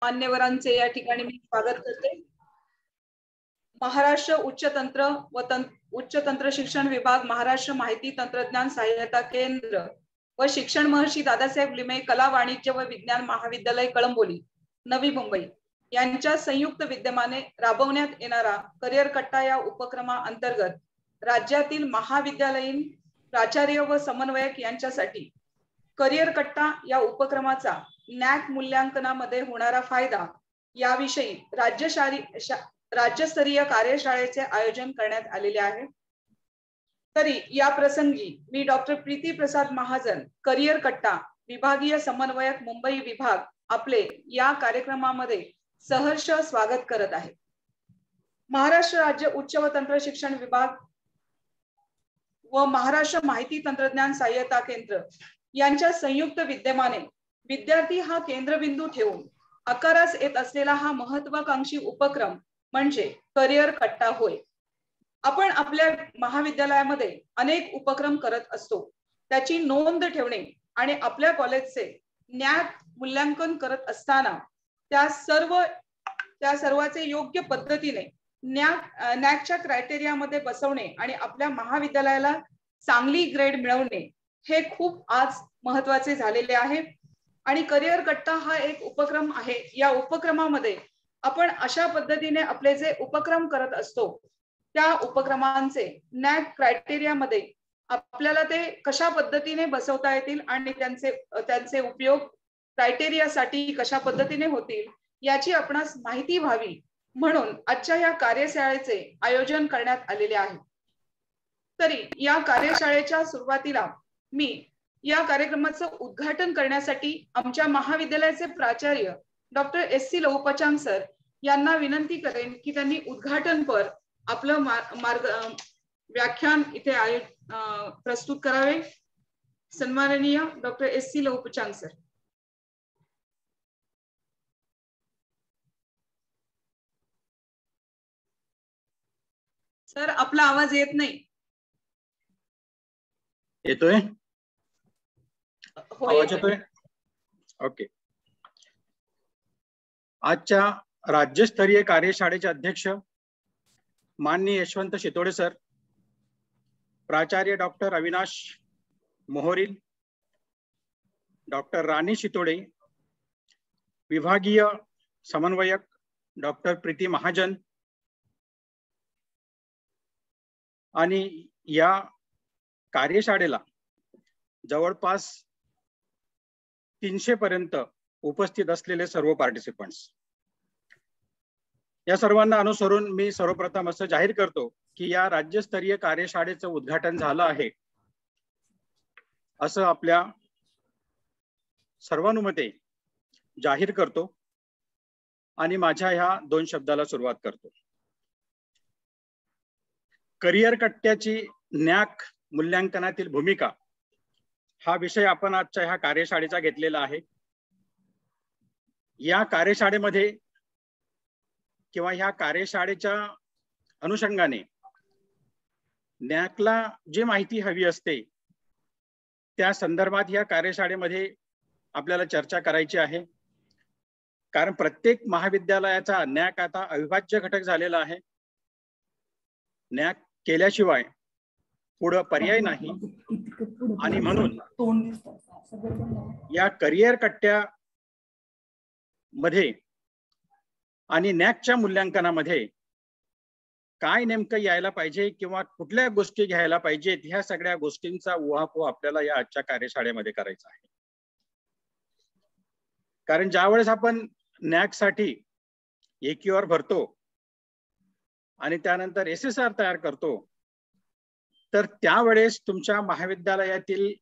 मान्यवरांचे या ठिकाणी मी स्वागत करते। महाराष्ट्र उच्च तंत्र शिक्षण विभाग, महाराष्ट्र माहिती तंत्रज्ञान सहाय्यता केंद्र व शिक्षण महर्षी दादासाहेब लिमये कला वाणिज्य व विज्ञान महाविद्यालय कळंबोली नवी मुंबई यांच्या संयुक्त विद्यमाने राबवण्यात येणारा करिअर कट्टा या उपक्रमाअंतर्गत राज्यातील महाविद्यालयीन प्राचार्य व समन्वयक यांच्यासाठी करिअर कट्टा या उपक्रमाचा नॅक मूल्यांकनामध्ये होणारा फायदा याविषयी राज्यस्तरीय कार्यशाळेचे आयोजन करण्यात आलेले आहे। तरी या प्रसंगी मी डॉक्टर प्रीती प्रसाद महाजन, करिअर कट्टा विभागीय समन्वयक मुंबई विभाग, आपले या कार्यक्रमामध्ये सहर्ष स्वागत करत आहे। महाराष्ट्र राज्य उच्च व तंत्र शिक्षण विभाग व महाराष्ट्र माहिती तंत्रज्ञान सहाय्यता केंद्र यांच्या संयुक्त विद्यमाने विद्यार्थी हा केंद्रबिंदू ठेवून आकारास येत असलेला हा महत्वाकांक्षी उपक्रम म्हणजे करिअर कट्टा होय। आपण आपल्या महाविद्यालयामध्ये अनेक उपक्रम करत असतो, त्याची नोंद ठेवणे आणि आपल्या कॉलेजचे नॅक मूल्यांकन करत असताना त्या सर्वाचे योग्य पद्धतीने नॅकच्या क्रायटेरियामध्ये बसवणे आणि आपल्या महाविद्यालयाला चांगली ग्रेड मिळवणे हे खूप आज महत्वाचे झालेले आहे। आणि करिअर कट्टा हा एक उपक्रम आहे। या उपक्रमामध्ये आपण अशा पद्धतीने आपले जे उपक्रम करत असतो त्या उपक्रमांचे नॅक क्रायटेरियामध्ये आपल्याला ते कशा पद्धतीने बसवता येतील आणि त्यांचे उपयोग क्रायटेरियासाठी कशा पद्धतीने होतील याची आपणास माहिती व्हावी म्हणून आजच्या या कार्यशाळेचे आयोजन करण्यात आलेले आहे। तरी या कार्यशाळेच्या सुरुवातीला मी या कार्यक्रमाचं उद्घाटन करण्यासाठी आमच्या महाविद्यालयाचे प्राचार्य डॉक्टर एस.सी. लोहपचांग सर यांना विनंती करेन की त्यांनी उद्घाटनपर आपलं व्याख्यान इथे प्रस्तुत करावे। सन्माननीय डॉक्टर एस.सी. लोहपचांग सर। सर, आपला आवाज येत नाही। येतोय? आवाज येतोय? ओके। आजच्या राज्यस्तरीय कार्यशाळेचे अध्यक्ष माननीय यशवंत शितोडे सर, प्राचार्य डॉक्टर अविनाश मोहोरील, डॉक्टर राणी शितोडे, विभागीय समन्वयक डॉक्टर प्रीती महाजन आणि या कार्यशाळेला जवळपास 300 पर्यंत उपस्थित असलेले सर्व पार्टिसिपंट्स, या सर्वांना अनुसरून मी सर्वप्रथम असं जाहीर करतो की या राज्यस्तरीय कार्यशाळेचं उद्घाटन झालं आहे असं आपल्या सर्वानुमते जाहीर करतो आणि माझ्या ह्या 2 शब्दाला सुरुवात करतो। करिअर कट्ट्याची नॅक मूल्यांकनातील भूमिका हा विषय आपण आजच्या ह्या कार्यशाळेचा घेतलेला आहे। या कार्यशाळेमध्ये किंवा ह्या कार्यशाळेच्या अनुषंगाने नॅकला जी माहिती हवी असते त्या संदर्भात या कार्यशाळेमध्ये आपल्याला चर्चा करायची आहे। कारण प्रत्येक महाविद्यालयाचा नॅक आता अविभाज्य घटक झालेला आहे। नॅक केल्याशिवाय पुढे पर्याय नाही आणि म्हणून या करिअर कट्ट्या मध्ये आणि नॅकच्या मूल्यांकनामध्ये काय नेमकं यायला पाहिजे किंवा कुठल्या गोष्टी घ्यायला पाहिजेत ह्या सगळ्या गोष्टींचा उहापोह आपल्याला या आजच्या कार्यशाळेमध्ये करायचा आहे। कारण ज्यावेळेस आपण नॅक साठी AQR भरतो आणि त्यानंतर SSR तयार करतो तर त्यावेळेस तुमच्या महाविद्यालयातील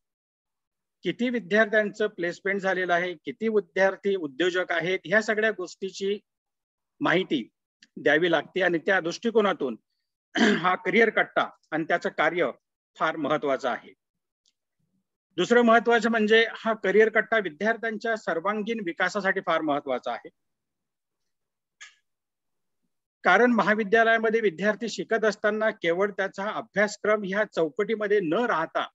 किती विद्यार्थ्यांचं प्लेसमेंट झालेलं आहे, किती विद्यार्थी उद्योजक आहेत, ह्या सगळ्या गोष्टीची माहिती द्यावी लागते आणि त्या दृष्टिकोनातून हा करिअर कट्टा आणि त्याचं कार्य फार महत्वाचं आहे। दुसरं महत्वाचं म्हणजे हा करिअर कट्टा विद्यार्थ्यांच्या सर्वांगीण विकासासाठी फार महत्वाचा आहे। कारण महाविद्यालयामध्ये विद्यार्थी शिकत असताना केवळ त्याचा अभ्यासक्रम ह्या चौकटीमध्ये न राहता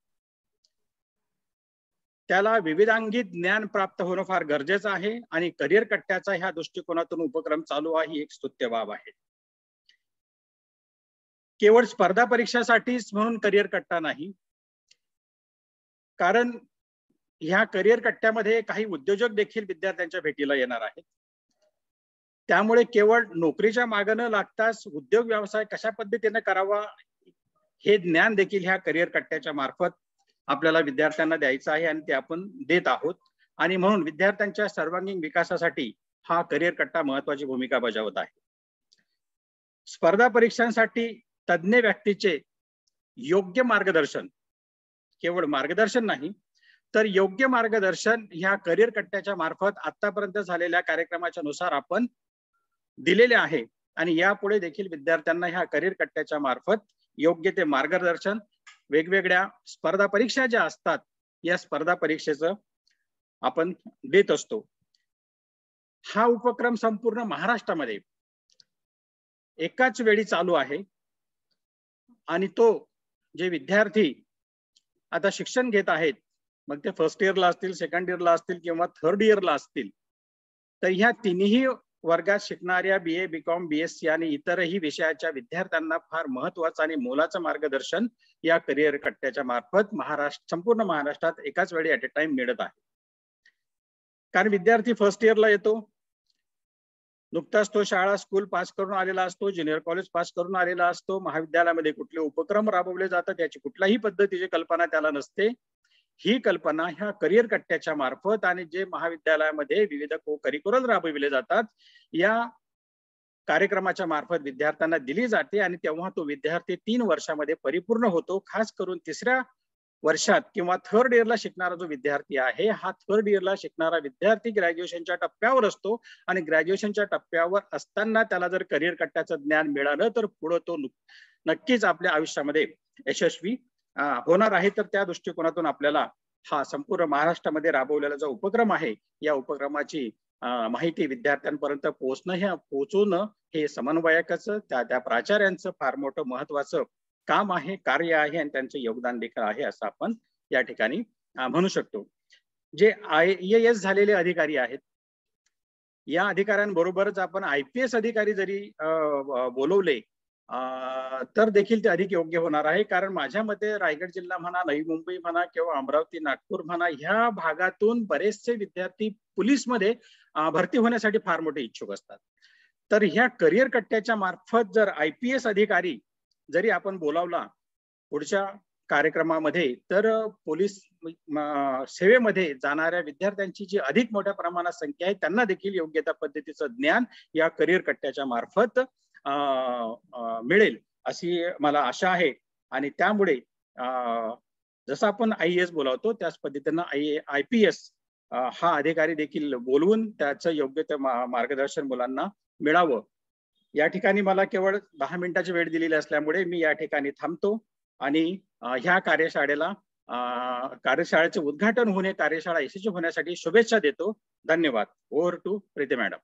त्याला विविधांगी ज्ञान प्राप्त होणं फार गरजेचं आहे आणि करिअर कट्ट्याचा ह्या दृष्टिकोनातून उपक्रम चालू आहे, ही एक स्तुत्य बाब आहे. केवळ स्पर्धा परीक्षासाठीच म्हणून करिअर कट्टा नाही, कारण ह्या करिअर कट्ट्यामध्ये काही उद्योजक देखील विद्यार्थ्यांच्या भेटीला येणार आहेत. त्यामुळे केवळ नोकरीच्या मागे न लागताच उद्योग व्यवसाय कशा पद्धतीने करावा हे ज्ञान देखील ह्या करिअर कट्ट्याच्या मार्फत आपल्याला विद्यार्थ्यांना द्यायचं आहे आणि ते आपण देत आहोत. आणि म्हणून विद्यार्थ्यांच्या सर्वांगीण विकासासाठी हा करिअर कट्टा महत्वाची भूमिका बजावत आहे. स्पर्धा परीक्षांसाठी तज्ञ व्यक्तीचे योग्य मार्गदर्शन, केवळ मार्गदर्शन नाही तर योग्य मार्गदर्शन ह्या करिअर कट्ट्याच्या मार्फत आतापर्यंत झालेल्या कार्यक्रमाच्या नुसार आपण दिलेले आहे. आणि यापुढे देखील विद्यार्थ्यांना ह्या करिअर कट्ट्याच्या मार्फत योग्य ते मार्गदर्शन, वेगवेगळ्या स्पर्धा परीक्षा ज्या असतात या स्पर्धा परीक्षेचं आपण देत असतो. हा उपक्रम संपूर्ण महाराष्ट्रामध्ये एकाच वेळी चालू आहे आणि तो जे विद्यार्थी आता शिक्षण घेत आहेत, मग ते फर्स्ट इयरला असतील, सेकंड इयरला असतील किंवा थर्ड इयरला असतील, तर ह्या तिन्ही वर्गात शिकणाऱ्या BA, BCom, BSc आणि इतरही विषयाच्या विद्यार्थ्यांना फार महत्वाचं आणि मोलाचं मार्गदर्शन या करिअर कट्ट्याच्या मार्फत संपूर्ण महाराष्ट्रात एकाच वेळी ऍट अ टाइम मिळत आहे. कारण विद्यार्थी फर्स्ट इयरला येतो, नुकताच तो शाळा स्कूल पास करून आलेला असतो, ज्युनियर कॉलेज पास करून आलेला असतो, महाविद्यालयामध्ये कुठले उपक्रम राबवले जातात याची कुठल्याही पद्धतीची कल्पना त्याला नसते. ही कल्पना ह्या करिअर कट्ट्याच्या मार्फत आणि जे महाविद्यालयामध्ये विविध को-करिक्युलर राबविले जातात या कार्यक्रमाच्या मार्फत विद्यार्थ्यांना दिली जाते आणि तेव्हा तो विद्यार्थी 3 वर्षामध्ये परिपूर्ण होतो. खास करून 3ऱ्या वर्षात किंवा थर्ड इयरला शिकणारा जो विद्यार्थी आहे, हा थर्ड इयरला शिकणारा विद्यार्थी ग्रॅज्युएशनच्या टप्प्यावर असतो आणि ग्रॅज्युएशनच्या टप्प्यावर असताना त्याला जर करिअर कट्ट्याचं ज्ञान मिळालं तर पुढे तो नक्कीच आपल्या आयुष्यामध्ये यशस्वी होणार आहे. तर त्या दृष्टिकोनातून आपल्याला हा संपूर्ण महाराष्ट्रामध्ये राबवलेला जो उपक्रम आहे या उपक्रमाची माहिती विद्यार्थ्यांपर्यंत पोहोचवणं हे समन्वयकाचं, त्या प्राचार्यांचं फार मोठं महत्वाचं काम आहे, कार्य आहे आणि त्यांचं योगदान देखील आहे असं आपण या ठिकाणी म्हणू शकतो. जे IAS झालेले अधिकारी आहेत या अधिकाऱ्यांबरोबरच आपण IPS अधिकारी जरी बोलवले तर देखील ते अधिक योग्य होणार आहे. कारण माझ्या मते रायगड जिल्हा म्हणा, नवी मुंबई म्हणा किंवा अमरावती, नागपूर म्हणा, ह्या भागातून बरेचसे विद्यार्थी पोलीसमध्ये भरती होण्यासाठी फार मोठे इच्छुक असतात. तर ह्या करिअर कट्ट्याच्या मार्फत जर IPS अधिकारी जरी आपण बोलावला पुढच्या कार्यक्रमामध्ये तर पोलीस सेवेमध्ये जाणाऱ्या विद्यार्थ्यांची जी अधिक मोठ्या प्रमाणात संख्या आहे त्यांना देखील योग्य त्या पद्धतीचं ज्ञान या करिअर कट्ट्याच्या मार्फत मिळेल अशी मला आशा आहे. आणि त्यामुळे जसं आपण IAS बोलावतो त्याच पद्धतीनं IPS हा अधिकारी देखील बोलवून त्याचं योग्य ते मार्गदर्शन मुलांना मिळावं. या ठिकाणी मला केवळ 10 मिनिटाची वेळ दिलेली असल्यामुळे मी या ठिकाणी थांबतो आणि ह्या कार्यशाळेचे उद्घाटन होणे, कार्यशाळा यशस्वी होण्यासाठी शुभेच्छा देतो. धन्यवाद. Over to Preeti madam.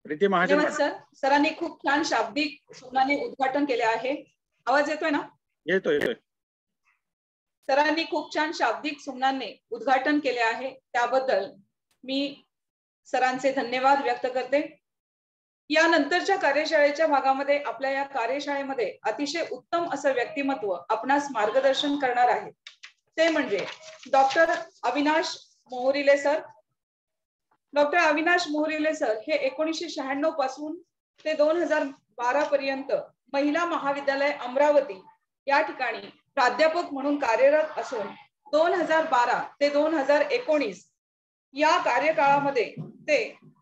Preeti Mahajan. धन्यवाद सर. सरांनी खूप छान शाब्दिक शब्दाने उद्घाटन केले आहे. आवाज येतोय ना? येतोय. सरांनी खूप छान शाब्दिक सुमनाने उद्घाटन केले आहे, त्याबद्दल मी सरांचे धन्यवाद व्यक्त करते. यानंतरच्या कार्यशाळेच्या भागामध्ये आपल्या या कार्यशाळेमध्ये अतिशय उत्तम असं व्यक्तिमत्व आपणास मार्गदर्शन करणार आहे, ते म्हणजे doctor Avinash Mohrile sir. Doctor Avinash Mohrile sir हे 1996 पासून ते 2012 पर्यंत महिला महाविद्यालय अमरावती या ठिकाणी प्राध्यापक म्हणून कार्यरत असून 2012 ते 2019 या कार्यकाळामध्ये ते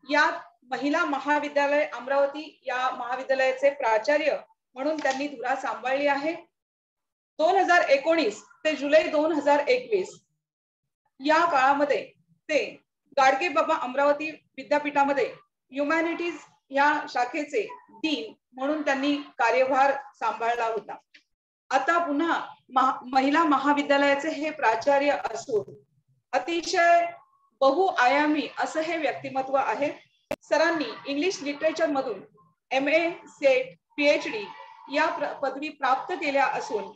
या महिला महाविद्यालय अमरावती या महाविद्यालयाचे प्राचार्य म्हणून त्यांनी धुरा सांभाळली आहे. 2019 ते जुलै 2021 या काळामध्ये ते गाडगे बाबा अमरावती विद्यापीठामध्ये ह्युमॅनिटीज या शाखेचे डीन म्हणून त्यांनी कार्यभार सांभाळला होता. आता पुन्हा महिला महाविद्यालयाचे हे प्राचार्य असून अतिशय बहुआयामी असं हे व्यक्तिमत्व आहे. सरांनी इंग्लिश लिटरेचर मधून MA, SET, PhD या पदवी प्राप्त केल्या असून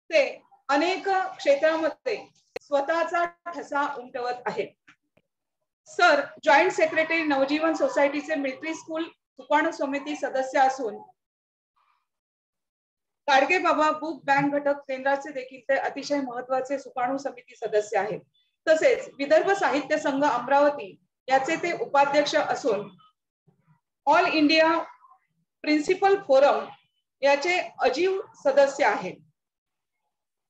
ते अनेक क्षेत्रामध्ये स्वतःचा ठसा उमटवत आहेत. सर जॉईंट सेक्रेटरी नवजीवन सोसायटीचे मिलिटरी स्कूल सुकाणू समिती सदस्य असून गाडगे बाबा बुक बँक घटक केंद्राचे देखील ते अतिशय महत्वाचे सुकाणू समिती सदस्य आहेत. तसेच विदर्भ साहित्य संघ अमरावती याचे ते उपाध्यक्ष असून ऑल इंडिया प्रिन्सिपल फोरम याचे अजीव सदस्य आहेत.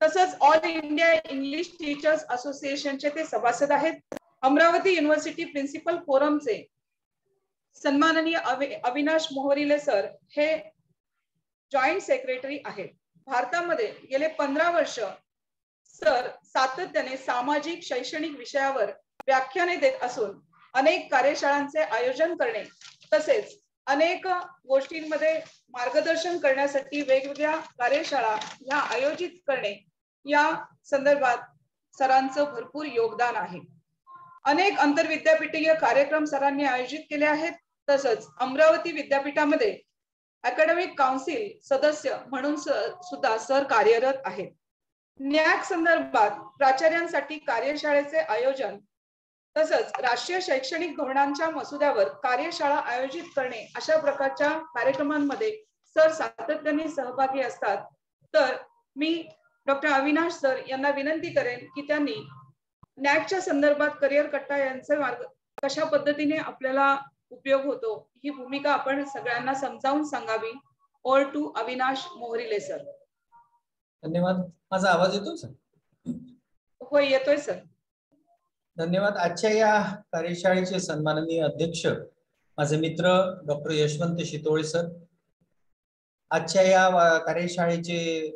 तसंच ऑल इंडिया इंग्लिश टीचर्स असोसिएशनचे ते सभासद आहेत. अमरावती युनिव्हर्सिटी प्रिन्सिपल फोरमचे सन्माननीय अविनाश मोहरिले सर हे जॉईंट सेक्रेटरी आहेत. भारतामध्ये गेले 15 वर्ष सर सातत्याने सामाजिक शैक्षणिक विषयावर व्याख्याने देत असून अनेक कार्यशाळांचे आयोजन करणे तसेच अनेक गोष्टींमध्ये मार्गदर्शन करण्यासाठी वेगवेगळ्या कार्यशाळा ह्या आयोजित करणे या संदर्भात सरांचं भरपूर योगदान आहे. अनेक आंतरविद्यापीठीय कार्यक्रम सरांनी आयोजित केले आहेत. तसंच अमरावती विद्यापीठामध्ये अकॅडमिक काउन्सिल सदस्य म्हणून सुद्धा सर कार्यरत आहेत. न्याक संदर्भात प्राचार्यांसाठी कार्यशाळेचे आयोजन तसंच राष्ट्रीय शैक्षणिक धोरणांच्या मसुद्यावर कार्यशाळा आयोजित करणे अशा प्रकारच्या कार्यक्रमांमध्ये सर सातत्याने सहभागी असतात. तर मी डॉक्टर अविनाश सर यांना विनंती करेन की त्यांनी नॅकच्या संदर्भात करिअर कट्टा यांचे मार्ग कशा पद्धतीने आपल्याला उपयोग होतो ही भूमिका आपण सगळ्यांना समजावून सांगावी. All to Avinash Mohrile sir. धन्यवाद. माझा आवाज येतो सर? होय येतोय सर. धन्यवाद. आजच्या या कार्यशाळेचे सन्माननीय अध्यक्ष माझे मित्र डॉक्टर यशवंत शितोळे सर, आजच्या या कार्यशाळेचे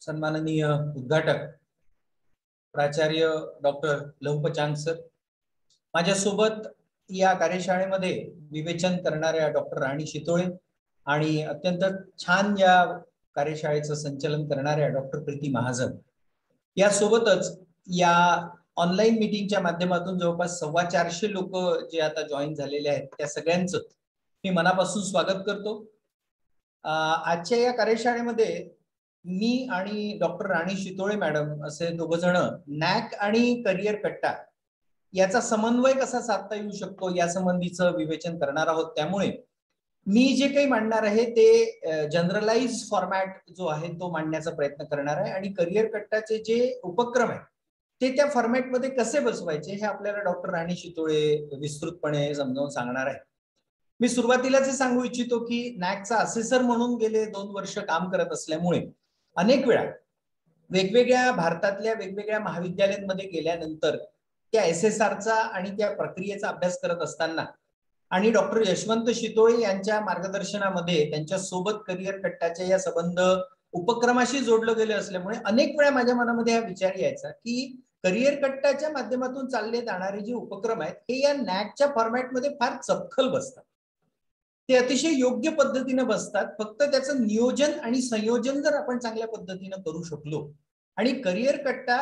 सन्माननीय उद्घाटक प्राचार्य डॉक्टर लहुपचांग सर, माझ्यासोबत या कार्यशाळेमध्ये विवेचन करणाऱ्या डॉक्टर राणी शितोळे आणि अत्यंत छान या कार्यशाळेचं संचालन करणाऱ्या डॉक्टर प्रीती महाजन, यासोबतच या ऑनलाईन मीटिंगच्या माध्यमातून जवळपास 450 लोक जे आता जॉईन झालेले आहेत त्या सगळ्यांचं मी मनापासून स्वागत करतो. आजच्या या कार्यशाळेमध्ये मी आणि डॉक्टर राणी शितोळे मॅडम असे दोघ जण नॅक आणि करिअर कट्टा याचा समन्वय कसा साधता येऊ शकतो या संबंधीचं विवेचन करणार आहोत. त्यामुळे मी जे काही मांडणार आहे ते जनरलाइज फॉर्मॅट जो आहे तो मांडण्याचा प्रयत्न करणार आहे आणि करिअर कट्टाचे जे उपक्रम आहेत ते त्या फॉर्मॅटमध्ये कसे बसवायचे हे आपल्याला डॉक्टर राणी शितोळे विस्तृतपणे समजावून सांगणार आहे. मी सुरुवातीलाच सांगू इच्छितो की नॅकचा असेसर म्हणून गेले 2 वर्ष काम करत असल्यामुळे अनेक वेळा वेगवेगळ्या भारतातल्या वेगवेगळ्या महाविद्यालयांमध्ये गेल्यानंतर त्या SSRचा आणि त्या प्रक्रियेचा अभ्यास करत असताना आणि डॉक्टर यशवंत शितोळे यांच्या मार्गदर्शनामध्ये त्यांच्या सोबत करिअर कट्टाच्या या संबंध उपक्रमाशी जोडलं गेले असल्यामुळे अनेक वेळा माझ्या मनामध्ये हा विचार यायचा की करिअर कट्टाच्या माध्यमातून चालले जाणारे जे उपक्रम आहेत हे या नॅकच्या फॉर्मॅटमध्ये फार चपखल बसतात. ते अतिशय योग्य पद्धतीने बसतात. फक्त त्याचं नियोजन आणि संयोजन जर आपण चांगल्या पद्धतीने करू शकलो आणि करिअर कट्टा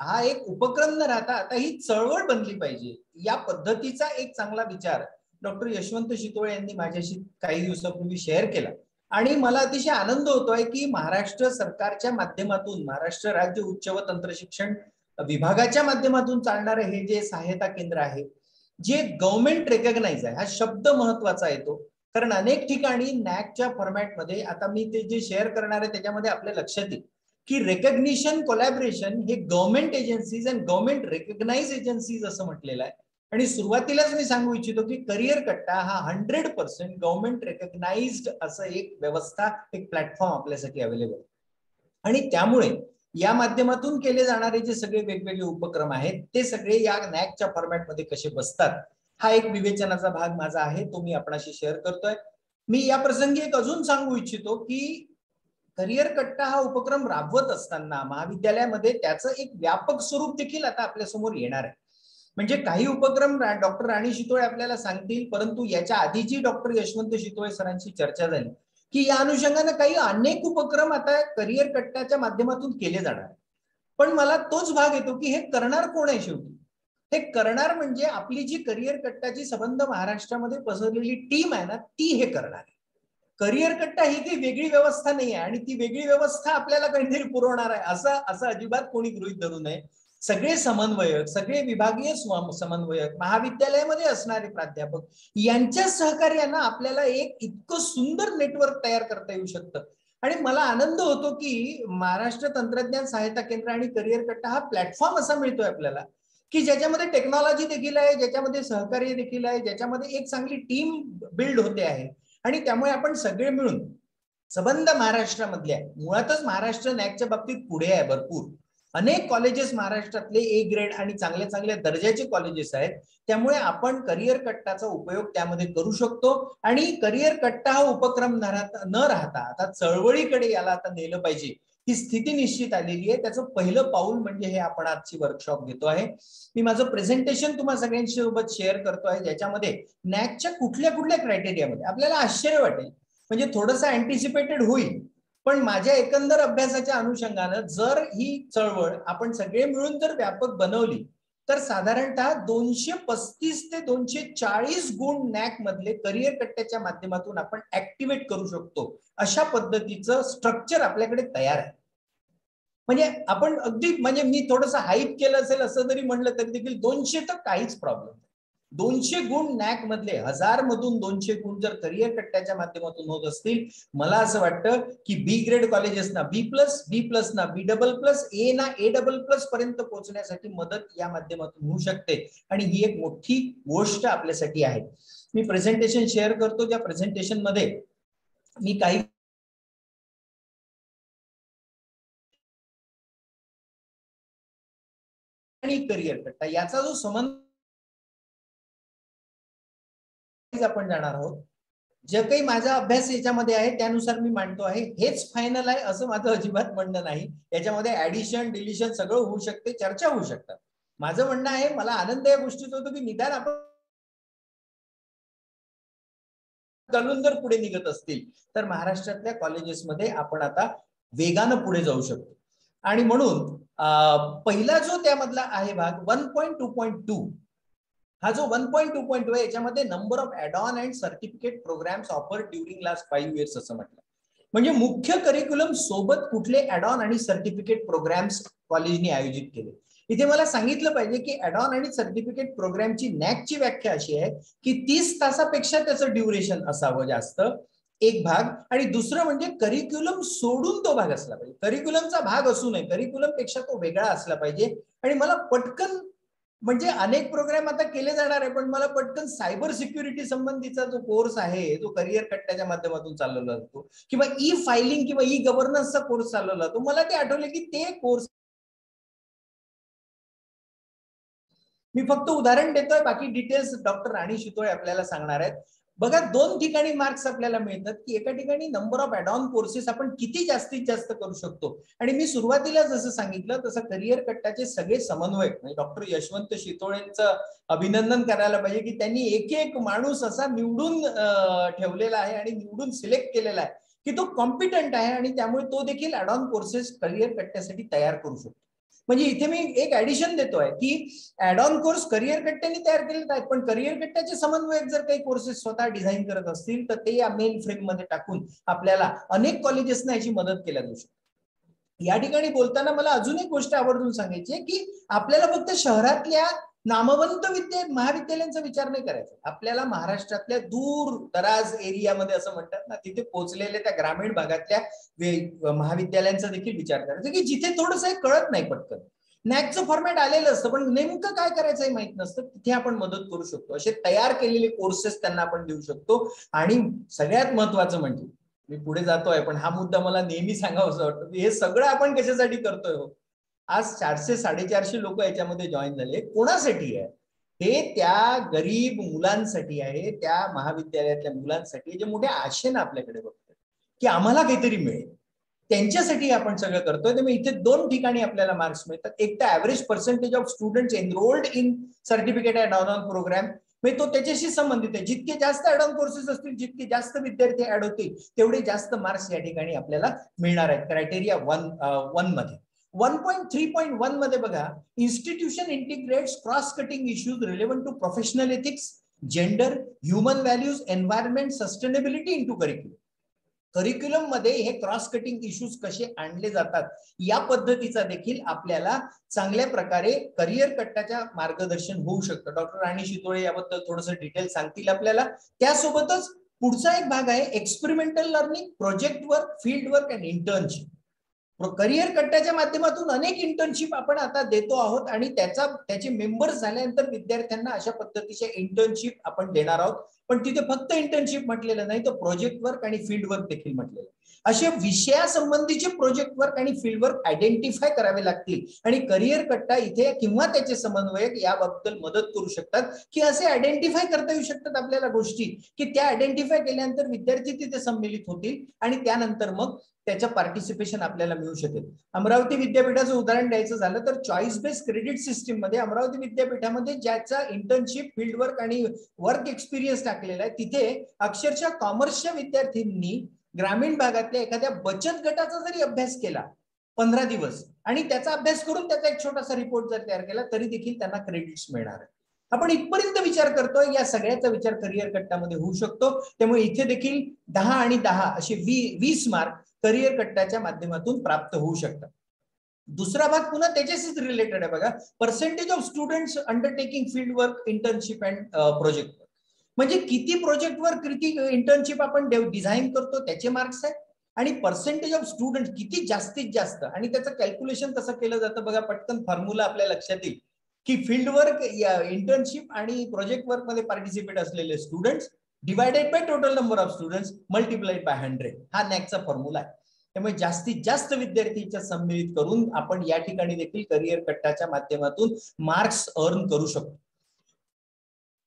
हा एक उपक्रम न राहता आता ही चळवळ बनली पाहिजे या पद्धतीचा एक चांगला विचार डॉक्टर यशवंत शितोळे यांनी माझ्याशी काही दिवसापूर्वी शेअर केला आणि मला अतिशय आनंद होतोय की महाराष्ट्र सरकारच्या माध्यमातून महाराष्ट्र राज्य उच्च व तंत्र शिक्षण विभागाच्या माध्यमातून चालणारे हे जे सहायता केंद्र आहे जे गव्हर्नमेंट रेकॉग्नाइज आहे. हा शब्द महत्वाचा येतो कारण अनेक ठिकाणी नॅकच्या फॉर्मॅटमध्ये आता मी ते जे शेअर करणार आहे त्याच्यामध्ये आपल्या लक्षात येईल की रेकग्निशन कोलॅबरेशन हे government agencies and government recognise agencies असं म्हटलेलं आहे. आणि सुरुवातीलाच मी सांगू इच्छितो की करिअर कट्टा हा 100% गव्हर्नमेंट रेकग्नाइज्ड असं एक व्यवस्था एक प्लॅटफॉर्म आपल्यासाठी अवेलेबल आहे. आणि त्यामुळे या माध्यमातून केले जाणारे जे सगळे वेगवेगळे उपक्रम आहेत ते सगळे या नॅकच्या फॉर्मॅटमध्ये कसे बसतात हा एक विवेचनाचा भाग माझा आहे, तो मी आपणाशी शेअर करतोय. मी या प्रसंगी एक अजून सांगू इच्छितो की करिअर कट्टा हा उपक्रम राबवत असताना महाविद्यालयामध्ये त्याचं एक व्यापक स्वरूप देखील आता आपल्या समोर येणार आहे. म्हणजे काही उपक्रम डॉक्टर राणी शितोळे आपल्याला सांगतील, परंतु याच्या आधीची डॉक्टर यशवंत शितोळे सरांची चर्चा झाली की या अनुषंगाने काही अनेक उपक्रम आता करिअर कट्टाच्या माध्यमातून केले जाणार. पण मला तोच भाग येतो की हे करणार कोण आहे शेवटी? हे करणार म्हणजे आपली जी करिअर कट्टाची संबंध महाराष्ट्रामध्ये पसरलेली टीम आहे ना ती हे करणार आहे. करिअर कट्टा ही काही वेगळी व्यवस्था नाही आहे आणि ती वेगळी व्यवस्था आपल्याला काहीतरी पुरवणार आहे असं अजिबात कोणी गृहीत धरू नये. सगळे समन्वयक, सगळे विभागीय समन्वयक, महाविद्यालयामध्ये असणारे प्राध्यापक यांच्या सहकार्यानं आपल्याला एक इतकं सुंदर नेटवर्क तयार करता येऊ शकतं. आणि मला आनंद होतो की महाराष्ट्र तंत्रज्ञान सहायता केंद्र आणि करिअर कट्टा हा प्लॅटफॉर्म असा मिळतोय आपल्याला की ज्याच्यामध्ये टेक्नॉलॉजी देखील आहे, ज्याच्यामध्ये सहकार्य देखील आहे, ज्याच्यामध्ये एक चांगली टीम बिल्ड होते आहे. आणि त्यामुळे आपण सगळे मिळून संबंध महाराष्ट्रामधल्या, मुळातच महाराष्ट्र नॅकच्या बाबतीत पुढे आहे भरपूर. अनेक कॉलेजेस महाराष्ट्रातले ए ग्रेड आणि चांगल्या चांगल्या दर्जाचे कॉलेजेस आहेत. त्यामुळे आपण करिअर कट्टाचा उपयोग त्यामध्ये करू शकतो. आणि करिअर कट्टा हा उपक्रम न राहता आता चळवळीकडे याला आता नेलं पाहिजे ही स्थिती निश्चित आलेली आहे. त्याचं पहिलं पाऊल म्हणजे हे आपण आजची वर्कशॉप घेतो आहे. मी माझं प्रेझेंटेशन तुम्हाला सगळ्यांशी सोबत शेअर करतो आहे, ज्याच्यामध्ये नॅकच्या कुठल्या कुठल्या क्रायटेरियामध्ये आपल्याला आश्चर्य वाटेल, म्हणजे थोडंसं अँटिसिपेटेड होईल. पण माझ्या एकंदर अभ्यासाच्या अनुषंगानं जर ही चळवळ आपण सगळे मिळून जर व्यापक बनवली तर साधारणतः 235 ते 240 गुण नॅक मधले करिअर कट्ट्याच्या माध्यमातून आपण ऍक्टिव्हेट करू शकतो. अशा पद्धतीचं स्ट्रक्चर आपल्याकडे तयार आहे. म्हणजे आपण अगदी म्हणजे मी थोडंसं हाईप केलं असेल असं जरी म्हणलं तरी देखील 200 तर काहीच प्रॉब्लेम नाही. 200 गुण नॅक मधले 1000 मधून 200 गुण जर करिअर कट्ट्याच्या माध्यमातून होत असतील, मला असं वाटतं की बी ग्रेड कॉलेजेसना B+, B+ ना B++, ए ना A++ पर्यंत पोहोचण्यासाठी मदत या माध्यमातून होऊ शकते. आणि ही एक मोठी गोष्ट आपल्यासाठी आहे. मी प्रेझेंटेशन शेअर करतो. त्या प्रेझेंटेशन मध्ये मी काही करिअर कट्टा याचा जो संबंध आपण जाणार आहोत, जे काही माझा अभ्यास याच्यामध्ये आहे त्यानुसार मी मांडतो आहे. हेच फायनल आहे असं माझं अजिबात म्हणणं नाही. याच्यामध्ये ऍडिशन डिलिशन सगळं होऊ शकते, चर्चा होऊ शकतात. माझं म्हणणं आहे, मला आनंद या गोष्टीचा होतो की निदान आपण घालून जर पुढे निघत असतील तर महाराष्ट्रातल्या कॉलेजेसमध्ये आपण आता वेगानं पुढे जाऊ शकतो. आणि म्हणून पहिला जो त्यामधला आहे भाग 1.2.2, हा जो 1.2.2 आहे याच्यामध्ये number of add on and certificate programmes offer during last 5 years असं म्हटलं. म्हणजे मुख्य करिक्युलम सोबत कुठले ऍड ऑन आणि सर्टिफिकेट प्रोग्राम्स कॉलेजने आयोजित केले. इथे मला सांगितलं पाहिजे की ऍड ऑन आणि सर्टिफिकेट प्रोग्रामची नॅकची व्याख्या अशी आहे की 30 तासापेक्षा त्याचं ड्युरेशन असावं जास्त, एक भाग. आणि दुसरं म्हणजे करिक्युलम सोडून तो भाग असला पाहिजे. करिक्युलमचा भाग असू नये, करिक्युलम पेक्षा तो वेगळा असला पाहिजे. आणि मला पटकन म्हणजे अनेक प्रोग्राम आता केले जाणार आहे, पण मला पटकन सायबर सिक्युरिटी संबंधीचा जो कोर्स आहे जो करिअर कट्ट्याच्या माध्यमातून चालवला जातो, किंवा ई फायलिंग किंवा ई गव्हर्नन्सचा कोर्स चालवला जातो, मला ते आठवले की ते कोर्स मी फक्त उदाहरण देतोय, बाकी डिटेल्स डॉक्टर राणी शितोळे आपल्याला सांगणार आहेत. बघा, 2 ठिकाणी मार्क्स आपल्याला मिळतात की एका ठिकाणी number of add on courses आपण किती जास्तीत जास्त करू शकतो. आणि मी सुरुवातीला जसं सांगितलं तसं करिअर कट्टाचे सगळे समन्वयक म्हणजे डॉक्टर यशवंत शितोळेंचं अभिनंदन करायला पाहिजे की त्यांनी एक एक माणूस असा निवडून ठेवलेला आहे आणि निवडून सिलेक्ट केलेला आहे की तो कॉम्पिटंट आहे आणि त्यामुळे तो देखील ऍड ऑन कोर्सेस करिअर कट्ट्यासाठी तयार करू शकतो. म्हणजे इथे मी एक ऍडिशन देतोय की ऍड ऑन कोर्स करिअर कट्ट्याने तयार केलेले आहेत, पण करिअर कट्ट्याचे समन्वयक जर काही कोर्सेस स्वतः डिझाईन करत असतील तर ते या मेन फ्रेम मध्ये टाकून आपल्याला अनेक कॉलेजेसना याची मदत केल्या जाऊ शकते. या ठिकाणी बोलताना मला अजून एक गोष्ट आवर्जून सांगायची आहे की आपल्याला फक्त शहरातल्या नामवंत महाविद्यालयांचा विचार नाही करायचा. आपल्याला महाराष्ट्रातल्या दूर दराज एरियामध्ये असं म्हणतात ना, तिथे पोहोचलेल्या त्या ग्रामीण भागातल्या महाविद्यालयांचा देखील विचार करायचा की जिथे थोडंसं कळत नाही पटकन. नॅकचं फॉर्मॅट आलेलं असतं पण नेमकं काय करायचं हे माहित नसतं, तिथे आपण मदत करू शकतो. असे तयार केलेले कोर्सेस त्यांना आपण देऊ शकतो. आणि सगळ्यात महत्वाचं म्हणजे मी पुढे जातोय पण हा मुद्दा मला नेहमी सांगावं असं वाटतं, हे सगळं आपण कशासाठी करतोय हो. आज 400-450 लोक याच्यामध्ये जॉईन झाले. कोणासाठी आहे हे? त्या गरीब मुलांसाठी आहे, त्या महाविद्यालयातल्या मुलांसाठी जे मोठ्या आशेनं आपल्याकडे बघतात की आम्हाला काहीतरी मिळेल, त्यांच्यासाठी आपण सगळं करतोय. त्यामुळे इथे 2 ठिकाणी आपल्याला मार्क्स मिळतात. एक तर average percentage of students enrolled in certificate add on programme, म्हणजे तो त्याच्याशी संबंधित आहे. जितके जास्त ऍड ऑन कोर्सेस असतील, जितके जास्त विद्यार्थी ऍड होतील, तेवढे जास्त मार्क्स या ठिकाणी आपल्याला मिळणार आहेत क्रायटेरिया 1 मध्ये. 1.3.1 मध्ये बघा, institution integrates cross cutting issues relevant to professional ethics, gender, human values, environment, sustainability into curriculum. Curriculum मध्ये हे क्रॉस कटिंग इश्यूज कसे आणले जातात या पद्धतीचा देखील आपल्याला चांगल्या प्रकारे करिअर कट्टाच्या मार्गदर्शन होऊ शकतं. डॉक्टर राणी शितोळे याबद्दल थोडंसं डिटेल सांगतील आपल्याला. त्यासोबतच पुढचा एक भाग आहे experimental learning, project work, field work and internship. Career कट्ट्याच्या माध्यमातून अनेक इंटर्नशिप आपण आता देतो आहोत आणि त्याचे मेंबर्स झाल्यानंतर विद्यार्थ्यांना अशा पद्धतीच्या इंटर्नशिप आपण देणार आहोत. पण तिथे फक्त इंटर्नशिप म्हटलेलं नाही, तर प्रोजेक्ट वर्क आणि फील्ड वर्क देखील म्हटलेलं. असे विषयासंबंधीचे प्रोजेक्ट वर्क आणि फील्ड वर्क आयडेंटिफाय करावे लागतील आणि करिअर कट्टा इथे किंवा त्याचे समन्वयक याबद्दल मदत करू शकतात की असे आयडेंटिफाय करता येऊ शकतात आपल्याला गोष्टी की त्या आयडेंटिफाय केल्यानंतर विद्यार्थी तिथे सम्मिलित होतील आणि त्यानंतर मग त्याचं पार्टिसिपेशन आपल्याला मिळू शकेल. अमरावती विद्यापीठाचं उदाहरण द्यायचं झालं तर चॉईस बेस्ड क्रेडिट सिस्टीम मध्ये अमरावती विद्यापीठामध्ये ज्याचा इंटर्नशिप, फील्ड वर्क आणि वर्क एक्सपिरियन्स टाकलेला आहे, तिथे अक्षरशः कॉमर्सच्या विद्यार्थ्यांनी ग्रामीण भागातल्या एखाद्या बचत गटाचा जरी अभ्यास केला 15 दिवस आणि त्याचा अभ्यास करून त्याचा एक छोटासा रिपोर्ट जर तयार केला तरी देखील त्यांना क्रेडिट्स मिळणार आहे. आपण इथपर्यंत विचार करतोय, या सगळ्याचा विचार करिअर कट्टामध्ये होऊ शकतो. त्यामुळे इथे देखील 10 आणि 10 असे 20 मार्क करिअर कट्टाच्या माध्यमातून प्राप्त होऊ शकतात. दुसरा भाग पुन्हा त्याच्याशीच रिलेटेड आहे बघा, percentage of students undertaking field work, internship and project work. म्हणजे किती प्रोजेक्ट वर्क, किती इंटर्नशिप आपण डिझाईन करतो त्याचे मार्क्स आहेत आणि पर्सेंटेज ऑफ स्टुडंट किती जास्तीत जास्त, आणि त्याचं कॅल्क्युलेशन कसं केलं जातं बघा. पटकन फॉर्म्युला आपल्या लक्षात येईल की फील्ड वर्क, इंटर्नशिप आणि प्रोजेक्ट वर्क मध्ये पार्टिसिपेट असलेले students divided by total number of students multiplied by 100 हा नॅकचा फॉर्म्युला आहे. त्यामुळे जास्तीत जास्त विद्यार्थींच्या सम्मिलित करून आपण या ठिकाणी देखील करिअर कट्टाच्या माध्यमातून मार्क्स अर्न करू शकतो.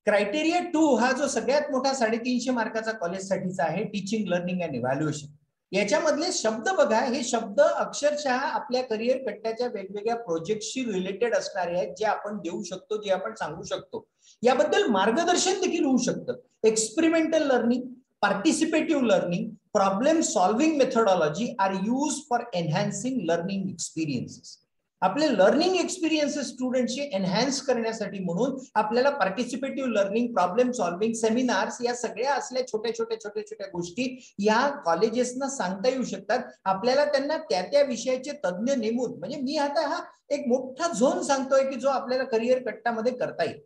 क्रायटेरिया 2 हा जो सगळ्यात मोठा 350 मार्काचा कॉलेजसाठीचा आहे, टीचिंग, लर्निंग अँड इव्हॅल्युएशन. याच्यामधले शब्द बघा, हे शब्द अक्षरशः आपल्या करिअर कट्ट्याच्या वेगवेगळ्या प्रोजेक्टशी रिलेटेड असणारे आहेत, जे आपण देऊ शकतो, जे आपण सांगू शकतो. याबद्दल मार्गदर्शन देखील होऊ शकतं. Experimental learning, participative learning, problem solving methodology are use for enhancing learning experiences. आपले लर्निंग एक्सपिरियन्सेस स्टुडंटशी एनहान्स करण्यासाठी म्हणून आपल्याला participative learning, problem solving, seminars या सगळ्या असल्या छोट्या छोट्या गोष्टी या कॉलेजेसना सांगता येऊ शकतात. आपल्याला त्यांना त्या विषयाचे तज्ञ नेमून, म्हणजे मी आता हा एक मोठा झोन सांगतोय की जो आपल्याला करिअर कट्टामध्ये करता येईल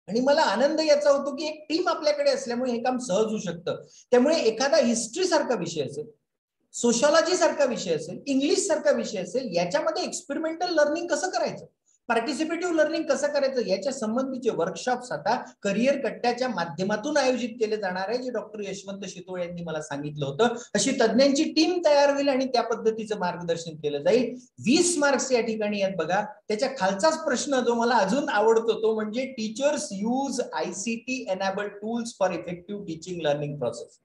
आणि मला आनंद याचा होतो की एक टीम आपल्याकडे असल्यामुळे हे काम सहज होऊ शकतं. त्यामुळे एखादा हिस्ट्री सारखा विषय असेल, सोशॉलॉजी सारखा विषय असेल, इंग्लिश सारखा विषय असेल, याच्यामध्ये एक्सपेरिमेंटल लर्निंग कसं करायचं, पार्टिसिपेटिव्ह लर्निंग कसं करायचं, याच्या संबंधीचे वर्कशॉप्स आता करिअर कट्ट्याच्या माध्यमातून आयोजित केले जाणार आहे, जे डॉक्टर यशवंत शितोळे यांनी मला सांगितलं होतं. अशी तज्ञांची टीम तयार होईल आणि त्या पद्धतीचं मार्गदर्शन केलं जाईल. 20 मार्क्स या ठिकाणी आहेत बघा. त्याच्या खालचाच प्रश्न जो मला अजून आवडतो तो म्हणजे teachers use ICT enabled tools for effective teaching learning process.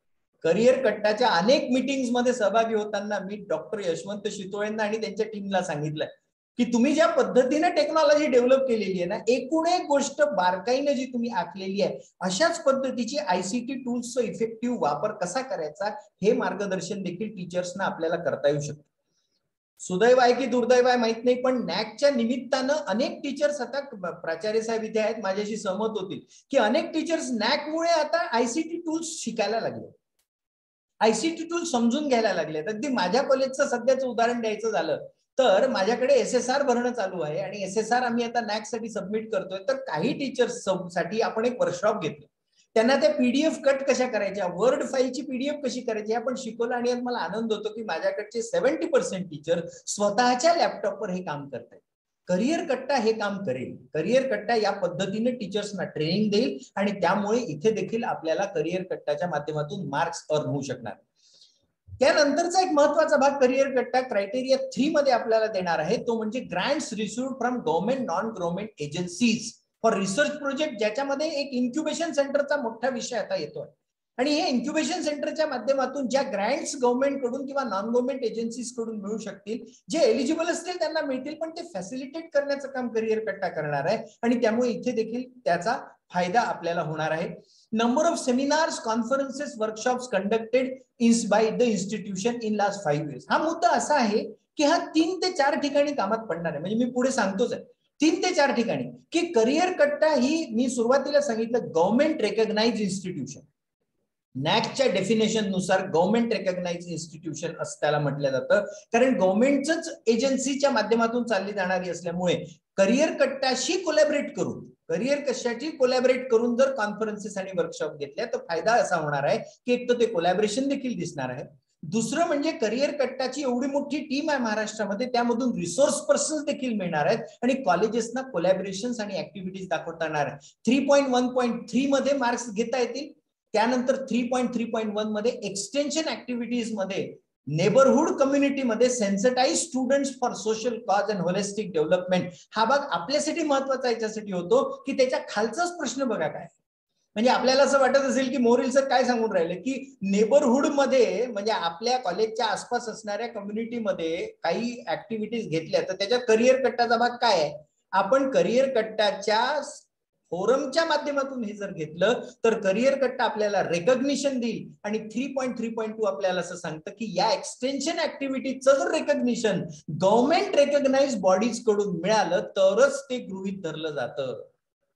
Career कट्टाच्या अनेक मीटिंग्स मध्ये सहभागी होताना मी डॉक्टर यशवंत शितोळेंना आणि त्यांच्या टीमला सांगितलंय की तुम्ही ज्या पद्धतीने टेक्नॉलॉजी डेव्हलप केलेली आहे ना, एकूण एक गोष्ट बारकाईने जी तुम्ही आखलेली आहे, अशाच पद्धतीची ICT टूल्सचा इफेक्टिव्ह वापर कसा करायचा हे मार्गदर्शन देखील टीचर्सना आपल्याला करता येऊ शकतं. सुदैव आहे की दुर्दैव आहे माहित नाही, पण नॅकच्या निमित्तानं अनेक टीचर्स आता, प्राचार्य साहेब इथे आहेत माझ्याशी सहमत होतील की अनेक टीचर्स नॅकमुळे आता ICT टूल्स शिकायला लागले, ICT टूल समजून घ्यायला लागले. अगदी माझ्या कॉलेजचं सध्याचं उदाहरण द्यायचं झालं तर माझ्याकडे SSR भरणं चालू आहे आणि SSR आम्ही आता नॅक साठी सबमिट करतोय. तर काही टीचर्स साठी आपण एक वर्कशॉप घेतलं, त्यांना त्या PDF कट कशा करायच्या, वर्ड फाईलची PDF कशी करायची आपण शिकवलं आणि मला आनंद होतो की माझ्याकडचे 70% टीचर स्वतःच्या लॅपटॉपवर हे काम करतायत. करिअर कट्टा हे काम करेल. करिअर कट्टा या पद्धतीने टीचर्सना ट्रेनिंग देईल आणि त्यामुळे इथे देखील आपल्याला करिअर कट्टाच्या माध्यमातून मार्क्स अर्न होऊ शकणार. त्यानंतरचा एक महत्वाचा भाग करिअर कट्टा क्रायटेरिया 3 मध्ये आपल्याला देणार आहे, तो म्हणजे grants received from government, non government agencies for research project, ज्याच्यामध्ये एक इन्क्युबेशन सेंटरचा मोठा विषय आता येतोय. आणि हे इन्क्युबेशन सेंटरच्या माध्यमातून ज्या ग्रँट्स गव्हर्नमेंट कडून किंवा नॉन गव्हर्नमेंट एजन्सीज कडून मिळू शकतील, जे एलिजिबल असतील त्यांना मिळतील, पण ते फॅसिलिटेट करण्याचं काम करिअर कट्टा करणार आहे आणि त्यामुळे इथे देखील त्याचा फायदा आपल्याला होणार आहे. Number of seminars, conferences, workshops conducted by the institution in last 5 years. हा मुद्दा असा आहे की हा 3 ते 4 ठिकाणी कामात पडणार आहे. म्हणजे मी पुढे सांगतोच आहे 3 ते 4 ठिकाणी की करिअर कट्टा ही, मी सुरुवातीला सांगितलं, गव्हर्नमेंट रेकग्नाइज इन्स्टिट्यूशन, नॅकच्या डेफिनेशन नुसार गव्हर्नमेंट रेकॉग्नाइज इन्स्टिट्यूशन असं त्याला म्हटलं जातं, कारण गव्हर्नमेंटच एजन्सीच्या माध्यमातून चालली जाणारी असल्यामुळे करिअर कट्टाशी कोलॅबरेट करून जर कॉन्फरन्सेस आणि वर्कशॉप घेतल्या तर फायदा असा होणार आहे की एक तर ते कोलॅबरेशन देखील दिसणार आहे, दुसरं म्हणजे करिअर कट्टाची एवढी मोठी टीम आहे महाराष्ट्रामध्ये, त्यामधून रिसोर्स पर्सन्स देखील मिळणार आहेत आणि कॉलेजेसना कोलॅबरेशन आणि ऍक्टिव्हिटीज दाखवता येणार आहे. 3.1.3 मध्ये मार्क्स घेता येतील. त्यानंतर 3.3.1 मध्ये एक्सटेन्शन ऍक्टिव्हिटीज मध्ये नेबरहुड कम्युनिटीमध्ये sensitise students for social cause and holistic development हा भाग आपल्यासाठी महत्वाचा याच्यासाठी होतो की त्याच्या खालचाच प्रश्न बघा काय. म्हणजे आपल्याला असं वाटत असेल की मोरेल सर काय सांगून राहिले की नेबरहुड मध्ये म्हणजे आपल्या कॉलेजच्या आसपास असणाऱ्या कम्युनिटीमध्ये काही ऍक्टिव्हिटीज घेतल्या तर त्याच्यात करिअर कट्टाचा भाग काय आहे. आपण करिअर कट्टाच्या फोरमच्या माध्यमातून हे जर घेतलं तर करिअर कट्टा आपल्याला रेकग्निशन देईल आणि 3.3.2 आपल्याला असं सांगतं की या एक्सटेन्शन ऍक्टिव्हिटीचं जर रेकग्निशन गव्हर्नमेंट रेकग्नाइज बॉडीज कडून मिळालं तरच ते गृहीत धरलं जातं.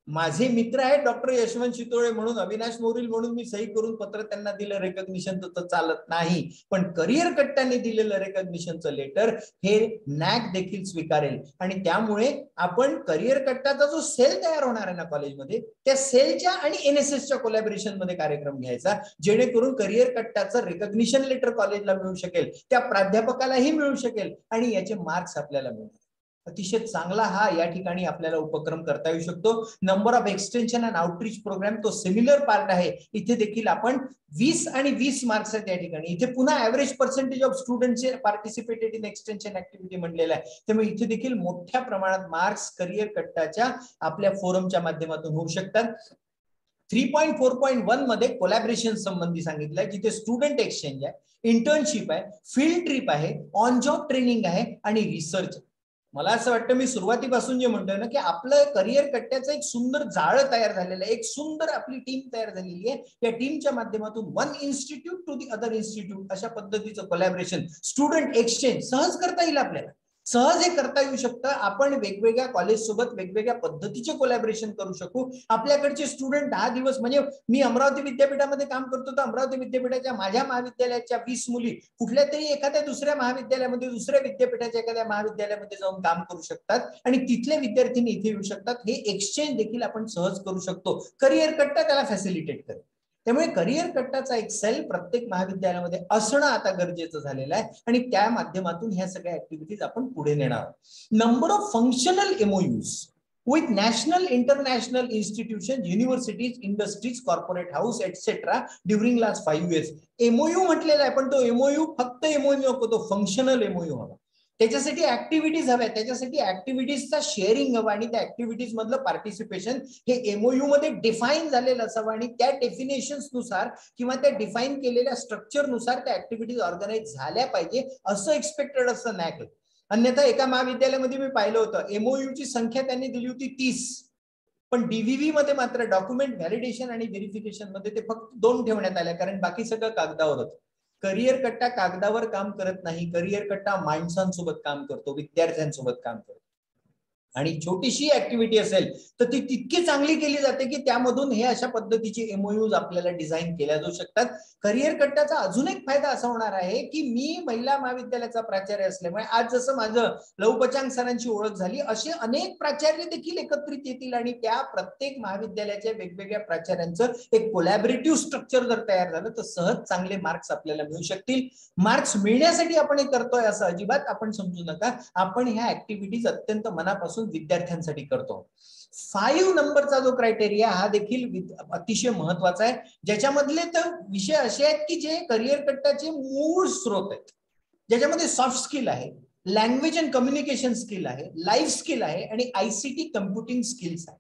माझे मित्र आहेत डॉक्टर यशवंत शितोळे म्हणून, अविनाश मोरील म्हणून मी सही करून पत्र त्यांना दिलं रेकग्निशन तर चालत नाही, पण करिअर कट्टाने दिलेलं रेकग्निशनचं लेटर हे नॅक देखील स्वीकारेल आणि त्यामुळे आपण करिअर कट्टाचा जो सेल तयार होणार आहे ना कॉलेजमध्ये त्या सेलच्या आणि एनएसएसच्या कोलॅबरेशन मध्ये कार्यक्रम घ्यायचा जेणेकरून करिअर कट्टाचं रेकग्निशन लेटर कॉलेजला मिळू शकेल, त्या प्राध्यापकालाही मिळू शकेल आणि याचे मार्क्स आपल्याला मिळतील. अतिशय चांगला हा या ठिकाणी आपल्याला उपक्रम करता येऊ शकतो. Number of extension and outreach programme तो सिमिलर पार्ट आहे. इथे देखील आपण 20 आणि 20 मार्क्स आहेत या ठिकाणी. इथे पुन्हा ऍव्हरेज पर्सेंटेज ऑफ स्टुडंटचे पार्टिसिपेटेड इन एक्सटेन्शन ऍक्टिव्हिटी म्हणलेलं आहे. त्यामुळे इथे देखील मोठ्या प्रमाणात मार्क्स करिअर कट्टाच्या आपल्या फोरमच्या माध्यमातून होऊ शकतात. 3.4.1 मध्ये कोलॅबरेशन संबंधी सांगितलंय जिथे स्टुडंट एक्सचेंज आहे, इंटर्नशिप आहे, फील्ड ट्रिप आहे, ऑन जॉब ट्रेनिंग आहे आणि रिसर्च. मला असं वाटतं मी सुरुवातीपासून जे म्हणतोय ना की आपलं करिअर कट्ट्याचं एक सुंदर जाळं तयार झालेलं आहे, एक सुंदर आपली टीम तयार झालेली आहे. या टीमच्या माध्यमातून one institute to the other institute अशा पद्धतीचं कोलॅबरेशन स्टुडंट एक्सचेंज सहज करता येईल आपल्याला. सहज हे करता येऊ शकतं. आपण वेगवेगळ्या कॉलेज सोबत वेगवेगळ्या पद्धतीचे कोलॅबरेशन करू शकू. आपल्याकडचे स्टुडंट 10 दिवस म्हणजे मी अमरावती विद्यापीठामध्ये काम करतो तर अमरावती विद्यापीठाच्या माझ्या महाविद्यालयाच्या 20 मुली कुठल्या तरी एखाद्या दुसऱ्या महाविद्यालयामध्ये दुसऱ्या विद्यापीठाच्या एखाद्या महाविद्यालयामध्ये जाऊन काम करू शकतात आणि तिथले विद्यार्थी इथे येऊ शकतात. हे एक्सचेंज देखील आपण सहज करू शकतो. करिअर कट्टा त्याला फॅसिलिटेट करेल. त्यामुळे करिअर कट्टाचा एक सेल प्रत्येक महाविद्यालयामध्ये असणं आता गरजेचं झालेलं आहे आणि त्या माध्यमातून ह्या सगळ्या ऍक्टिव्हिटीज आपण पुढे नेणार. Number of functional MOUs with national international institution, universities, industries, corporate house etcetera during last 5 years. MOU म्हटलेला आहे पण तो एमओयू फक्त एमओयू नको, तो फंक्शनल एमओयू हवा. त्याच्यासाठी ऍक्टिव्हिटीज हव्या, त्याच्यासाठी ऍक्टिव्हिटीजचा शेअरिंग हवा आणि त्या ऍक्टिव्हिटीज मधलं पार्टिसिपेशन हे एमओयू मध्ये डिफाईन झालेलं असावं आणि त्या डेफिनेशन्स नुसार किंवा त्या डिफाईन केलेल्या स्ट्रक्चर नुसार त्या ऍक्टिव्हिटीज ऑर्गनाइज झाल्या पाहिजे असं एक्सपेक्टेड असतं नॅक. अन्यथा एका महाविद्यालयामध्ये मी पाहिलं होतं एमओयूची संख्या त्यांनी दिली होती 30, पण डीव्हीव्ही मध्ये मात्र डॉक्युमेंट व्हॅलिडेशन आणि व्हेरिफिकेशन मध्ये ते फक्त 2 ठेवण्यात आल्या कारण बाकी सगळं कागदावर होतं. करिअर कट्टा कागदावर काम करत नाही, करिअर कट्टा माणसांसोबत काम करतो, विद्यार्थ्यांसोबत काम करतो. आणि छोटीशी ऍक्टिव्हिटी असेल तर ती तितकी चांगली केली जाते की त्यामधून हे अशा पद्धतीचे एमओयूज आपल्याला डिझाईन केल्या जाऊ शकतात. करिअर कट्टाचा अजून एक फायदा असा होणार आहे की मी महिला महाविद्यालयाचा प्राचार्य असल्यामुळे आज जसं माझं लवपचांग सरांची ओळख झाली असे अनेक प्राचार्य देखील एकत्रित येतील आणि त्या प्रत्येक महाविद्यालयाच्या वेगवेगळ्या प्राचार्यांचं एक कोलॅबरेटिव्ह स्ट्रक्चर जर तयार झालं तर सहज चांगले मार्क्स आपल्याला मिळू शकतील. मार्क्स मिळण्यासाठी आपण हे करतोय असं अजिबात आपण समजू नका. आपण ह्या ऍक्टिव्हिटीज अत्यंत मनापासून विद्यार्थ्यांसाठी करतो. 5 नंबरचा जो क्रायटेरिया हा देखील अतिशय महत्वाचा आहे, ज्याच्यामधले तर विषय असे आहेत की जे करिअर कट्टाचे मूळ स्रोत आहेत, ज्याच्यामध्ये सॉफ्ट स्किल आहे, लँग्वेज अँड कम्युनिकेशन स्किल आहे, लाईफ स्किल आहे आणि आयसीटी कम्प्युटिंग स्किल्स आहे.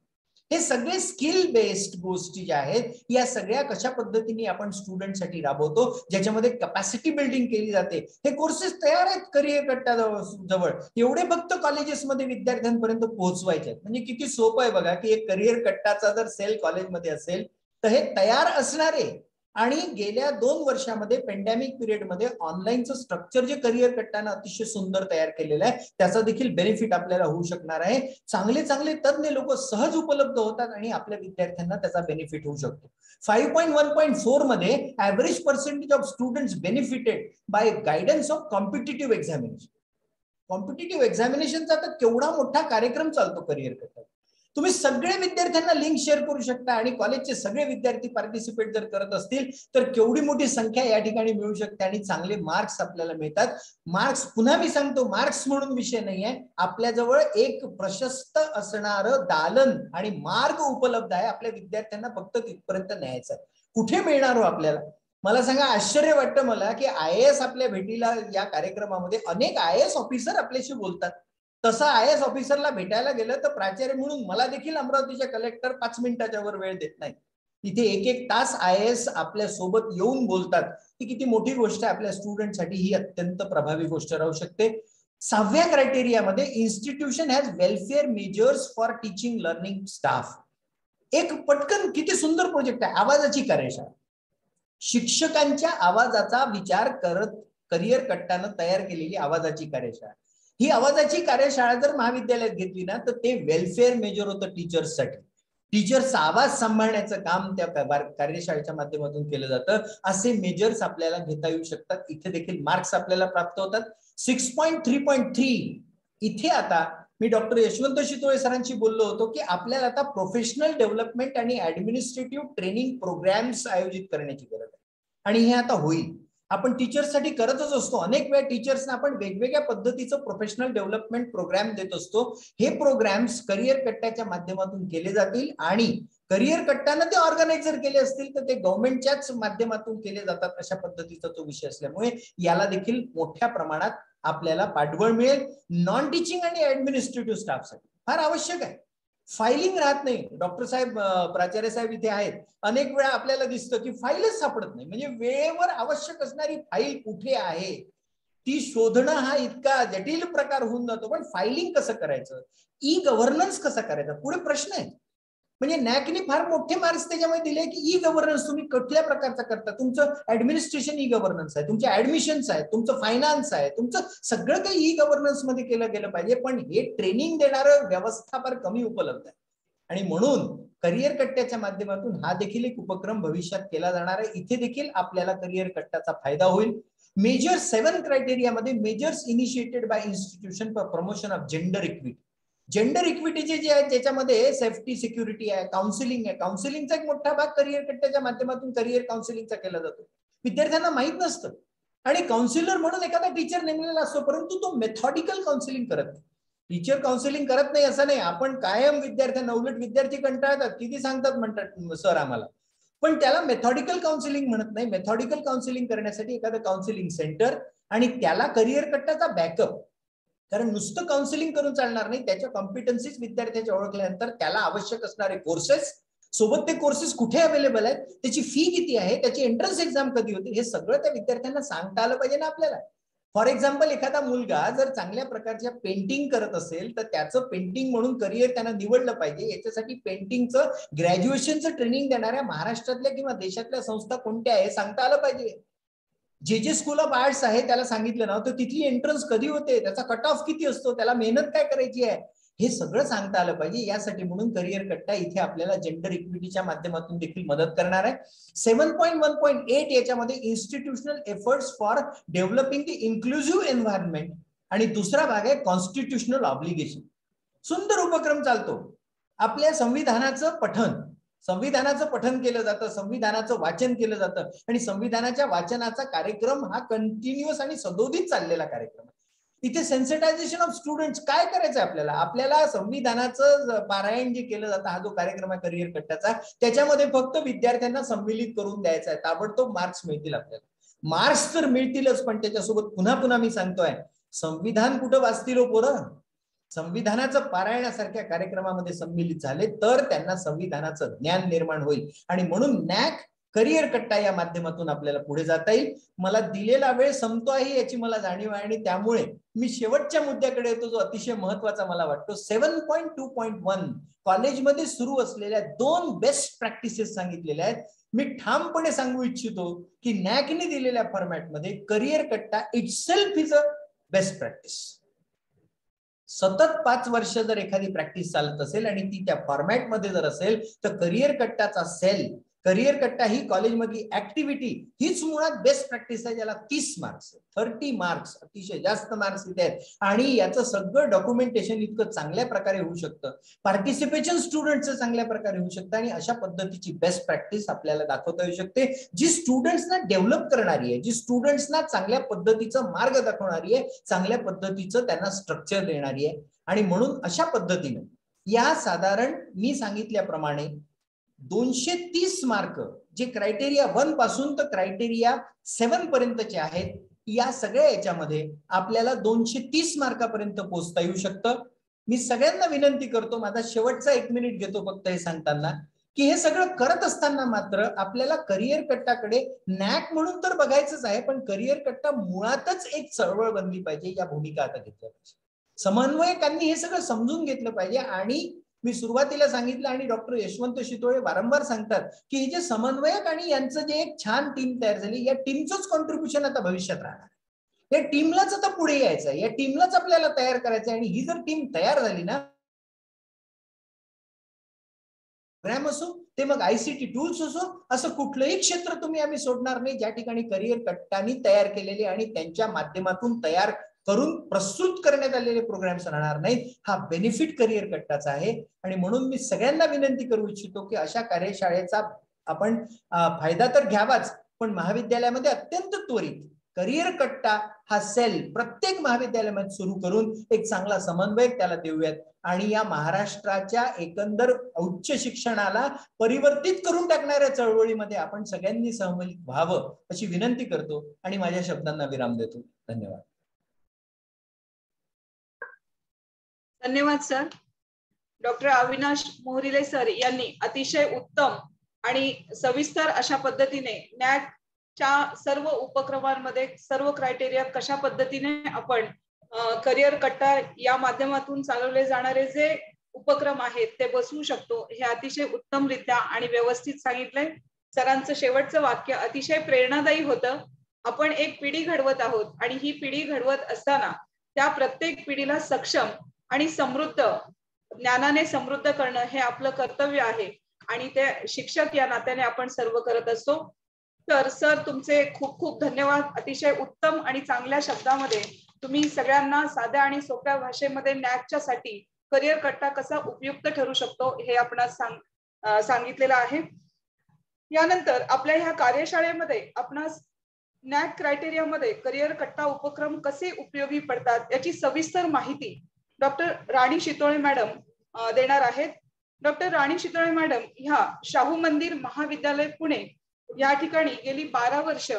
हे सगळे स्किल बेस्ड गोष्टी ज्या आहेत या सगळ्या कशा पद्धतीने आपण स्टुडंटसाठी राबवतो ज्याच्यामध्ये कॅपॅसिटी बिल्डिंग केली जाते. हे कोर्सेस तयार आहेत करिअर कट्टा जवळ, एवढे फक्त कॉलेजेसमध्ये विद्यार्थ्यांपर्यंत पोहोचवायचे आहेत. म्हणजे किती सोपं आहे बघा की एक करिअर कट्टाचा जर सेल कॉलेजमध्ये असेल तर हे तयार असणारे आणि गेल्या 2 वर्षामध्ये पेंडेमिक पिरियडमध्ये ऑनलाईनचं स्ट्रक्चर जे करिअर कट्टानं अतिशय सुंदर तयार केलेलं आहे त्याचा देखील बेनिफिट आपल्याला होऊ शकणार आहे. चांगले चांगले तज्ञ लोक सहज उपलब्ध होतात आणि आपल्या विद्यार्थ्यांना त्याचा बेनिफिट होऊ शकतो. 5.1.4 मध्ये average percentage of students benefited by guidance of competitive examination. Competitive एक्झामिनेशनचा तर केवढा मोठा कार्यक्रम चालतो करिअर कट्टा. तुम्ही सगळे विद्यार्थ्यांना लिंक शेअर करू शकता आणि कॉलेजचे सगळे विद्यार्थी पार्टिसिपेट जर करत असतील तर केवढी मोठी संख्या या ठिकाणी मिळू शकते आणि चांगले मार्क्स आपल्याला मिळतात. मार्क्स पुन्हा मी सांगतो, मार्क्स म्हणून विषय नाहीये, आपल्याजवळ एक प्रशस्त असणारं दालन आणि मार्ग उपलब्ध आहे. आपल्या विद्यार्थ्यांना फक्त तिथपर्यंत न्यायचं आहे. कुठे मिळणार हो आपल्याला? मला सांगा, आश्चर्य वाटतं मला की IAS आपल्या भेटीला या कार्यक्रमामध्ये अनेक IAS ऑफिसर आपल्याशी बोलतात. तसं IAS ऑफिसरला भेटायला गेलं तर प्राचार्य म्हणून मला देखील अमरावतीच्या कलेक्टर 5 मिनिटाच्या वर वेळ देत नाही. तिथे 1-1 तास IAS आपल्या सोबत येऊन बोलतात. ही किती मोठी गोष्ट आहे. आपल्या स्टुडंटसाठी ही अत्यंत प्रभावी गोष्ट राहू शकते. 6व्या क्रायटेरियामध्ये institution has welfare measures for teaching learning staff. एक पटकन किती सुंदर प्रोजेक्ट आहे, आवाजाची कार्यशाळा. शिक्षकांच्या आवाजाचा विचार करत करिअर कट्टानं तयार केलेली आवाजाची कार्यशाळा. ही आवाजाची कार्यशाळा जर महाविद्यालयात घेतली ना तर ते वेलफेअर मेजर होतं टीचर्ससाठी. टीचर्सचा आवाज सांभाळण्याचं काम त्या कार्यशाळेच्या माध्यमातून केलं जातं. असे मेजर्स आपल्याला घेता येऊ शकतात. इथे देखील मार्क्स आपल्याला प्राप्त होतात. 6.3.3 इथे आता मी डॉक्टर यशवंत शितोळे सरांशी बोललो होतो की आपल्याला आता प्रोफेशनल डेव्हलपमेंट आणि ऍडमिनिस्ट्रेटिव्ह ट्रेनिंग प्रोग्राम्स आयोजित करण्याची गरज आहे आणि हे आता होईल. आपण टीचर्ससाठी करतच असतो. अनेक वेळा टीचर्सना आपण वेगवेगळ्या पद्धतीचं प्रोफेशनल डेव्हलपमेंट प्रोग्राम देत असतो. हे प्रोग्राम्स करिअर कट्ट्याच्या माध्यमातून केले जातील आणि करिअर कट्ट्यानं ते ऑर्गनाइज जर केले असतील तर ते गव्हर्नमेंटच्याच माध्यमातून केले जातात. अशा पद्धतीचा तो विषय असल्यामुळे याला देखील मोठ्या प्रमाणात आपल्याला पाठबळ मिळेल. नॉन टीचिंग आणि ऍडमिनिस्ट्रेटिव्ह स्टाफसाठी फार आवश्यक आहे. फायलिंग राहत नाही. डॉक्टर साहेब, प्राचार्य साहेब इथे आहेत. अनेक वेळा आपल्याला दिसतं की फाईलच सापडत नाही. म्हणजे वेळेवर आवश्यक असणारी फाईल कुठे आहे ती शोधणं हा इतका जटिल प्रकार होऊन जातो. पण फायलिंग कसं करायचं, ई गव्हर्नन्स कसं करायचं, पुढे प्रश्न आहे. म्हणजे नॅकने फार मोठे मार्क्स त्याच्यामुळे दिले की ई गव्हर्नन्स तुम्ही कुठल्या प्रकारचा करता. तुमचं ऍडमिनिस्ट्रेशन ई गव्हर्नन्स आहे, तुमचे ऍडमिशन्स आहेत, तुमचं फायनान्स आहे, तुमचं सगळं काही ई गव्हर्नन्स मध्ये केलं गेलं पाहिजे. पण हे ट्रेनिंग देणारं व्यवस्था फार कमी उपलब्ध आहे आणि म्हणून करिअर कट्ट्याच्या माध्यमातून हा देखील एक उपक्रम भविष्यात केला जाणार आहे. इथे देखील आपल्याला करिअर कट्ट्याचा फायदा होईल. मेजर 7 क्रायटेरियामध्ये measures initiated by institution for promotion of gender equity. Gender इक्विटीचे जे आहे त्याच्यामध्ये सेफ्टी सिक्युरिटी आहे, काउन्सिलिंग आहे. काउन्सिलिंगचा एक मोठा भाग करिअर कट्ट्याच्या माध्यमातून करिअर काउन्सिलिंगचा केला जातो. विद्यार्थ्यांना माहित नसतं आणि काउन्सिलर म्हणून एखादा टीचर नेमलेला असतो परंतु तो मेथॉडिकल काउन्सिलिंग करत नाही. टीचर काउन्सिलिंग करत नाही असं नाही. आपण कायम विद्यार्थ्यांना, उलट विद्यार्थी कंटाळतात, किती सांगतात म्हणतात सर आम्हाला, पण त्याला मेथॉडिकल काउन्सिलिंग म्हणत नाही. मेथॉडिकल काउन्सिलिंग करण्यासाठी एखादं काउन्सिलिंग सेंटर आणि त्याला करिअर कट्टाचा बॅकअप. कारण नुसतं काउन्सिलिंग करून चालणार नाही. त्याच्या कॉम्पिटन्सीज विद्यार्थ्याच्या ओळखल्यानंतर त्याला आवश्यक असणारे कोर्सेस, सोबत ते कोर्सेस कुठे अवेलेबल आहेत, त्याची फी किती आहे, त्याची एंट्रन्स एक्झाम कधी होते, हे सगळं त्या विद्यार्थ्यांना सांगता आलं पाहिजे ना आपल्याला. फॉर एक्झाम्पल, एखादा मुलगा जर चांगल्या प्रकारच्या पेंटिंग करत असेल तर त्याचं पेंटिंग म्हणून करिअर त्यानं निवडलं पाहिजे. याच्यासाठी पेंटिंगचं ग्रॅज्युएशनचं ट्रेनिंग देणाऱ्या महाराष्ट्रातल्या किंवा देशातल्या संस्था कोणत्या आहे सांगता आलं पाहिजे. जे स्कूल ऑफ आर्ट्स आहे त्याला सांगितलं ना तर तिथली एंट्रन्स कधी होते, त्याचा कट ऑफ किती असतो, त्याला मेहनत काय करायची आहे, हे सगळं सांगता आलं पाहिजे. यासाठी म्हणून करिअर कट्टा इथे आपल्याला जेंडर इक्विटीच्या माध्यमातून देखील मदत करणार आहे. 7.1.8 याच्यामध्ये institutional efforts for developing the inclusive environment आणि दुसरा भाग आहे कॉन्स्टिट्युशनल ऑब्लिगेशन. सुंदर उपक्रम चालतो. आपल्या संविधानाचं पठन केलं जातं, संविधानाचं वाचन केलं जातं आणि संविधानाच्या वाचनाचा कार्यक्रम हा कंटिन्युअस आणि सदोदित चाललेला कार्यक्रम आहे. इथे सेन्सिटायझेशन ऑफ स्टुडंट्स काय करायचं आहे आपल्याला संविधानाचं पारायण जे केलं जातं, हा जो कार्यक्रम आहे करिअर कट्ट्याचा, त्याच्यामध्ये फक्त विद्यार्थ्यांना सम्मिलित करून द्यायचा आहे. ताबडतोब मार्क्स मिळतील आपल्याला. मार्क्स तर मिळतीलच, पण त्याच्यासोबत पुन्हा मी सांगतोय, संविधान कुठं वाचतील हो पोरं? संविधानाचं पारायणासारख्या कार्यक्रमामध्ये सम्मिलित झाले तर त्यांना संविधानाचं ज्ञान निर्माण होईल. आणि म्हणून नॅक करिअर कट्टा या माध्यमातून आपल्याला पुढे जाता येईल. मला दिलेला वेळ संपतो आहे याची मला जाणीव आहे आणि त्यामुळे मी शेवटच्या मुद्द्याकडे येतो जो अतिशय महत्वाचा मला वाटतो. 7.2.1 कॉलेजमध्ये सुरू असलेल्या 2 बेस्ट प्रॅक्टिसेस सांगितलेल्या आहेत. मी ठामपणे सांगू इच्छितो की नॅकने दिलेल्या फॉर्मॅटमध्ये करिअर कट्टा itself is a best practice. सतत 5 वर्ष जर एखादी प्रॅक्टिस चालत असेल आणि ती त्या फॉर्मॅटमध्ये जर असेल तर करिअर कट्टाचा सेल, करिअर कट्टा ही कॉलेजमधली ऍक्टिव्हिटी हीच मुळात बेस्ट प्रॅक्टिस आहे, ज्याला 30 मार्क्स 30 मार्क्स अतिशय जास्त मार्क्स इथे आहेत आणि याचं सगळं डॉक्युमेंटेशन इतकं चांगल्या प्रकारे होऊ शकतं, पार्टिसिपेशन स्टुडंटचं चांगल्या प्रकारे होऊ शकतं आणि अशा पद्धतीची बेस्ट प्रॅक्टिस आपल्याला दाखवता येऊ शकते जी स्टुडंट्सना डेव्हलप करणारी आहे, जी स्टुडंट्सना चांगल्या पद्धतीचं मार्ग दाखवणारी आहे, चांगल्या पद्धतीचं त्यांना स्ट्रक्चर देणारी आहे. आणि म्हणून अशा पद्धतीने या साधारण मी सांगितल्याप्रमाणे 230 मार्क जे क्रायटेरिया 1 पासून तर क्रायटेरिया 7 पर्यंतचे आहेत, या सगळ्या याच्यामध्ये आपल्याला 230 मार्कापर्यंत पोहोचता येऊ शकतं. मी सगळ्यांना विनंती करतो, माझा शेवटचा 1 मिनिट घेतो फक्त हे सांगताना, की हे सगळं करत असताना मात्र आपल्याला करिअर कट्टाकडे नॅक म्हणून तर बघायचंच आहे, पण करिअर कट्टा मुळातच एक चळवळ बनली पाहिजे या भूमिका आता घेतल्या पाहिजे. समन्वयकांनी हे सगळं समजून घेतलं पाहिजे आणि मी सुरुवातीला सांगितलं आणि डॉक्टर यशवंत शितोळे वारंवार सांगतात की हे जे समन्वयक आणि यांचं जे एक छान टीम तयार झाली, या टीमचंच कॉन्ट्रीब्युशन आता भविष्यात राहणार. या टीमलाच आता पुढे यायचं आहे, या टीमलाच आपल्याला तयार करायचं आहे आणि ही जर टीम तयार झाली ना, प्रोग्राम असो ते मग आयसीटी टूल्स असो, असं कुठलंही क्षेत्र तुम्ही आम्ही सोडणार नाही ज्या ठिकाणी करिअर कट्टानी तयार केलेले आणि त्यांच्या माध्यमातून तयार करून प्रस्तुत करण्यात आलेले प्रोग्राम्स राहणार नाहीत. हा बेनिफिट करिअर कट्टाचा आहे आणि म्हणून मी सगळ्यांना विनंती करू इच्छितो की अशा कार्यशाळेचा आपण फायदा तर घ्यावाच, पण महाविद्यालयामध्ये अत्यंत त्वरित करिअर कट्टा हा सेल प्रत्येक महाविद्यालयामध्ये सुरू करून एक चांगला समन्वयक त्याला देऊयात आणि या महाराष्ट्राच्या एकंदर उच्च शिक्षणाला परिवर्तित करून टाकणाऱ्या चळवळीमध्ये आपण सगळ्यांनी सहभागी व्हावं अशी विनंती करतो आणि माझ्या शब्दांना विराम देतो. धन्यवाद. धन्यवाद sir. Doctor Avinash Mohrile sir यांनी अतिशय उत्तम आणि सविस्तर अशा पद्धतीने नॅकच्या सर्व उपक्रमांमध्ये सर्व क्रायटेरिया कशा पद्धतीने आपण करिअर कट्टा या माध्यमातून चालवले जाणारे जे उपक्रम आहेत ते बसवू शकतो हे अतिशय उत्तमरित्या आणि व्यवस्थित सांगितलंय. सरांचं शेवटचं वाक्य अतिशय प्रेरणादायी होतं. आपण एक पिढी घडवत आहोत आणि ही पिढी घडवत असताना त्या प्रत्येक पिढीला सक्षम आणि समृद्ध ज्ञानाने समृद्ध करणं हे आपलं कर्तव्य आहे आणि ते शिक्षक या नात्याने आपण सर्व करत असतो. तर सर तुमचे खूप खूप धन्यवाद. अतिशय उत्तम आणि चांगल्या शब्दामध्ये तुम्ही सगळ्यांना साध्या आणि सोप्या भाषेमध्ये नॅकच्या साठी करिअर कट्टा कसा उपयुक्त ठरू शकतो हे आपण सांगितलेलं आहे. यानंतर आपल्या ह्या कार्यशाळेमध्ये आपणास नॅक क्रायटेरियामध्ये करिअर कट्टा उपक्रम कसे उपयोगी पडतात याची सविस्तर माहिती डॉक्टर राणी शितोळे मॅडम देणार आहेत. डॉक्टर राणी शितोळे मॅडम ह्या शाहू मंदिर महाविद्यालय पुणे या ठिकाणी गेली 12 वर्ष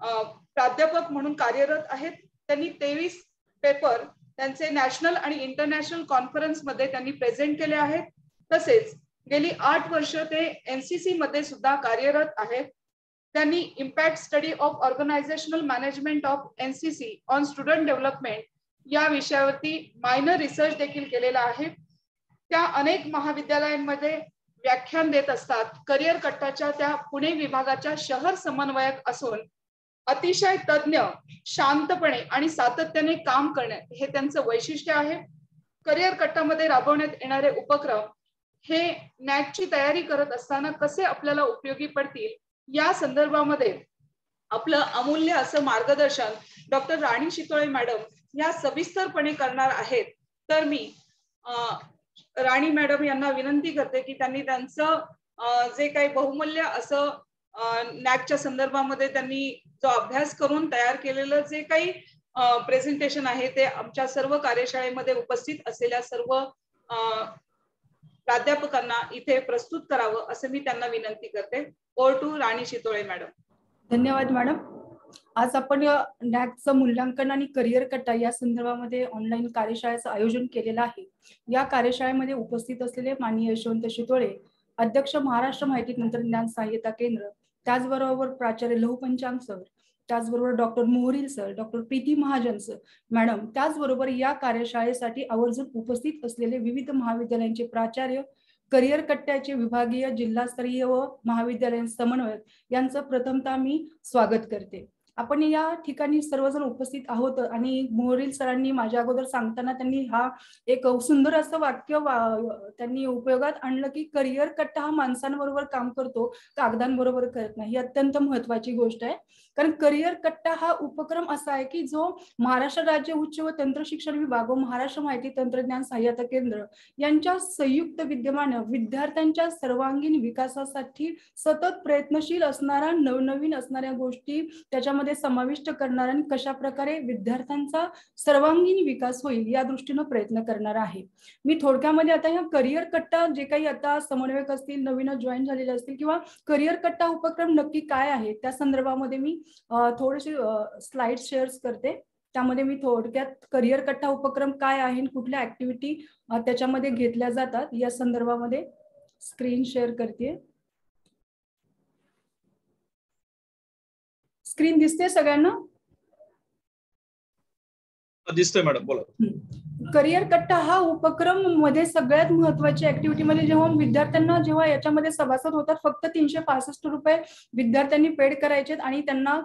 प्राध्यापक म्हणून कार्यरत आहेत. त्यांनी 23 पेपर त्यांचे नॅशनल आणि इंटरनॅशनल कॉन्फरन्स मध्ये त्यांनी प्रेझेंट केले आहेत. तसेच गेली 8 वर्ष ते एनसीसी मध्ये सुद्धा कार्यरत आहेत. त्यांनी impact study of organisational management of NCC on student development या विषयावरती मायनर रिसर्च देखील केलेला आहे. त्या अनेक महाविद्यालयांमध्ये व्याख्यान देत असतात. करिअर कट्टाच्या त्या पुणे विभागाच्या शहर समन्वयक असून अतिशय तज्ञ, शांतपणे आणि सातत्याने काम करणे हे त्यांचं वैशिष्ट्य आहे. करिअर कट्टामध्ये राबवण्यात येणारे उपक्रम हे नॅकची तयारी करत असताना कसे आपल्याला उपयोगी पडतील या संदर्भामध्ये आपलं अमूल्य असं मार्गदर्शन डॉक्टर राणी शितोळे मॅडम या सविस्तरपणे करणार आहेत. तर मी राणी मॅडम यांना विनंती करते की त्यांनी त्यांचं जे काही बहुमूल्य असं नॅकच्या संदर्भामध्ये त्यांनी जो अभ्यास करून तयार केलेलं जे काही प्रेझेंटेशन आहे ते आमच्या सर्व कार्यशाळेमध्ये उपस्थित असलेल्या सर्व प्राध्यापकांना इथे प्रस्तुत करावं असं मी त्यांना विनंती करते. Over to Rani Shitole madam. धन्यवाद मॅडम. आज आपण नॅकचं मूल्यांकन आणि करिअर कट्टा या संदर्भामध्ये ऑनलाईन कार्यशाळेचं आयोजन केलेलं आहे. या कार्यशाळेमध्ये उपस्थित असलेले माननीय यशवंत शितोळे, अध्यक्ष महाराष्ट्र माहिती तंत्रज्ञान सहाय्यता केंद्र, त्याचबरोबर प्राचार्य लहूपंचांग सर, त्याचबरोबर doctor Mohril sir, doctor Preeti Mahajan sir madam, त्याचबरोबर या कार्यशाळेसाठी आवर्जून उपस्थित असलेले विविध महाविद्यालयांचे प्राचार्य, करिअर कट्ट्याचे विभागीय, जिल्हास्तरीय व महाविद्यालयीन समन्वयक यांचं प्रथमतः मी स्वागत करते. आपण या ठिकाणी सर्वजण उपस्थित आहोत आणि मोहरील सरांनी माझ्या अगोदर सांगताना त्यांनी हा एक सुंदर असं वाक्य त्यांनी उपयोगात आणलं की करिअर कट्टा हा माणसांबरोबर काम करतो, कागदांबरोबर करत नाही. ही अत्यंत महत्वाची गोष्ट आहे, कारण करिअर कट्टा हा उपक्रम असा आहे की जो महाराष्ट्र राज्य उच्च व तंत्र शिक्षण विभाग व महाराष्ट्र माहिती तंत्रज्ञान सहाय्यता केंद्र यांच्या संयुक्त विद्यमाने विद्यार्थ्यांच्या सर्वांगीण विकासासाठी सतत प्रयत्नशील असणारा, नवनवीन असणाऱ्या गोष्टी त्याच्यामध्ये समाविष्ट करणार आणि कशा प्रकारे विद्यार्थ्यांचा सर्वांगीण विकास होईल या दृष्टीने प्रयत्न करणार आहे. मी थोडक्यामध्ये आता या करिअर कट्टा, जे काही आता समन्वयक असतील, नवीन जॉईन झालेले असतील, किंवा करिअर कट्टा उपक्रम नक्की काय आहे त्या संदर्भामध्ये मी थोडेसे स्लाइड शेअर करते. त्यामध्ये मी थोडक्यात करिअर कट्टा उपक्रम काय आहे, कुठल्या ऍक्टिव्हिटी त्याच्यामध्ये घेतल्या जातात या संदर्भामध्ये स्क्रीन शेअर करते. स्क्रीन दिसते सगळ्यांना? दिसतोय मॅडम, बोला. करिअर कट्टा हा उपक्रम मध्ये सगळ्यात महत्वाची ऍक्टिव्हिटी म्हणजे जेव्हा विद्यार्थ्यांना जेव्हा याच्यामध्ये सभासद होतात, फक्त 365 रुपये विद्यार्थ्यांनी पेड करायचे आणि त्यांना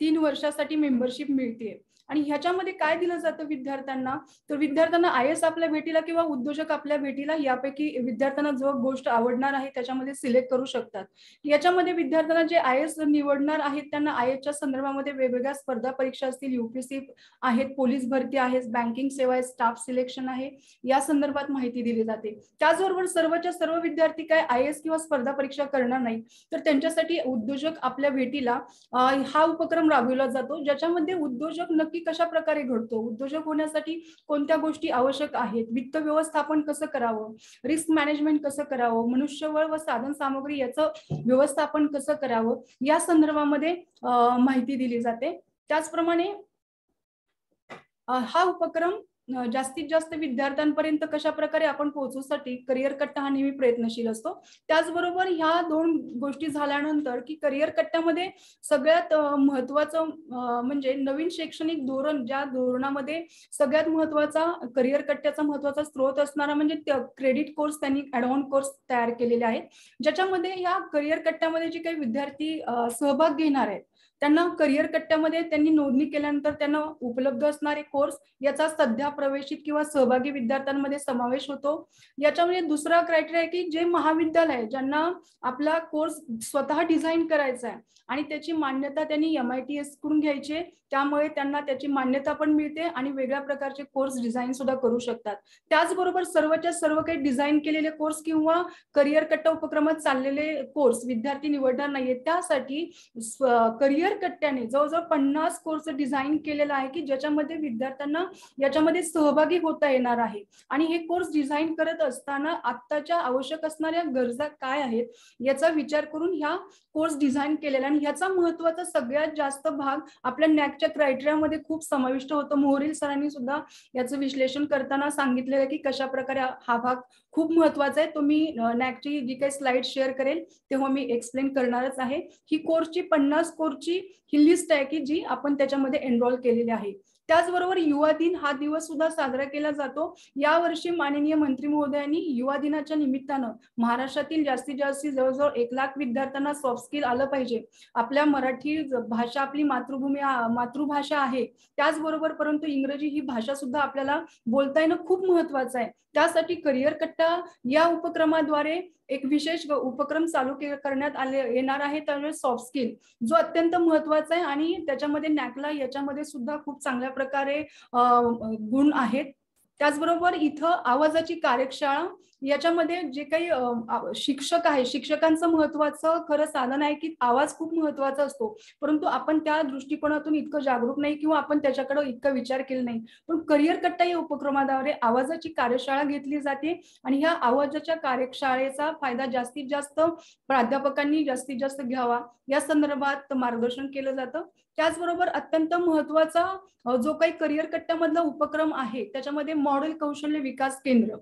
3 वर्षासाठी मेंबरशिप मिळते. आणि ह्याच्यामध्ये काय दिलं जातं विद्यार्थ्यांना, तर विद्यार्थ्यांना IAS आपल्या भेटीला किंवा उद्योजक आपल्या भेटीला यापैकी विद्यार्थ्यांना जो गोष्ट आवडणार आहे त्याच्यामध्ये सिलेक्ट करू शकतात. याच्यामध्ये विद्यार्थ्यांना जे IAS निवडणार आहेत त्यांना IASच्या संदर्भामध्ये वेगवेगळ्या स्पर्धा परीक्षा असतील, UPSC आहेत, पोलीस भरती आहे, बँकिंग सेवा आहे, स्टाफ सिलेक्शन आहे, या संदर्भात माहिती दिली जाते. त्याचबरोबर सर्वच्या सर्व विद्यार्थी काय IAS किंवा स्पर्धा परीक्षा करणार नाही, तर त्यांच्यासाठी उद्योजक आपल्या भेटीला हा उपक्रम राबविला जातो, ज्याच्यामध्ये उद्योजक नक्की कशा प्रकारे घडतो, उद्योजक होण्यासाठी कोणत्या गोष्टी आवश्यक आहेत, वित्त व्यवस्थापन कसं करावं, रिस्क मॅनेजमेंट कसं करावं, मनुष्यबळ व साधन सामग्री याचं व्यवस्थापन कसं करावं या संदर्भामध्ये माहिती दिली जाते. त्याचप्रमाणे हा उपक्रम जास्तीत जास्त विद्यार्थ्यांपर्यंत कशा प्रकारे आपण पोहोचूसाठी करिअर कट्टा हा नेहमी प्रयत्नशील असतो. त्याचबरोबर ह्या 2 गोष्टी झाल्यानंतर की करिअर कट्ट्यामध्ये सगळ्यात महत्वाचं म्हणजे नवीन शैक्षणिक धोरण, ज्या धोरणामध्ये सगळ्यात महत्वाचा करिअर कट्ट्याचा महत्वाचा स्रोत असणारा म्हणजे क्रेडिट कोर्स त्यांनी ऍडव्हान्स कोर्स तयार केलेले आहेत, ज्याच्यामध्ये या करिअर कट्ट्यामध्ये जे काही विद्यार्थी सहभाग घेणार आहेत त्यांना करिअर कट्ट्यामध्ये त्यांनी नोंदणी केल्यानंतर त्यांना उपलब्ध असणारे कोर्स याचा सध्या प्रवेशित किंवा सहभागी विद्यार्थ्यांमध्ये समावेश होतो. याच्यामध्ये दुसरा क्रायटेरिया आहे की जे महाविद्यालय ज्यांना आपला कोर्स स्वतः डिझाईन करायचा आहे आणि त्याची मान्यता त्यांनी MITS कडून घ्यायची, त्यामुळे त्यांना त्याची मान्यता पण मिळते आणि वेगळ्या प्रकारचे कोर्स डिझाईन सुद्धा करू शकतात. त्याचबरोबर सर्वच्या सर्व काही डिझाईन केलेले कोर्स किंवा करिअर कट्टा उपक्रमात चाललेले कोर्स विद्यार्थी निवडणार नाहीये, त्यासाठी करिअर कट्ट्याने जवळजवळ 50 कोर्स डिझाईन केलेला आहे की ज्याच्यामध्ये विद्यार्थ्यांना याच्यामध्ये सहभागी होता येणार आहे. आणि हे कोर्स डिझाईन करत असताना आत्ताच्या आवश्यक असणाऱ्या गरजा काय आहेत याचा विचार करून ह्या कोर्स डिझाईन केलेला, आणि ह्याचा महत्वाचा सगळ्यात जास्त भाग आपल्या नॅकच्या क्रायटेरियामध्ये खूप समाविष्ट होतो. मोहरील सरांनी सुद्धा याचं विश्लेषण करताना सांगितलेलं की कशा प्रकारे हा भाग खूप महत्वाचा आहे. तो मी नॅकची जी काही स्लाइड शेअर करेल तेव्हा मी एक्सप्लेन करणारच आहे. ही कोर्सची 50 कोर्सची ही लिस्ट आहे की जी आपण त्याच्यामध्ये एनरोल केलेली आहे. त्याचबरोबर युवा दिन हा दिवस सुद्धा साजरा केला जातो. यावर्षी माननीय मंत्री महोदयांनी युवा दिनाच्या निमित्तानं महाराष्ट्रातील जास्तीत जास्त जवळजवळ 1 लाख विद्यार्थ्यांना सॉफ्ट स्किल आलं पाहिजे. आपल्या मराठी भाषा आपली मातृभाषा आहे, त्याचबरोबर परंतु इंग्रजी ही भाषा सुद्धा आपल्याला बोलता येणं खूप महत्वाचं आहे. त्यासाठी करिअर कट्टा या उपक्रमाद्वारे एक विशेष उपक्रम चालू करण्यात येणार आहे, त्यामुळे सॉफ्ट स्किल जो अत्यंत महत्वाचा आहे आणि त्याच्यामध्ये नॅकला याच्यामध्ये सुद्धा खूप चांगल्या प्रकारे गुण आहेत. त्याचबरोबर इथं आवाजाची कार्यशाळा, याच्यामध्ये जे काही शिक्षक आहे, शिक्षकांचं महत्वाचं खरं साधन आहे की आवाज खूप महत्वाचा असतो, परंतु आपण त्या दृष्टिकोनातून इतकं जागरूक नाही किंवा आपण त्याच्याकडे इतका विचार केला नाही. पण करिअर कट्टा या उपक्रमाद्वारे आवाजाची कार्यशाळा घेतली जाते आणि ह्या आवाजाच्या कार्यशाळेचा फायदा जास्तीत जास्त प्राध्यापकांनी जास्तीत जास्त घ्यावा या संदर्भात मार्गदर्शन केलं जातं. त्याचबरोबर अत्यंत महत्वाचा जो काही करिअर कट्ट्यामधला उपक्रम आहे त्याच्यामध्ये मॉडेल कौशल्य विकास केंद्र,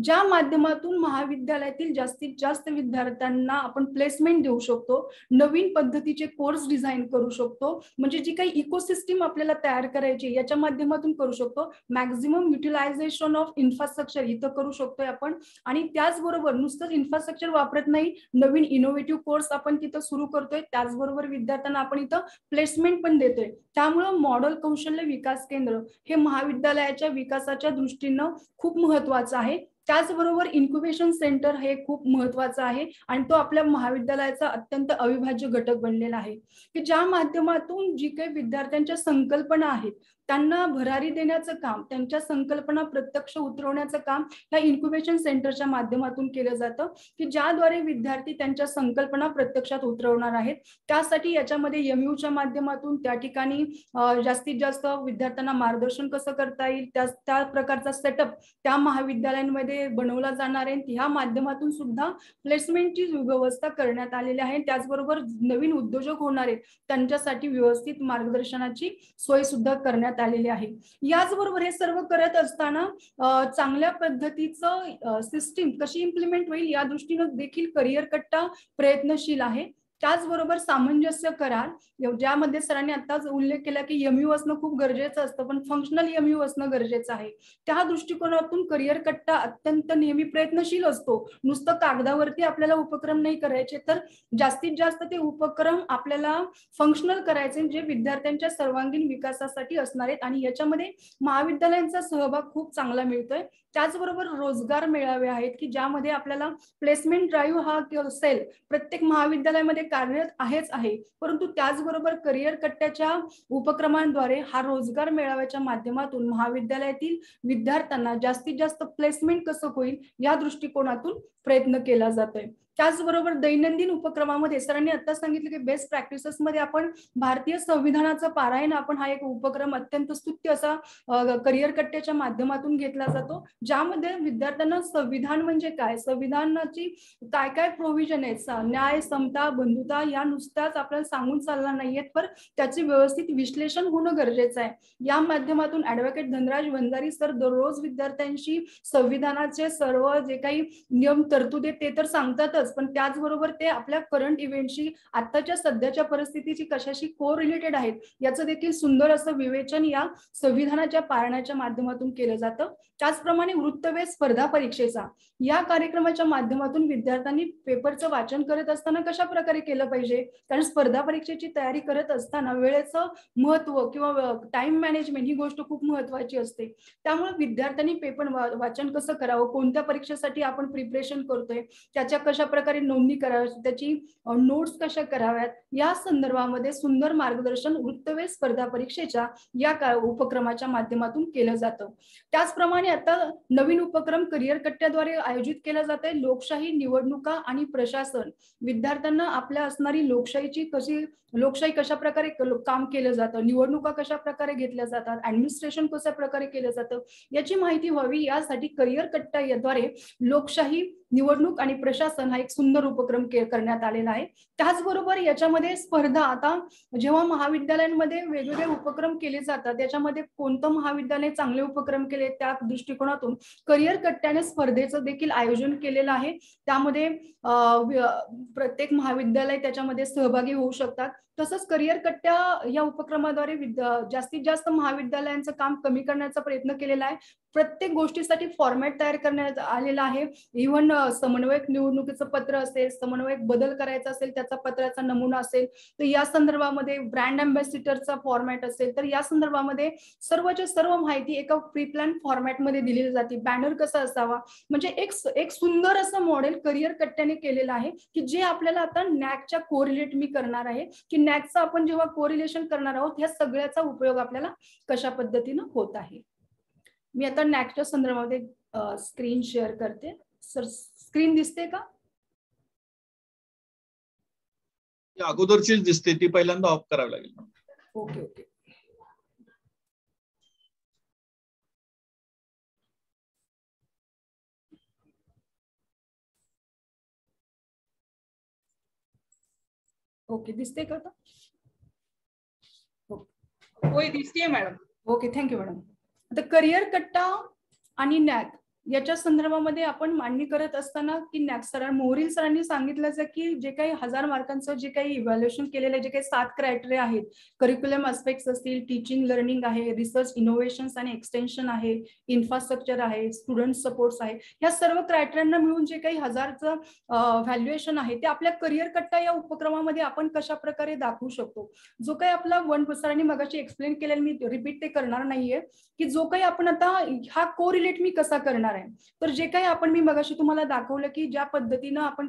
ज्या माध्यमातून महाविद्यालयातील जास्तीत जास्त विद्यार्थ्यांना आपण प्लेसमेंट देऊ शकतो, नवीन पद्धतीचे कोर्स डिझाईन करू शकतो, म्हणजे जी काही इकोसिस्टीम आपल्याला तयार करायची याच्या माध्यमातून करू शकतो. मॅक्झिमम युटिलायझेशन ऑफ इन्फ्रास्ट्रक्चर इथं करू शकतोय आपण. आणि त्याचबरोबर नुसतं इन्फ्रास्ट्रक्चर वापरत नाही, नवीन इनोव्हेटिव्ह कोर्स आपण तिथं सुरू करतोय. त्याचबरोबर विद्यार्थ्यांना आपण इथं प्लेसमेंट पण देतोय. त्यामुळं मॉडेल कौशल्य विकास केंद्र हे महाविद्यालयाच्या विकासाच्या दृष्टीनं खूप महत्वाचं आहे. त्याचबरोबर इन्क्युबेशन सेंटर हे खूप महत्वाचं आहे आणि तो आपल्या महाविद्यालयाचा अत्यंत अविभाज्य घटक बनलेला आहे, की ज्या माध्यमातून जी काही विद्यार्थ्यांच्या संकल्पना आहेत त्यांना भरारी देण्याचं काम, त्यांच्या संकल्पना प्रत्यक्ष उतरवण्याचं काम या इन्क्युबेशन सेंटरच्या माध्यमातून केलं जातं, की ज्याद्वारे विद्यार्थी त्यांच्या संकल्पना प्रत्यक्षात उतरवणार आहेत. त्यासाठी याच्यामध्ये एमयूच्या माध्यमातून त्या ठिकाणी जास्तीत जास्त विद्यार्थ्यांना मार्गदर्शन कसं करता येईल त्या प्रकारचा सेटअप त्या महाविद्यालयांमध्ये बनवला जाणार आहे. ह्या माध्यमातून सुद्धा प्लेसमेंटची व्यवस्था करण्यात आलेली आहे. त्याचबरोबर नवीन उद्योजक होणार आहेत त्यांच्यासाठी व्यवस्थित मार्गदर्शनाची सोय सुद्धा करण्यात आलेली आहे. याचबरोबर हे सर्व करत असताना चांगल्या पद्धतीचं सिस्टीम कशी इम्प्लिमेंट होईल या दृष्टीनं देखील करिअर कट्टा प्रयत्नशील आहे. त्याचबरोबर सामंजस्य करार, ज्यामध्ये सरांनी आताच उल्लेख केला की एमयू असणं खूप गरजेचं असतं, पण फंक्शनल एमयू असणं गरजेचं आहे. त्या दृष्टिकोनातून करिअर कट्टा अत्यंत नेहमी प्रयत्नशील असतो. नुसतं कागदावरती आपल्याला उपक्रम नाही करायचे, तर जास्तीत जास्त ते उपक्रम आपल्याला फंक्शनल करायचे जे विद्यार्थ्यांच्या सर्वांगीण विकासासाठी असणार आहेत आणि याच्यामध्ये महाविद्यालयांचा सहभाग खूप चांगला मिळतोय. त्याचबरोबर रोजगार मेळावे आहेत की ज्यामध्ये आपल्याला प्लेसमेंट ड्राईव्ह हा सेल प्रत्येक महाविद्यालयामध्ये कार्यरत आहे, परंतु त्याचबरोबर करिअर कट्ट्याच्या उपक्रमांद्वारे हा रोजगार मेळाव्याच्या माध्यमातून महाविद्यालयातील विद्यार्थ्यांना जास्तीत जास्त प्लेसमेंट कसं होईल या दृष्टिकोनातून प्रयत्न केला जातोय. त्याचबरोबर दैनंदिन उपक्रमामध्ये सरांनी आता सांगितलं की बेस्ट प्रॅक्टिसेस मध्ये आपण भारतीय संविधानाचं पारायण आपण हा एक उपक्रम अत्यंत स्तुत्य असा करिअर कट्ट्याच्या माध्यमातून घेतला जातो, ज्यामध्ये विद्यार्थ्यांना संविधान म्हणजे काय, संविधानाची काय काय प्रोव्हिजन आहेत, न्याय, समता, बंधुता या नुसत्याच आपल्याला सांगून चालणार नाहीयेत, पण त्याचे व्यवस्थित विश्लेषण होणं गरजेचं आहे. या माध्यमातून ऍडव्होकेट धनराज वंजारी सर दररोज विद्यार्थ्यांशी संविधानाचे सर्व जे काही नियम तरतुदी ते तर सांगतातच, पण त्याचबरोबर ते आपल्या करंट इव्हेंटशी आताच्या सध्याच्या परिस्थितीची कशाशी को रिलेटेड आहेत याचं देखील सुंदर असं विवेचन या संविधानाच्या पारण्याच्या माध्यमातून केलं जातं. त्याचप्रमाणे वृत्तवेध स्पर्धा परीक्षेचा या कार्यक्रमाच्या माध्यमातून विद्यार्थ्यांनी पेपरचं वाचन करत असताना कशा प्रकारे केलं पाहिजे, कारण स्पर्धा परीक्षेची तयारी करत असताना वेळेचं महत्व किंवा टाइम मॅनेजमेंट ही गोष्ट खूप महत्वाची असते. त्यामुळे विद्यार्थ्यांनी पेपर वाचन कसं करावं, कोणत्या परीक्षेसाठी आपण प्रिपरेशन करतोय, त्याच्या कशा प्रकारे नोंदणी करावी, त्याची नोट्स कशा कराव्यात या संदर्भामध्ये सुंदर मार्गदर्शन वृत्तवेध स्पर्धा परीक्षेच्या या उपक्रमाच्या माध्यमातून केलं जातं. त्याचप्रमाणे आता नवीन उपक्रम करिअर कट्ट्याद्वारे आयोजित केला जात आहे, लोकशाही, निवडणुका आणि प्रशासन. विद्यार्थ्यांना आपल्या असणारी लोकशाही कशा प्रकारे काम केलं जातं, निवडणुका कशा प्रकारे घेतल्या जातात, ऍडमिनिस्ट्रेशन कशा प्रकारे केलं जातं याची माहिती व्हावी, यासाठी करिअर कट्टा याद्वारे लोकशाही, निवडणूक आणि प्रशासन हा एक सुंदर उपक्रम करण्यात आलेला आहे. त्याचबरोबर याच्यामध्ये स्पर्धा, आता जेव्हा महाविद्यालयांमध्ये वेगवेगळे उपक्रम केले जातात त्याच्यामध्ये कोणतं महाविद्यालय चांगले उपक्रम केले त्या दृष्टिकोनातून करिअर कट्ट्याने स्पर्धेचं देखील आयोजन केलेलं आहे. त्यामध्ये प्रत्येक महाविद्यालय त्याच्यामध्ये सहभागी होऊ शकतात. तसंच करिअर कट्ट्या या उपक्रमाद्वारे जास्तीत जास्त महाविद्यालयांचं काम कमी करण्याचा प्रयत्न केलेला आहे. प्रत्येक गोष्टीसाठी फॉर्मॅट तयार करण्यात आलेला आहे. इव्हन समन्वयक निवडणुकीचं पत्र असेल, समन्वयक बदल करायचा असेल त्याचा पत्राचा नमुना असेल, तर या संदर्भामध्ये ब्रँड अँबॅसिडरचा फॉर्मॅट असेल तर या संदर्भामध्ये सर्वच्या सर्व माहिती एका प्री प्लॅन फॉर्मॅटमध्ये दिलेली जाते. बॅनर कसा असावा, म्हणजे एक सुंदर असं मॉडेल करिअर कट्ट्याने केलेलं आहे की जे आपल्याला आता नॅकच्या कोरिलेट मी करणार आहे की नॅकचं आपण जेव्हा कोरिलेशन करणार आहोत ह्या सगळ्याचा उपयोग आपल्याला कशा पद्धतीनं होत आहे. मी आता नॅकच्या संदर्भामध्ये स्क्रीन शेअर करते. सर स्क्रीन दिसते का? अगोदरचीच दिसते, ती पहिल्यांदा ऑफ करावी लागेल. Okay okay. ओके दिसते का आता? होय दिसते मॅडम. Okay thank you madam. आता करिअर कट्टा आणि नॅक याच्या संदर्भामध्ये आपण मांडणी करत असताना की मोहरील सरांनी सांगितलं की जे काही 1000 मार्कांचं जे काही इव्हॅल्युएशन केलेलं आहे, जे काही 7 क्रायटेरिया आहेत, करिक्युलम अस्पेक्ट्स असतील, टीचिंग लर्निंग आहे, रिसर्च इनोव्हेशन्स आणि एक्सटेन्शन आहे, इन्फ्रास्ट्रक्चर आहे, स्टुडंट सपोर्ट्स आहे, या सर्व क्रायटेरियांना मिळून जे काही 1000चं व्हॅल्युएशन आहे ते आपल्या करिअर कट्टा या उपक्रमामध्ये आपण कशा प्रकारे दाखवू शकतो. जो काही आपला सरांनी मगाशी एक्सप्लेन केलेलं, मी रिपीट ते करणार नाहीये, की जो काही आपण आता हा कोरिलेट मी कसा करणार आहे. तर जे काही आपण मी मगाशी तुम्हाला दाखवलं की ज्या पद्धतीनं आपण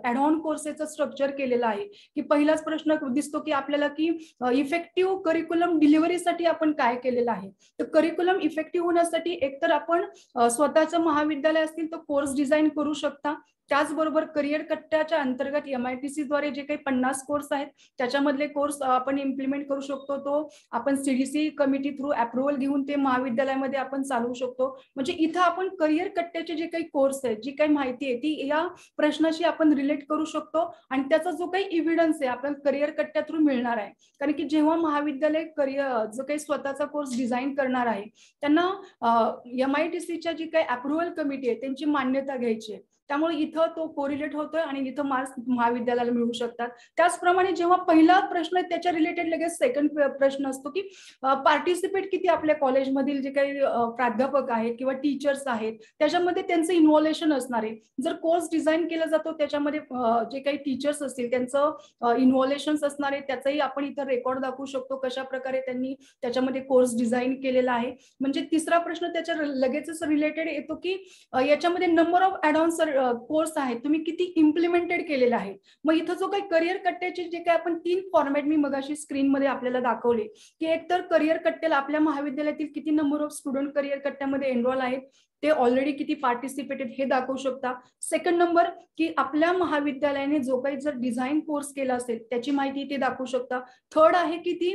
ऍडऑन कोर्सेसचं स्ट्रक्चर केलेलं आहे, की पहिलाच प्रश्न दिसतो की आपल्याला की इफेक्टिव्ह करिक्युलम डिलिव्हरीसाठी आपण काय केलेलं आहे. तर करिक्युलम इफेक्टिव्ह होण्यासाठी एकतर आपण स्वतःचं महाविद्यालय असतील तर कोर्स डिझाईन करू शकता. त्याचबरोबर करिअर कट्ट्याच्या अंतर्गत MITC द्वारे जे काही 50 कोर्स आहेत त्याच्यामधले कोर्स आपण इम्प्लिमेंट करू शकतो. तो आपण CDC कमिटी थ्रू अप्रुव्हल घेऊन ते महाविद्यालयामध्ये आपण चालवू शकतो. म्हणजे इथं आपण करिअर कट्ट्याचे जे काही कोर्स आहेत, जी काही माहिती आहे ती या प्रश्नाशी आपण रिलेट करू शकतो आणि त्याचा जो काही एव्हिडन्स आहे आपल्याला करिअर कट्ट्या थ्रू मिळणार आहे. कारण की जेव्हा महाविद्यालय जो काही स्वतःचा कोर्स डिझाईन करणार आहे त्यांना MITCच्या जी काही अप्रुव्हल कमिटी आहे त्यांची मान्यता घ्यायची आहे. त्यामुळे इथं तो कोरिलेट होतोय आणि इथं मार्क्स महाविद्यालयाला मिळू शकतात. त्याचप्रमाणे जेव्हा पहिला प्रश्न आहे त्याच्या रिलेटेड लगेच सेकंड प्रश्न असतो की पार्टिसिपेट किती आपल्या कॉलेजमधील जे काही प्राध्यापक आहेत किंवा टीचर्स आहेत त्याच्यामध्ये त्यांचं इन्व्हॉल्वेशन असणार आहे. जर कोर्स डिझाईन केला जातो त्याच्यामध्ये जे काही टीचर्स असतील त्यांचं इन्व्हॉल्वेशन असणार आहे, त्याचाही आपण इथं रेकॉर्ड दाखवू शकतो कशा प्रकारे त्यांनी त्याच्यामध्ये कोर्स डिझाईन केलेला आहे. म्हणजे तिसरा प्रश्न त्याच्या लगेचच रिलेटेड येतो की याच्यामध्ये नंबर ऑफ ॲडऑन्स कोर्स आहेत तुम्ही किती इम्प्लिमेंटेड केलेले आहेत. मग इथं जो काही करिअर कट्ट्याचे जे काही आपण 3 फॉर्मॅट मी मगाशी स्क्रीनमध्ये आपल्याला दाखवले की एक तर करिअर कट्ट्याला आपल्या महाविद्यालयातील किती नंबर ऑफ स्टुडंट करिअर कट्ट्यामध्ये एनरोल आहेत, ते ऑलरेडी किती पार्टिसिपेटेड हे दाखवू शकता. सेकंड नंबर की आपल्या महाविद्यालयाने जो काही जर डिझाईन कोर्स केला असेल त्याची माहिती ते दाखवू शकता. थर्ड आहे की ती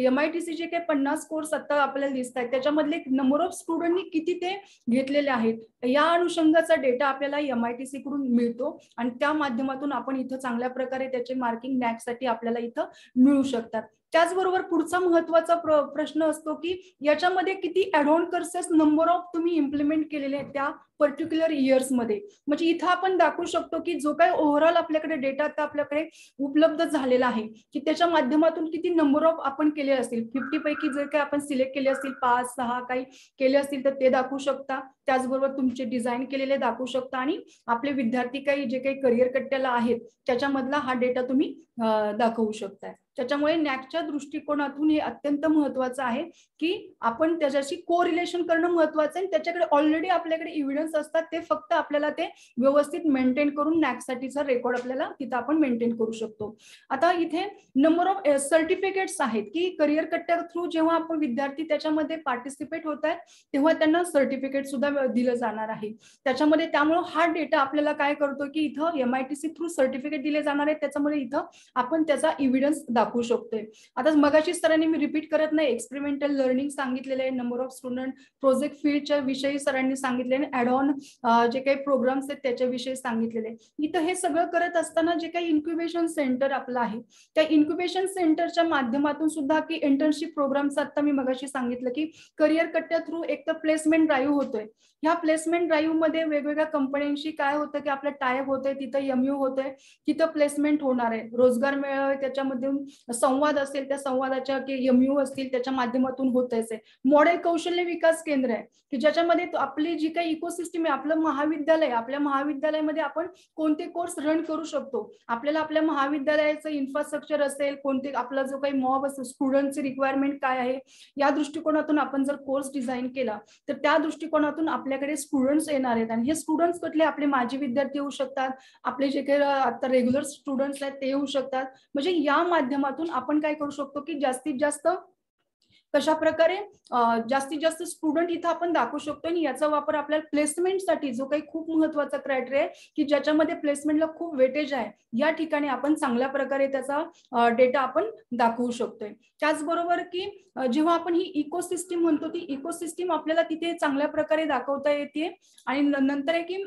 MITC जे काही 50 कोर्स आता आपल्याला दिसत आहेत त्याच्यामधले नंबर ऑफ स्टुडंटनी किती ते घेतलेले आहेत, या अनुषंगाचा डेटा आपल्याला MITC कडून मिळतो आणि त्या माध्यमातून आपण इथं चांगल्या प्रकारे त्याचे मार्किंग नॅकसाठी आपल्याला इथं मिळू शकतात. त्याचबरोबर पुढचा महत्वाचा प्रश्न असतो की याच्यामध्ये किती ॲडऑन कोर्सेस नंबर ऑफ तुम्ही इम्प्लिमेंट केलेले आहेत त्या पर्टिक्युलर इयर्स मध्ये. म्हणजे इथं आपण दाखवू शकतो की जो काही ओव्हरऑल आपल्याकडे डेटा आता आपल्याकडे उपलब्ध झालेला आहे की त्याच्या माध्यमातून किती नंबर ऑफ आपण केले असतील, 50 पैकी जर काही आपण सिलेक्ट केले असतील, 5, 6 काही केले असतील तर ते दाखवू शकता. त्याचबरोबर तुमचे डिझाईन केलेले दाखवू शकता आणि आपले विद्यार्थी काही जे काही करिअर कट्ट्याला आहेत त्याच्यामधला हा डेटा तुम्ही दाखवू शकताय. त्याच्यामुळे नॅकच्या दृष्टिकोनातून हे अत्यंत महत्वाचं आहे की आपण त्याच्याशी कोरिलेशन करणं महत्वाचं आहे. त्याच्याकडे ऑलरेडी आपल्याकडे एव्हिडन्स असतात, ते फक्त आपल्याला ते व्यवस्थित मेंटेन करून नॅकसाठीचा रेकॉर्ड आपल्याला तिथं आपण मेंटेन करू शकतो. आता इथे नंबर ऑफ सर्टिफिकेट्स आहेत की करिअर कट्ट्या थ्रू जेव्हा आपण विद्यार्थी त्याच्यामध्ये पार्टिसिपेट होत आहेत तेव्हा त्यांना सर्टिफिकेट सुद्धा दिलं जाणार आहे त्याच्यामध्ये. त्यामुळे हा डेटा आपल्याला काय करतो की इथं MITC थ्रू सर्टिफिकेट दिले जाणार आहे, त्याच्यामुळे इथं आपण त्याचा एव्हिडन्स दाखवू शकतोय. आता मगाशी सरांनी मी रिपीट करत नाही, एक्सपेरिमेंटल लर्निंग सांगितलेलं आहे, नंबर ऑफ स्टुडंट, प्रोजेक्ट फील्डच्या विषयी सरांनी सांगितले, ॲडऑन जे काही प्रोग्राम्स आहेत त्याच्याविषयी सांगितलेले. इथं हे सगळं करत असताना जे काही इन्क्युबेशन सेंटर आपलं आहे त्या इन्क्युबेशन सेंटरच्या माध्यमातून सुद्धा की इंटर्नशिप प्रोग्रामचं आता मी मगाशी सांगितलं की करिअर कट्ट्या थ्रू एक तर प्लेसमेंट ड्राईव्ह होतोय. ह्या प्लेसमेंट ड्राईव्ह मध्ये वेगवेगळ्या कंपन्यांशी काय होतं की आपलं टायअप होतंय, तिथं MU होतंय, तिथं प्लेसमेंट होणार आहे, रोजगार मेळावे त्याच्यामधून संवाद असेल त्या संवादाच्या की MU असतील त्याच्या माध्यमातून होत आहे. मॉडेल कौशल्य विकास केंद्र आहे की ज्याच्यामध्ये आपली जी काही इकोसिस्टम आहे, आपलं महाविद्यालय, आपल्या महाविद्यालयामध्ये आपण कोणते कोर्स रन करू शकतो, आपल्याला आपल्या महाविद्यालयाचं इन्फ्रास्ट्रक्चर असेल, कोणते आपला जो काही मॉब असेल, स्टुडंटची रिक्वायरमेंट काय आहे, या दृष्टिकोनातून आपण जर कोर्स डिझाईन केला तर त्या दृष्टिकोनातून आपल्याकडे स्टुडंट्स येणार आहेत आणि हे स्टुडंट्स कुठले आपले माजी विद्यार्थी होऊ शकतात, आपले जे काही आता रेग्युलर स्टुडंट्स आहेत ते होऊ शकतात. म्हणजे या माध्यमातून आपण काय करू शकतो की जास्तीत जास्त कशा प्रकारे जास्तीत जास्त स्टुडंट इथं आपण दाखवू शकतो आणि याचा वापर आपल्याला प्लेसमेंटसाठी जो काही खूप महत्वाचा क्रायटेरिया आहे की ज्याच्यामध्ये प्लेसमेंटला खूप वेटेज आहे या ठिकाणी आपण चांगल्या प्रकारे त्याचा डेटा आपण दाखवू शकतोय. त्याचबरोबर की जेव्हा आपण ही इकोसिस्टीम म्हणतो ती इकोसिस्टीम आपल्याला तिथे चांगल्या प्रकारे दाखवता येते आणि नंतर आहे की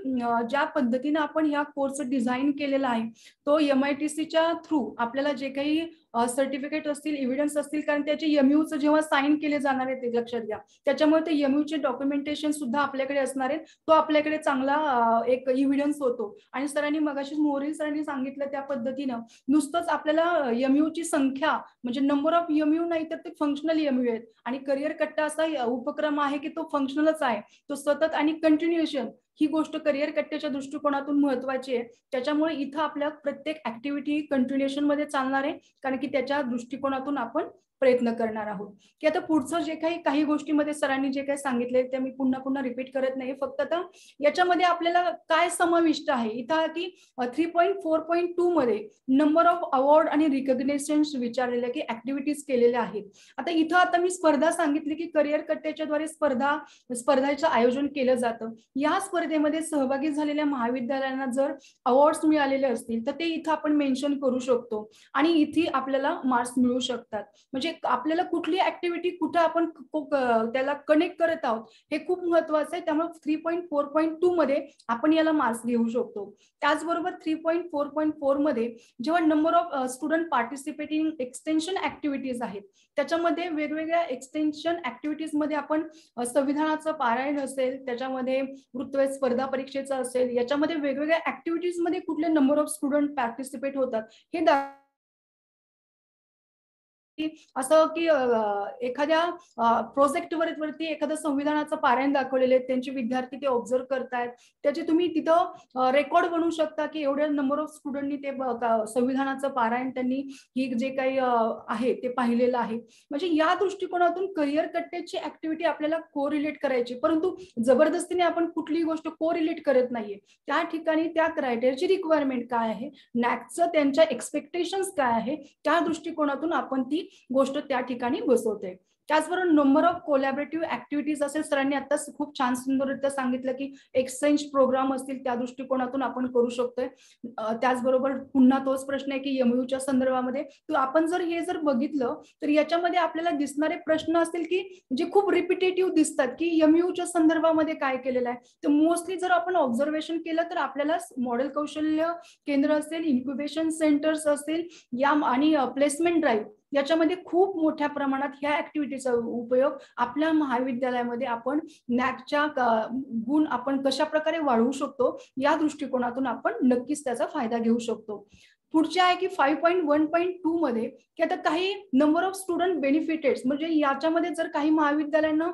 ज्या पद्धतीने आपण ह्या कोर्स डिझाईन केलेला आहे तो MITCच्या थ्रू आपल्याला जे काही सर्टिफिकेट असतील, एव्हिडन्स असतील, कारण त्याचे MUचं जेव्हा साईन केले जाणार आहेत ते लक्षात घ्या. त्याच्यामुळे ते एमयूचे डॉक्युमेंटेशन सुद्धा आपल्याकडे असणार आहे. तो आपल्याकडे चांगला एक इव्हिडन्स होतो. आणि सरांनी मगाशी मोरेल सरांनी सांगितलं त्या पद्धतीनं नुसतंच आपल्याला एमयूची संख्या म्हणजे नंबर ऑफ एमयू नाही तर ते फंक्शनल एमयू आहेत. आणि करिअर कट्टा असा उपक्रम आहे की तो फंक्शनलच आहे. तो सतत आणि कंटिन्युएशन ही गोष्ट करिअर कट्ट्याच्या दृष्टिकोनातून महत्वाची आहे. त्याच्यामुळे इथं आपल्या प्रत्येक ऍक्टिव्हिटी कंटिन्युएशन मध्ये चालणार आहे, कारण की त्याच्या दृष्टिकोनातून आपण प्रयत्न करणार आहोत. की आता पुढचं जे काही गोष्टीमध्ये सरांनी जे काही सांगितले ते मी पुन्हा पुन्हा रिपीट करत नाही. फक्त आता याच्यामध्ये आपल्याला काय समाविष्ट आहे इथं की 3.4.2 मध्ये नंबर ऑफ अवॉर्ड आणि रिकॉग्निशन विचारलेले की ऍक्टिव्हिटीज केलेल्या आहेत. आता इथं आता मी स्पर्धा सांगितली की करिअर कट्ट्याच्या द्वारे स्पर्धेचं आयोजन केलं जातं. या स्पर्धेमध्ये सहभागी झालेल्या महाविद्यालयांना जर अवॉर्ड्स मिळालेले असतील तर ते इथं आपण मेन्शन करू शकतो आणि इथे आपल्याला मार्क्स मिळू शकतात. म्हणजे आपल्याला कुठली ऍक्टिव्हिटी कुठं आपण त्याला कनेक्ट करत आहोत हे खूप महत्वाचं आहे. त्यामुळे 3.4.2 मध्ये आपण याला मार्क्स घेऊ शकतो. त्याचबरोबर 3.4.4 मध्ये जेव्हा number of student participating extension activities आहेत त्याच्यामध्ये वेगवेगळ्या एक्सटेन्शन ऍक्टिव्हिटीज मध्ये आपण संविधानाचं पारायण असेल, त्याच्यामध्ये वृत्तवेध स्पर्धा परीक्षेचं असेल, याच्यामध्ये वेगवेगळ्या ऍक्टिव्हिटीज मध्ये कुठले नंबर ऑफ स्टुडंट पार्टिसिपेट होतात हे असं की एखाद्या प्रोजेक्ट वरती एखादं संविधानाचं पारायण दाखवलेले त्यांचे विद्यार्थी ते ऑब्झर्व करतायत, त्याचे तुम्ही तिथं रेकॉर्ड बनवू शकता की एवढ्या नंबर ऑफ स्टुडंटनी ते संविधानाचं पारायण त्यांनी ही जे काही आहे ते पाहिलेलं आहे. म्हणजे या दृष्टिकोनातून करिअर कट्ट्याची ऍक्टिव्हिटी आपल्याला कोरिलेट करायची, परंतु जबरदस्तीने आपण कुठलीही गोष्ट कोरिलेट करत नाहीये. त्या ठिकाणी त्या क्रायटेरियाची रिक्वायरमेंट काय आहे, नॅकचं त्यांच्या एक्सपेक्टेशन्स काय आहे, त्या दृष्टिकोनातून आपण ती गोष्ट त्या ठिकाणी बसवते. त्याचबरोबर नंबर ऑफ कोलॅबरेटिव्ह ऍक्टिव्हिटीज असेल, सरांनी आता खूप छान सुंदररित्या सांगितलं की एक्सचेंज प्रोग्राम असतील त्या दृष्टिकोनातून आपण करू शकतोय. त्याचबरोबर पुन्हा तोच प्रश्न आहे की एमयूच्या संदर्भामध्ये आपण जर हे बघितलं तर याच्यामध्ये आपल्याला दिसणारे प्रश्न असतील की जे खूप रिपिटेटिव्ह दिसतात की एमयूच्या संदर्भामध्ये काय केलेलं आहे. तर मोस्टली जर आपण ऑब्झर्वेशन केलं तर आपल्याला मॉडेल कौशल्य केंद्र असेल, इन्क्युबेशन सेंटर्स असेल या आणि प्लेसमेंट ड्राईव्ह याच्यामध्ये खूप मोठ्या प्रमाणात ह्या ऍक्टिव्हिटीचा उपयोग आपल्या महाविद्यालयामध्ये आपण नॅकच्या गुण आपण कशा प्रकारे वाढवू शकतो या दृष्टिकोनातून आपण नक्कीच त्याचा फायदा घेऊ शकतो. पुढचे आहे की 5.1.2 मध्ये की आता काही नंबर ऑफ स्टुडंट बेनिफिटेड म्हणजे याच्यामध्ये जर काही महाविद्यालयांना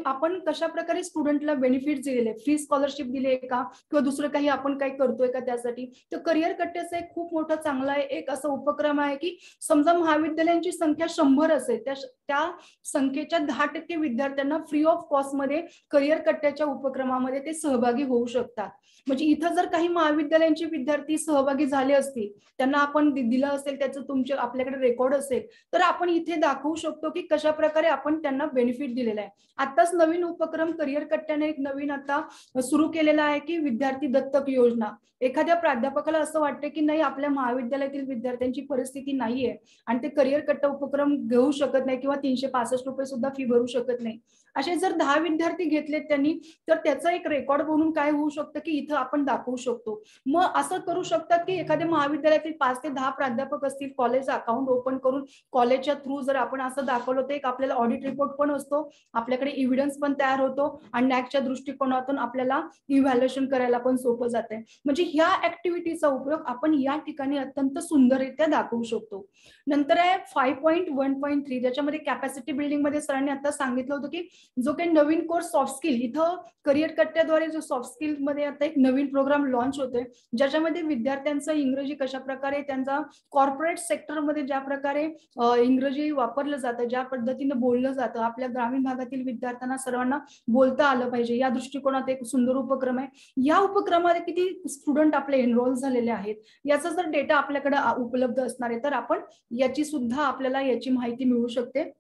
आपण कशा प्रकारे स्टुडंटला बेनिफिट दिलेले, फ्री स्कॉलरशिप दिले का किंवा दुसरं काही आपण काही करतोय का त्यासाठी, तर करिअर कट्ट्याचा एक खूप मोठा चांगला एक असा उपक्रम आहे की समजा महाविद्यालयांची संख्या 100 असेल त्या संख्येच्या 10% विद्यार्थ्यांना फ्री ऑफ कॉस्ट मध्ये करिअर कट्ट्याच्या उपक्रमामध्ये ते सहभागी होऊ शकतात. म्हणजे इथं जर काही महाविद्यालयांचे विद्यार्थी सहभागी झाले असतील, त्यांना आपण दिलं असेल, त्याचं तुमच्या आपल्याकडे रेकॉर्ड असेल तर आपण इथे दाखवू शकतो की कशा प्रकारे आपण त्यांना बेनिफिट दिलेला आहे. आताच नवीन उपक्रम करिअर कट्ट्याने एक नवीन आता सुरू केलेला आहे की विद्यार्थी दत्तक योजना. एखाद्या प्राध्यापकाला असं वाटतं की नाही आपल्या महाविद्यालयातील विद्यार्थ्यांची परिस्थिती नाहीये आणि ते करिअर कट्टा उपक्रम घेऊ शकत नाही किंवा 365 रुपये सुद्धा फी भरू शकत नाही, असे जर 10 विद्यार्थी घेतलेत त्यांनी तर त्याचा एक रेकॉर्ड बनवून काय होऊ शकतं की इथं आपण दाखवू शकतो. मग असं करू शकतात की एखाद्या महाविद्यालयातील 5 ते 10 प्राध्यापक असतील, कॉलेज अकाउंट ओपन करून कॉलेजच्या थ्रू जर आपण असं दाखवलं तर एक आपल्याला ऑडिट रिपोर्ट पण असतो, आपल्याकडे इव्हिडन्स पण तयार होतो आणि नॅकच्या दृष्टिकोनातून आपल्याला इव्हॅल्युएशन करायला पण सोपं जाते. म्हणजे ह्या ऍक्टिव्हिटीचा उपयोग आपण या ठिकाणी अत्यंत सुंदररित्या दाखवू शकतो. नंतर आहे 5.1.3 ज्याच्यामध्ये कॅपॅसिटी बिल्डिंग मध्ये सरांनी आता सांगितलं होतं की जो काही नवीन कोर्स सॉफ्ट स्किल, इथं करिअर कट्ट्याद्वारे जो सॉफ्ट स्किल मध्ये आता एक नवीन प्रोग्राम लॉन्च होतोय ज्याच्यामध्ये विद्यार्थ्यांचं इंग्रजी कशा प्रकारे त्यांचा कॉर्पोरेट सेक्टरमध्ये ज्या प्रकारे इंग्रजी वापरलं जातं, ज्या पद्धतीनं बोललं जातं, आपल्या ग्रामीण भागातील विद्यार्थ्यांना सर्वांना बोलता आलं पाहिजे या दृष्टिकोनात एक सुंदर उपक्रम आहे. या उपक्रमामध्ये किती स्टुडंट आपले एनरोल झालेले आहेत याचा जर डेटा आपल्याकडे उपलब्ध असणार आहे तर आपण याची सुद्धा आपल्याला याची माहिती मिळू शकते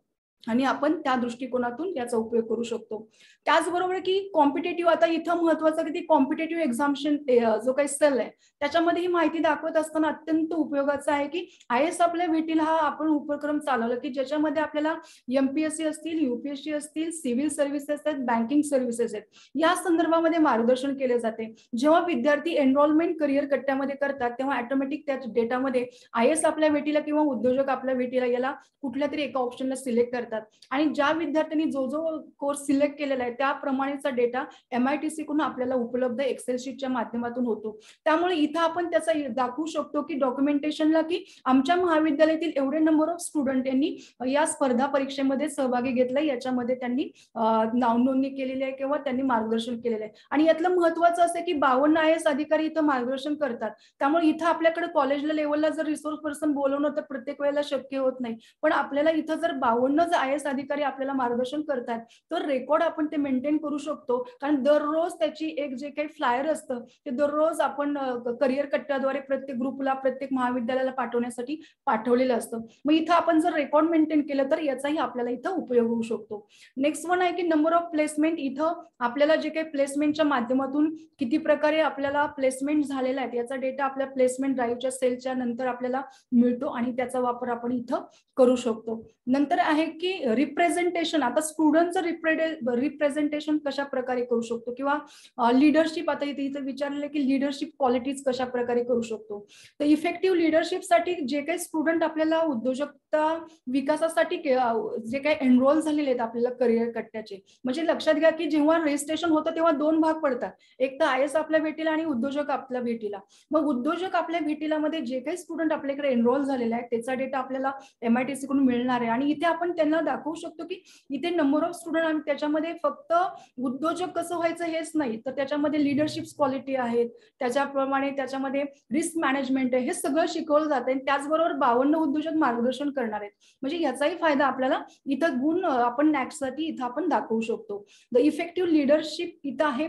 आणि आपण त्या दृष्टिकोनातून याचा उपयोग करू शकतो. त्याचबरोबर की कॉम्पिटेटिव्ह, आता इथं महत्वाचं की ती कॉम्पिटेटिव्ह एक्झामिनेशन जो काही सेल आहे त्याच्यामध्ये ही माहिती दाखवत असताना अत्यंत उपयोगाचं आहे की IAS आपल्या भेटीला हा आपण उपक्रम चालवला की ज्याच्यामध्ये आपल्याला MPSC असतील, UPSC असतील, सिव्हिल सर्व्हिसेस आहेत, बँकिंग सर्व्हिसेस आहेत, या संदर्भामध्ये मार्गदर्शन केले जाते. जेव्हा विद्यार्थी एनरोलमेंट करिअर कट्ट्यामध्ये करतात तेव्हा ऑटोमॅटिक त्या डेटामध्ये IAS आपल्या भेटीला किंवा उद्योजक आपल्या भेटीला याला कुठल्या तरी एका ऑप्शनला सिलेक्ट करतात करतात आणि ज्या विद्यार्थ्यांनी जो जो कोर्स सिलेक्ट केलेला आहे त्याप्रमाणेचा डेटा MITC कडून आपल्याला उपलब्ध एक्सेल शीटच्या माध्यमातून होतो. त्यामुळे इथं आपण त्याचा दाखवू शकतो की डॉक्युमेंटेशनला की आमच्या महाविद्यालयातील एवढे नंबर ऑफ स्टुडंट यांनी या स्पर्धा परीक्षेमध्ये सहभागी घेतलाय, याच्यामध्ये त्यांनी नाव नोंदणी केलेली आहे किंवा त्यांनी मार्गदर्शन केलेलं आहे. आणि यातलं महत्वाचं असं की 52 IAS अधिकारी इथं मार्गदर्शन करतात. त्यामुळे इथं आपल्याकडे कॉलेजला लेवलला जर रिसोर्स पर्सन बोलवणं तर प्रत्येक वेळेला शक्य होत नाही, पण आपल्याला इथं जर 52 IAS अधिकारी आपल्याला मार्गदर्शन करतात तर रेकॉर्ड आपण ते मेंटेन करू शकतो. कारण दररोज त्याची एक जे काही फ्लायर असतं ते दररोज आपण करिअर कट्ट्याद्वारे प्रत्येक ग्रुपला प्रत्येक महाविद्यालयाला पाठवण्यासाठी पाठवलेलं असतं. मग इथं आपण जर रेकॉर्ड मेंटेन केलं तर याचाही आपल्याला इथं उपयोग होऊ शकतो. नेक्स्ट वन आहे की नंबर ऑफ प्लेसमेंट. इथं आपल्याला जे काही प्लेसमेंटच्या माध्यमातून किती प्रकारे आपल्याला प्लेसमेंट झालेला आहे याचा डेटा आपल्या प्लेसमेंट ड्राईव्हच्या सेलच्या नंतर आपल्याला मिळतो आणि त्याचा वापर आपण इथं करू शकतो. नंतर आहे की रिप्रेझेंटेशन. आता स्टुडंटचं रिप्रेझेंटेशन कशा प्रकारे करू शकतो किंवा लिडरशिप. आता इथे विचारलेलं की लिडरशिप क्वालिटीज कशा प्रकारे करू शकतो. तर इफेक्टिव्ह लिडरशिपसाठी जे काही स्टुडंट आपल्याला उद्योजकता विकासासाठी जे काही एनरोल झालेले आहेत आपल्याला करिअर कट्ट्याचे, म्हणजे लक्षात घ्या की जेव्हा रजिस्ट्रेशन होतं तेव्हा दोन भाग पडतात, एक तर IAS आपल्या भेटीला आणि उद्योजक आपल्या भेटीला. मग उद्योजक आपल्या भेटीला मध्ये जे काही स्टुडंट आपल्याकडे एनरोल झालेले आहेत त्याचा डेटा आपल्याला MITC कडून मिळणार आहे आणि इथे आपण त्यांना दाखवू शकतो की इथे नंबर ऑफ स्टुडंट आणि त्याच्यामध्ये फक्त उद्योजक कसं व्हायचं हेच नाही, तर त्याच्यामध्ये लिडरशिप क्वालिटी आहेत, त्याच्याप्रमाणे त्याच्यामध्ये रिस्क मॅनेजमेंट आहे, हे सगळं शिकवलं जातं आणि त्याचबरोबर 52 उद्योजक मार्गदर्शन करणार आहेत. म्हणजे याचाही फायदा आपल्याला इथं गुण आपण नॅक्ससाठी इथं आपण दाखवू शकतो. द इफेक्टिव्ह लिडरशिप इथं आहे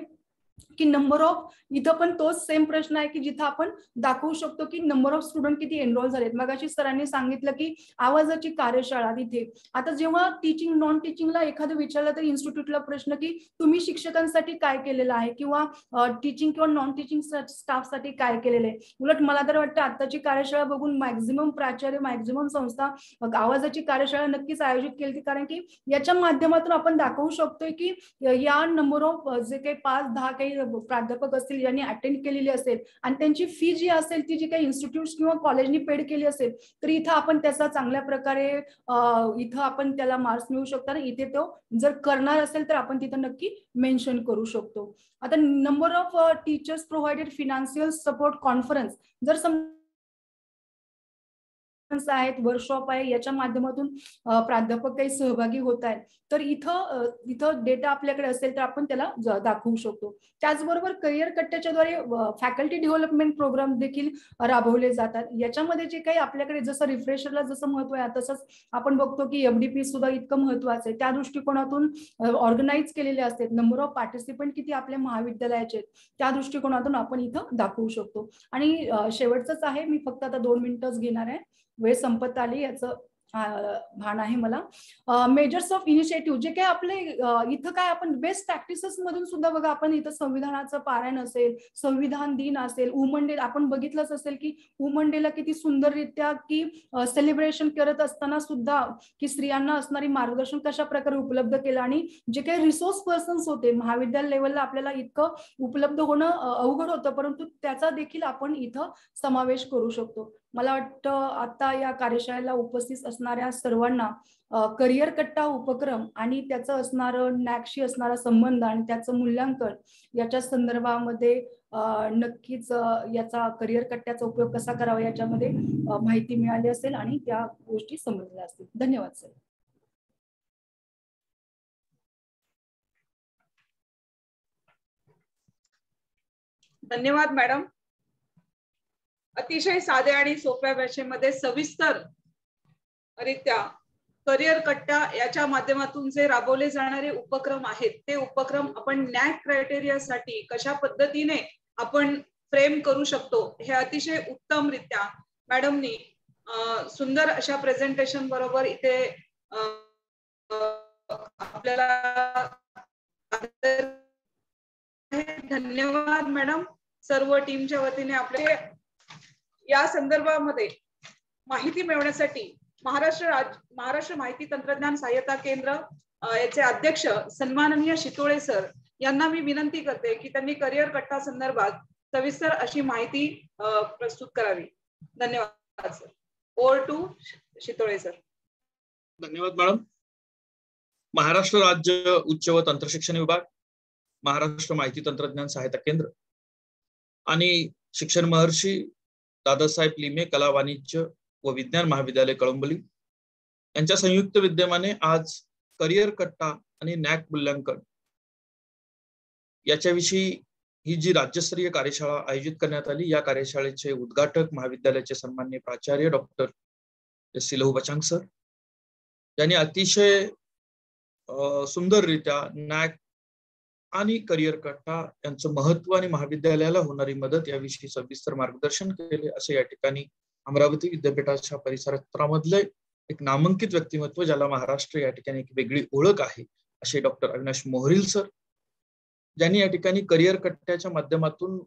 की नंबर ऑफ, इथं पण तोच सेम प्रश्न आहे की जिथं आपण दाखवू शकतो की नंबर ऑफ स्टुडंट किती एनरोल झालेत. मगाशी सरांनी सांगितलं की आवाजाची कार्यशाळा तिथे. आता जेव्हा टीचिंग नॉन टीचिंगला एखादं विचारलं तर इन्स्टिट्यूटला प्रश्न की तुम्ही शिक्षकांसाठी काय केलेलं आहे किंवा टीचिंग किंवा नॉन टीचिंग स्टाफसाठी काय केलेलं आहे. उलट मला तर वाटतं आताची कार्यशाळा बघून मॅक्झिमम प्राचार्य मॅक्झिमम संस्था आवाजाची कार्यशाळा नक्कीच आयोजित केली, कारण की याच्या माध्यमातून आपण दाखवू शकतोय की या नंबर ऑफ जे काही 5-10 काही प्राध्यापक असतील ज्यांनी अटेंड केलेली असेल आणि त्यांची फी जी असेल ती जी काही इन्स्टिट्यूट किंवा कॉलेजनी पेड केली असेल तर इथं आपण त्याचा चांगल्या प्रकारे इथं आपण त्याला मार्क्स मिळू शकतात. इथे तो जर करणार असेल तर आपण तिथं नक्की मेन्शन करू शकतो. आता number of teachers provided financial support conference, जर आहेत वर्कशॉप आहे याच्या माध्यमातून प्राध्यापक काही सहभागी होत आहेत तर इथं डेटा आपल्याकडे असेल तर आपण त्याला दाखवू शकतो. त्याचबरोबर करिअर कट्ट्याच्याद्वारे फॅकल्टी डेव्हलपमेंट प्रोग्राम देखील राबवले जातात. याच्यामध्ये जे काही आपल्याकडे जसं रिफ्रेशरला जसं महत्व आहे तसंच आपण बघतो की FDP सुद्धा इतकं महत्वाचं आहे. त्या दृष्टिकोनातून ऑर्गनाईज केलेले असतात. नंबर ऑफ पार्टिसिपंट किती आपल्या महाविद्यालयाचे त्या दृष्टिकोनातून आपण इथं दाखवू शकतो. आणि शेवटचंच आहे, मी फक्त आता 2 मिनिटच घेणार आहे, वेळ संपत आली याचं भान आहे मला. मेजर्स ऑफ इनिशिएटिव्ह जे काही आपले इथं काय आपण बेस्ट प्रॅक्टिसेस मधून सुद्धा बघा, आपण इथं संविधानाचं पारायण असेल, संविधान दिन असेल, वुमन डे आपण बघितलंच असेल की वुमन डेला किती सुंदररित्या की सेलिब्रेशन करत असताना सुद्धा की स्त्रियांना असणारी मार्गदर्शन कशा प्रकारे उपलब्ध केलं आणि जे काही रिसोर्स पर्सन्स होते महाविद्यालय लेवलला आपल्याला इतकं उपलब्ध होणं अवघड होतं, परंतु त्याचा देखील आपण इथं समावेश करू शकतो. मला वाटतं आता या कार्यशाळेला उपस्थित असणाऱ्या सर्वांना करिअर कट्टा उपक्रम आणि त्याचं असणारं नॅकशी असणारा संबंध आणि त्याचं मूल्यांकन याच्या संदर्भामध्ये नक्कीच याचा करिअर कट्ट्याचा उपयोग कसा करावा याच्यामध्ये माहिती मिळाली असेल आणि त्या गोष्टी समजल्या असतील. धन्यवाद सर. धन्यवाद मॅडम. अतिशय साध्या आणि सोप्या भाषेमध्ये सविस्तर रित्या करिअर कट्टा याच्या माध्यमातून जे राबवले जाणारे उपक्रम आहेत ते उपक्रम आपण नॅक क्रायटेरियासाठी कशा पद्धतीने आपण फ्रेम करू शकतो हे अतिशय उत्तमरित्या मॅडमनी सुंदर अशा प्रेझेंटेशन बरोबर इथे आपल्याला. धन्यवाद मॅडम. सर्व टीमच्या वतीने आपले या संदर्भामध्ये माहिती मिळवण्यासाठी महाराष्ट्र माहिती तंत्रज्ञान सहाय्यता केंद्र याचे अध्यक्ष सन्माननीय शितोळे सर यांना मी विनंती करते की त्यांनी करिअर कट्टा संदर्भात सविस्तर अशी माहिती प्रस्तुत करावी. धन्यवाद sir. Over to Shitole sir. धन्यवाद मॅडम. महाराष्ट्र राज्य उच्च व तंत्रशिक्षण विभाग, महाराष्ट्र माहिती तंत्रज्ञान सहायता केंद्र आणि शिक्षण महर्षी दादासाहेब लिमे कला वाणिज्य व विज्ञान महाविद्यालय कळंबोली यांच्या संयुक्त विद्यमाने आज करिअर कट्टा आणि नॅक मूल्यांकन याच्याविषयी ही जी राज्यस्तरीय कार्यशाळा आयोजित करण्यात आली, या कार्यशाळेचे उद्घाटक महाविद्यालयाचे सन्माननीय प्राचार्य डॉक्टर सिलहू बचांग सर यांनी अतिशय सुंदररित्या नॅक आणि करिअर कट्टा यांचं महत्व आणि महाविद्यालयाला होणारी मदत याविषयी सविस्तर मार्गदर्शन केले. असे या ठिकाणी अमरावती विद्यापीठाच्या परिसरामधले एक नामांकित व्यक्तिमत्व, ज्याला महाराष्ट्र या ठिकाणी एक वेगळी ओळख आहे, असे डॉक्टर अविनाश मोहरील सर, ज्यांनी या ठिकाणी करिअर कट्ट्याच्या माध्यमातून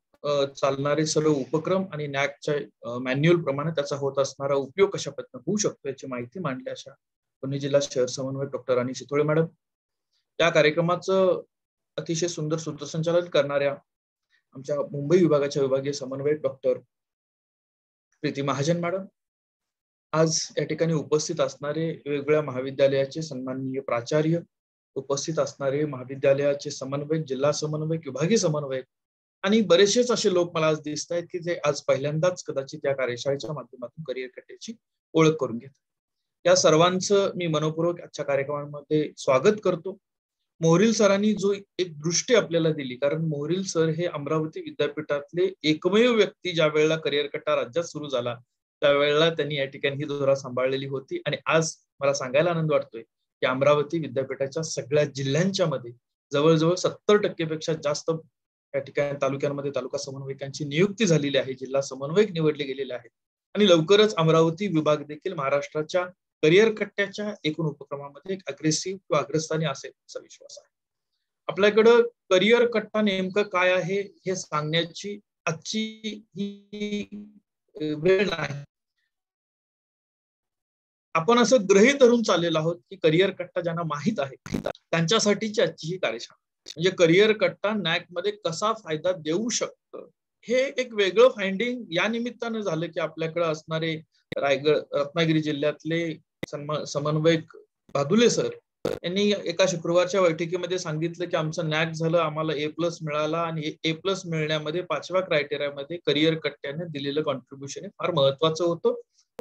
चालणारे सर्व उपक्रम आणि नॅकच्या मॅन्युअल प्रमाणे त्याचा होत असणारा उपयोग कशा पद्धतीने होऊ शकतो याची माहिती मांडली. अशा पुणे जिल्हा शहर समन्वयक डॉक्टर राणी शितोळे मॅडम, त्या कार्यक्रमाचं अतिशय सुंदर सूत्रसंचालन करणाऱ्या आमच्या मुंबई विभागाच्या विभागीय समन्वयक डॉक्टर प्रीती महाजन मॅडम, आज या ठिकाणी उपस्थित असणारे वेगवेगळ्या महाविद्यालयाचे सन्माननीय प्राचार्य, उपस्थित असणारे महाविद्यालयाचे समन्वयक, जिल्हा समन्वयक, विभागीय समन्वयक आणि बरेचसेच असे लोक मला आज दिसत आहेत की जे आज पहिल्यांदाच कदाचित या कार्यशाळेच्या माध्यमातून करिअर कट्ट्याची ओळख करून घेतात. या सर्वांचं मी मनपूर्वक आजच्या कार्यक्रमामध्ये स्वागत करतो. मोहरील सरांनी जो एक दृष्टी आपल्याला दिली, कारण मोहरील सर हे अमरावती विद्यापीठातले एकमेव व्यक्ती ज्या वेळेला करिअर कट्टा राज्यात सुरू झाला त्यावेळेला त्यांनी या ठिकाणी ही धोरण सांभाळलेली होती आणि आज मला सांगायला आनंद वाटतोय की अमरावती विद्यापीठाच्या सगळ्या जिल्ह्यांच्या मध्ये जवळजवळ 70% पेक्षा जास्त या ठिकाणी तालुक्यांमध्ये तालुका समन्वयकांची नियुक्ती झालेली आहे, जिल्हा समन्वयक निवडले गेलेले आहेत आणि लवकरच अमरावती विभाग देखील महाराष्ट्राच्या करिअर कट्ट्याच्या एकूण उपक्रमामध्ये एक अग्रेसिव्ह किंवा अग्रस्थानी असेल असा विश्वास आहे. आपल्याकडं करिअर कट्टा नेमकं काय आहे हे सांगण्याची आजची ही वेळ नाही. आपण असं गृहीत धरून चाललेलो आहोत की करिअर कट्टा ज्यांना माहित आहे त्यांच्यासाठीची आजची ही कार्यशाळा, म्हणजे करिअर कट्टा नॅक मध्ये कसा फायदा देऊ शकतं हे एक वेगळं फाइंडिंग या निमित्तानं झालं की आपल्याकडे असणारे रत्नागिरी जिल्ह्यातले समन्वयक भादुले सर यांनी एका शुक्रवारच्या बैठकीमध्ये सांगितलं की आमचं नॅक झालं, आम्हाला A+ मिळाला आणि A+ मिळण्यामध्ये 5व्या क्रायटेरियामध्ये करिअर कट्ट्याने दिलेलं कॉन्ट्रीब्युशन हे फार महत्वाचं होतं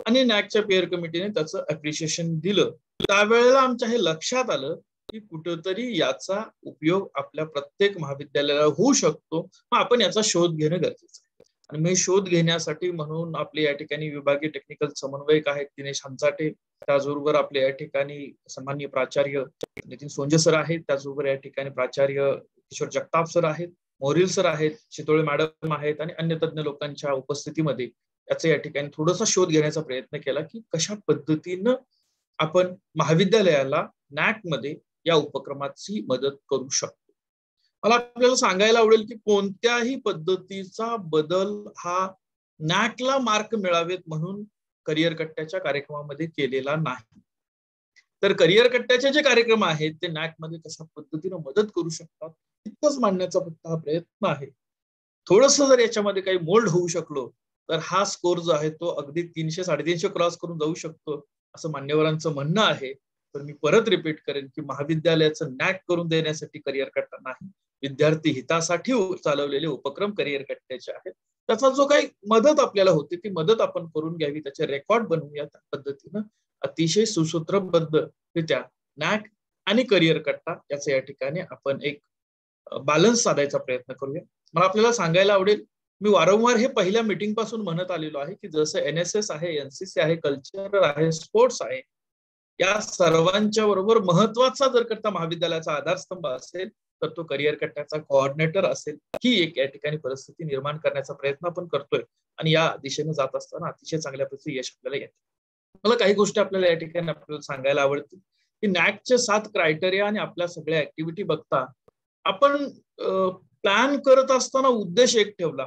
आणि नॅकच्या पेअर कमिटीने त्याचं अप्रिशिएशन दिलं. त्यावेळेला आमच्या हे लक्षात आलं की कुठेतरी याचा उपयोग आपल्या प्रत्येक महाविद्यालयाला होऊ शकतो, मग आपण याचा शोध घेणं गरजेचं आहे. आणि मी शोध घेण्यासाठी म्हणून आपले या ठिकाणी विभागीय टेक्निकल समन्वयक आहेत दिनेश हंचाटे, त्याचबरोबर आपले या ठिकाणी सन्माननीय प्राचार्य नितीन सोंजे सर आहेत, त्याचबरोबर या ठिकाणी प्राचार्य किशोर जगताप सर आहेत, मोहरील सर आहेत, शितोळे मॅडम आहेत आणि अन्य तज्ञ लोकांच्या उपस्थितीमध्ये याचा या ठिकाणी थोडासा शोध घेण्याचा प्रयत्न केला की कशा पद्धतीनं आपण महाविद्यालयाला नॅक मध्ये या उपक्रमाची मदत करू शकतो. मला आपल्याला सांगायला आवडेल की कोणत्याही पद्धतीचा बदल हा नॅकला मार्क मिळावेत म्हणून करिअर कट्ट्याच्या कार्यक्रमामध्ये केलेला नाही. तर करिअर कट्ट्याचे जे कार्यक्रम आहेत ते नॅक मध्ये कशा पद्धतीने मदत करू शकतात इतकंच मांडण्याचा फक्त हा प्रयत्न आहे. थोडस जर याच्यामध्ये काही मोल्ड होऊ शकलो तर हा स्कोर जो आहे तो अगदी 300-350 क्रॉस करून जाऊ शकतो असं मान्यवरांचं म्हणणं आहे. तर मी परत रिपीट करेन की महाविद्यालयाचं नॅक करून देण्यासाठी करिअर कट्टा नाही, विद्यार्थी हितासाठी चालवलेले उपक्रम करिअर कट्ट्याचे आहेत. त्याचा जो काही मदत आपल्याला होती ती मदत आपण करून घ्यावी, त्याचे रेकॉर्ड बनवूया. त्या पद्धतीनं अतिशय सुसूत्रबद्धरित्या नॅक आणि करिअर कट्टा याचा या ठिकाणी आपण एक बॅलन्स साधायचा प्रयत्न करूया. मला आपल्याला सांगायला आवडेल, मी वारंवार हे पहिल्या मीटिंग पासून म्हणत आलेलो आहे की जसं NSS आहे, NCC आहे, कल्चर आहे, स्पोर्ट्स आहे, या सर्वांच्या बरोबर महत्वाचा जर करता महाविद्यालयाचा आधारस्तंभ असेल तर तो करिअर कट्ट्याचा कोऑर्डिनेटर असेल. ही एक या ठिकाणी परिस्थिती निर्माण करण्याचा प्रयत्न आपण करतोय आणि या दिशेने जात असताना अतिशय चांगल्या प्रकारचे यश आपल्याला येते. मला काही गोष्टी आपल्याला या ठिकाणी आपल्याला सांगायला आवडतील की नॅकचे 7 क्रायटेरिया आणि आपल्या सगळ्या ऍक्टिव्हिटी बघता आपण प्लॅन करत असताना उद्देश एक ठेवला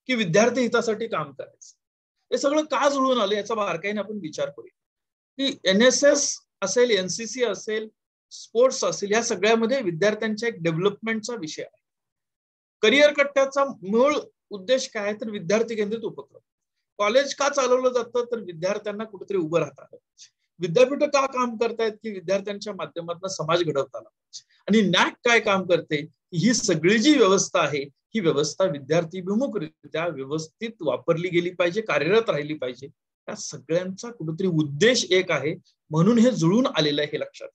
की विद्यार्थी हितासाठी काम करायचं. हे सगळं का जुळून आलं याचा बारकाईने आपण विचार करूया की NSS असेल, NCC असेल, स्पोर्ट्स असेल, या सगळ्यामध्ये विद्यार्थ्यांच्या एक डेव्हलपमेंटचा विषय आहे. करिअर कट्ट्याचा मूळ उद्देश काय आहे तर विद्यार्थी केंद्रित उपक्रम. कॉलेज का चालवलं जातं तर विद्यार्थ्यांना कुठेतरी उभं राहता आलं पाहिजे, विद्यापीठ का काम करतायत की विद्यार्थ्यांच्या माध्यमातून समाज घडवता आला पाहिजे. आणि नॅक काय काम करते, ही सगळी जी व्यवस्था आहे ही व्यवस्था विद्यार्थीभिमुखरित्या व्यवस्थित वापरली गेली पाहिजे, कार्यरत राहिली पाहिजे. या सगळ्यांचा कुठेतरी उद्देश एक आहे, म्हणून हे जुळून आलेलं आहे. हे लक्षात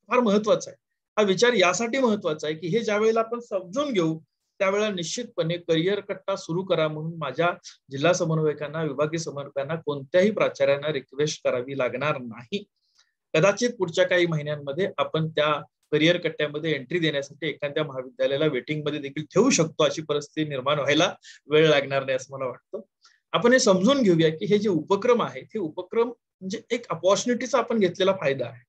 फार महत्वाचं आहे. हा विचार यासाठी महत्वाचा आहे की हे ज्या वेळेला आपण समजून घेऊ त्यावेळेला निश्चितपणे करिअर कट्टा सुरू करा म्हणून माझ्या जिल्हा समन्वयकांना, विभागीय समन्वयकांना कोणत्याही प्राचार्यांना रिक्वेस्ट करावी लागणार नाही. कदाचित पुढच्या काही महिन्यांमध्ये आपण त्या करिअर कट्ट्यामध्ये एंट्री देण्यासाठी एखाद्या महाविद्यालयाला वेटिंग मध्ये देखील ठेवू शकतो. अशी परिस्थिती निर्माण व्हायला वेळ लागणार नाही असं मला वाटतं. आपण हे समजून घेऊया की हे जे उपक्रम आहेत हे उपक्रम म्हणजे एक अपॉर्च्युनिटीचा आपण घेतलेला फायदा आहे.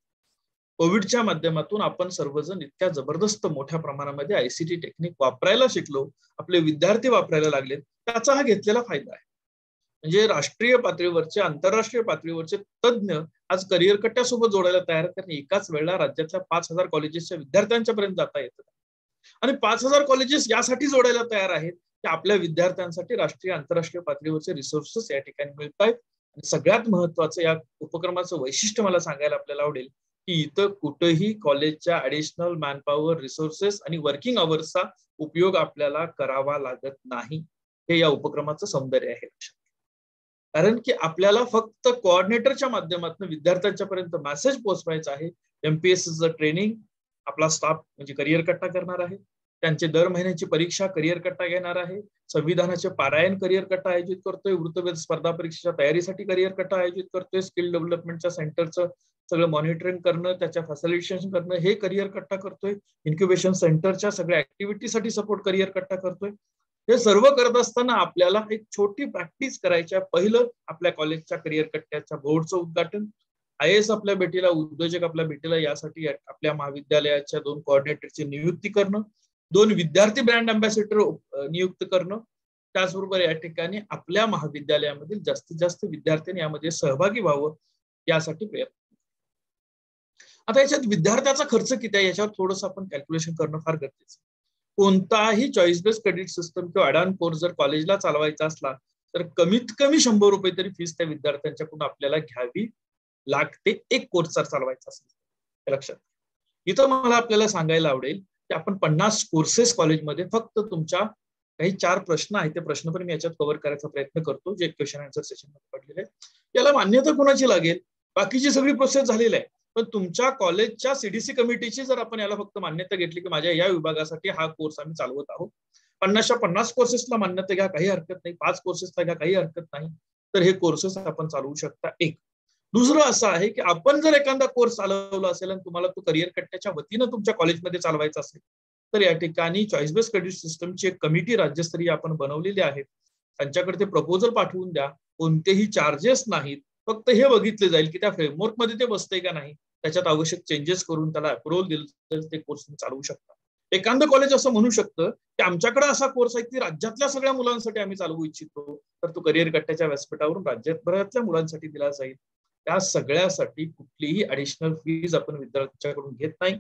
कोविडच्या माध्यमातून आपण सर्वजण इतक्या जबरदस्त मोठ्या प्रमाणामध्ये आयसीटी टेक्निक वापरायला शिकलो, आपले विद्यार्थी वापरायला लागलेत, त्याचा हा घेतलेला फायदा आहे. म्हणजे राष्ट्रीय पातळीवरचे, आंतरराष्ट्रीय पातळीवरचे तज्ज्ञ आज करिअर कट्ट्यासोबत जोडायला तयार आहेत. कारण एकाच वेळेला राज्यातल्या 5,000 कॉलेजेसच्या विद्यार्थ्यांच्या पर्यंत जाता येतं. आणि 5,000 कॉलेजेस यासाठी जोडायला तयार आहेत की आपल्या विद्यार्थ्यांसाठी राष्ट्रीय, आंतरराष्ट्रीय पातळीवरचे रिसोर्सेस या ठिकाणी मिळत आहेत. आणि सगळ्यात महत्वाचं या उपक्रमाचं वैशिष्ट्य मला सांगायला आपल्याला आवडेल की इथं कुठेही कॉलेजच्या ऍडिशनल मॅनपॉवर, रिसोर्सेस आणि वर्किंग अवर्सचा उपयोग आपल्याला करावा लागत नाही. हे या उपक्रमाचं सौंदर्य आहे. कारण की आपल्याला फक्त कोऑर्डिनेटरच्या माध्यमातून विद्यार्थ्यांच्या पर्यंत मेसेज पोहोचवायचा आहे. एमपीएससीचं ट्रेनिंग आपला स्टाफ म्हणजे करिअर कट्टा करणार आहे. त्यांचे दर महिन्याची परीक्षा करिअर कट्टा घेणार आहे. संविधानाचे पारायण करिअर कट्टा आयोजित करतोय. वृत्तवेध स्पर्धा परीक्षेच्या तयारीसाठी करिअर कट्टा आयोजित करतोय. स्किल डेव्हलपमेंटच्या सेंटरचं सगळं मॉनिटरिंग करणं, त्याच्या फॅसिलिटेशन करणं हे करिअर कट्टा करतोय. इन्क्युबेशन सेंटरच्या सगळ्या ऍक्टिव्हिटीसाठी सपोर्ट करिअर कट्टा करतोय. हे सर्व करत असताना आपल्याला एक छोटी प्रॅक्टिस करायची आहे. पहिलं आपल्या कॉलेजच्या करिअर कट्ट्याच्या बोर्डचं उद्घाटन, IAS आपल्या बेटीला, उद्योजक आपल्या बेटीला यासाठी आपल्या महाविद्यालयाच्या 2 कोऑर्डिनेटरची नियुक्ती करणं, 2 विद्यार्थी ब्रँड अँबॅसेडर नियुक्त करणं, त्याचबरोबर या ठिकाणी आपल्या महाविद्यालयामधील जास्तीत जास्त विद्यार्थ्यांनी यामध्ये सहभागी व्हावं यासाठी प्रयत्न. आता याच्यात विद्यार्थ्याचा खर्च किती आहे याच्यावर थोडंसं आपण कॅल्क्युलेशन करणं फार गरजेचं. कोणताही चॉईस बेस्ड क्रेडिट सिस्टम किंवा ॲड ऑन कोर्स जर कॉलेजला चालवायचा असला तर कमीत कमी 100 रुपये तरी फीस त्या विद्यार्थ्यांच्याकडून आपल्याला घ्यावी लागते, एक कोर्स जर चालवायचा असेल. लक्षात इथं मला आपल्याला सांगायला आवडेल की आपण 50 कोर्सेस कॉलेजमध्ये फक्त तुमच्या काही 4 प्रश्न आहेत, ते प्रश्न पण मी याच्यात कव्हर करायचा प्रयत्न करतो जे क्वेश्चन आन्सर सेशन मध्ये पडलेले आहेत. याला मान्यता कोणाची लागेल? बाकीची सगळी प्रोसेस झालेली आहे, पण तुमच्या कॉलेजच्या सीडीसी कमिटीची जर आपण याला फक्त मान्यता घेतली की माझ्या या विभागासाठी हा कोर्स आम्ही चालवत आहोत, 50च्या 50 कोर्सेसला मान्यता घ्या, काही हरकत नाही, 5 कोर्सेसला घ्या, काही हरकत नाही, तर हे कोर्सेस आपण चालवू शकता. एक दुसरं असं आहे की आपण जर एखादा कोर्स चालवला असेल आणि तुम्हाला तो करिअर कट्ट्याच्या वतीनं तुमच्या कॉलेजमध्ये चालवायचा असेल तर या ठिकाणी चॉईस बेस्ड क्रेडिट सिस्टमची एक कमिटी राज्यस्तरीय आपण बनवलेली आहे. त्यांच्याकडे ते प्रपोजल पाठवून द्या, कोणतेही चार्जेस नाहीत, फक्त हे बघितले जाईल की त्या फ्रेमवर्क मध्ये ते बसते का नाही, त्याच्यात आवश्यक चेंजेस करून त्याला अप्रुव्हल दिलं तर ते कोर्स तुम्ही चालवू शकता. एखादं कॉलेज असं म्हणू शकतं की आमच्याकडे असा कोर्स आहे की राज्यातल्या सगळ्या मुलांसाठी आम्ही चालवू इच्छितो, तर तो करिअर कट्ट्याच्या व्यासपीठावरून राज्यभरातल्या मुलांसाठी दिला जाईल. त्या सगळ्यासाठी कुठलीही ऍडिशनल फीज आपण विद्यार्थ्यांच्याकडून घेत नाही.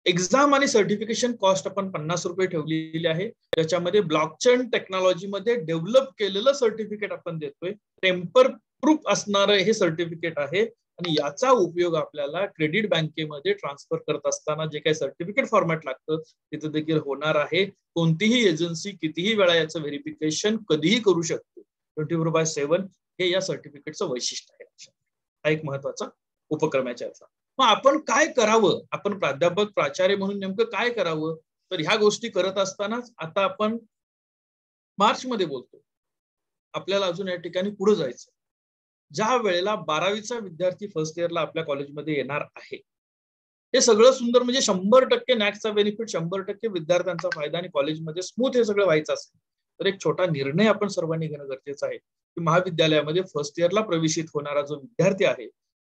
एक्झाम आणि सर्टिफिकेशन कॉस्ट आपण 50 रुपये ठेवलेली आहे. त्याच्यामध्ये ब्लॉकचेन टेक्नॉलॉजीमध्ये डेव्हलप केलेलं सर्टिफिकेट आपण देतोय. टेम्पर प्रूफ असणारं हे सर्टिफिकेट आहे आणि याचा उपयोग आपल्याला क्रेडिट बँकेमध्ये ट्रान्सफर करत असताना जे काही सर्टिफिकेट फॉर्मॅट लागतं तिथे देखील होणार आहे. कोणतीही एजन्सी कितीही वेळा याचं व्हेरिफिकेशन कधीही करू शकते. 24/7 हे या सर्टिफिकेटचं वैशिष्ट्य आहे. हा एक महत्वाचा उपक्रम आहे याचा. मग आपण काय करावं, आपण प्राध्यापक प्राचार्य म्हणून नेमकं काय करावं, तर ह्या गोष्टी करत असतानाच आता आपण मार्च मध्ये बोलतो, आपल्याला अजून या ठिकाणी पुढे जायचं. ज्या वेळेला 12वीचा विद्यार्थी फर्स्ट इयरला आपल्या कॉलेजमध्ये येणार आहे, हे सगळं सुंदर म्हणजे 100% नॅकचा बेनिफिट, 100% विद्यार्थ्यांचा फायदा आणि कॉलेजमध्ये स्मूथ हे सगळं व्हायचं असेल तर एक छोटा निर्णय आपण सर्वांनी घेणं गरजेचं आहे की महाविद्यालयामध्ये फर्स्ट इयरला प्रवेशित होणारा जो विद्यार्थी आहे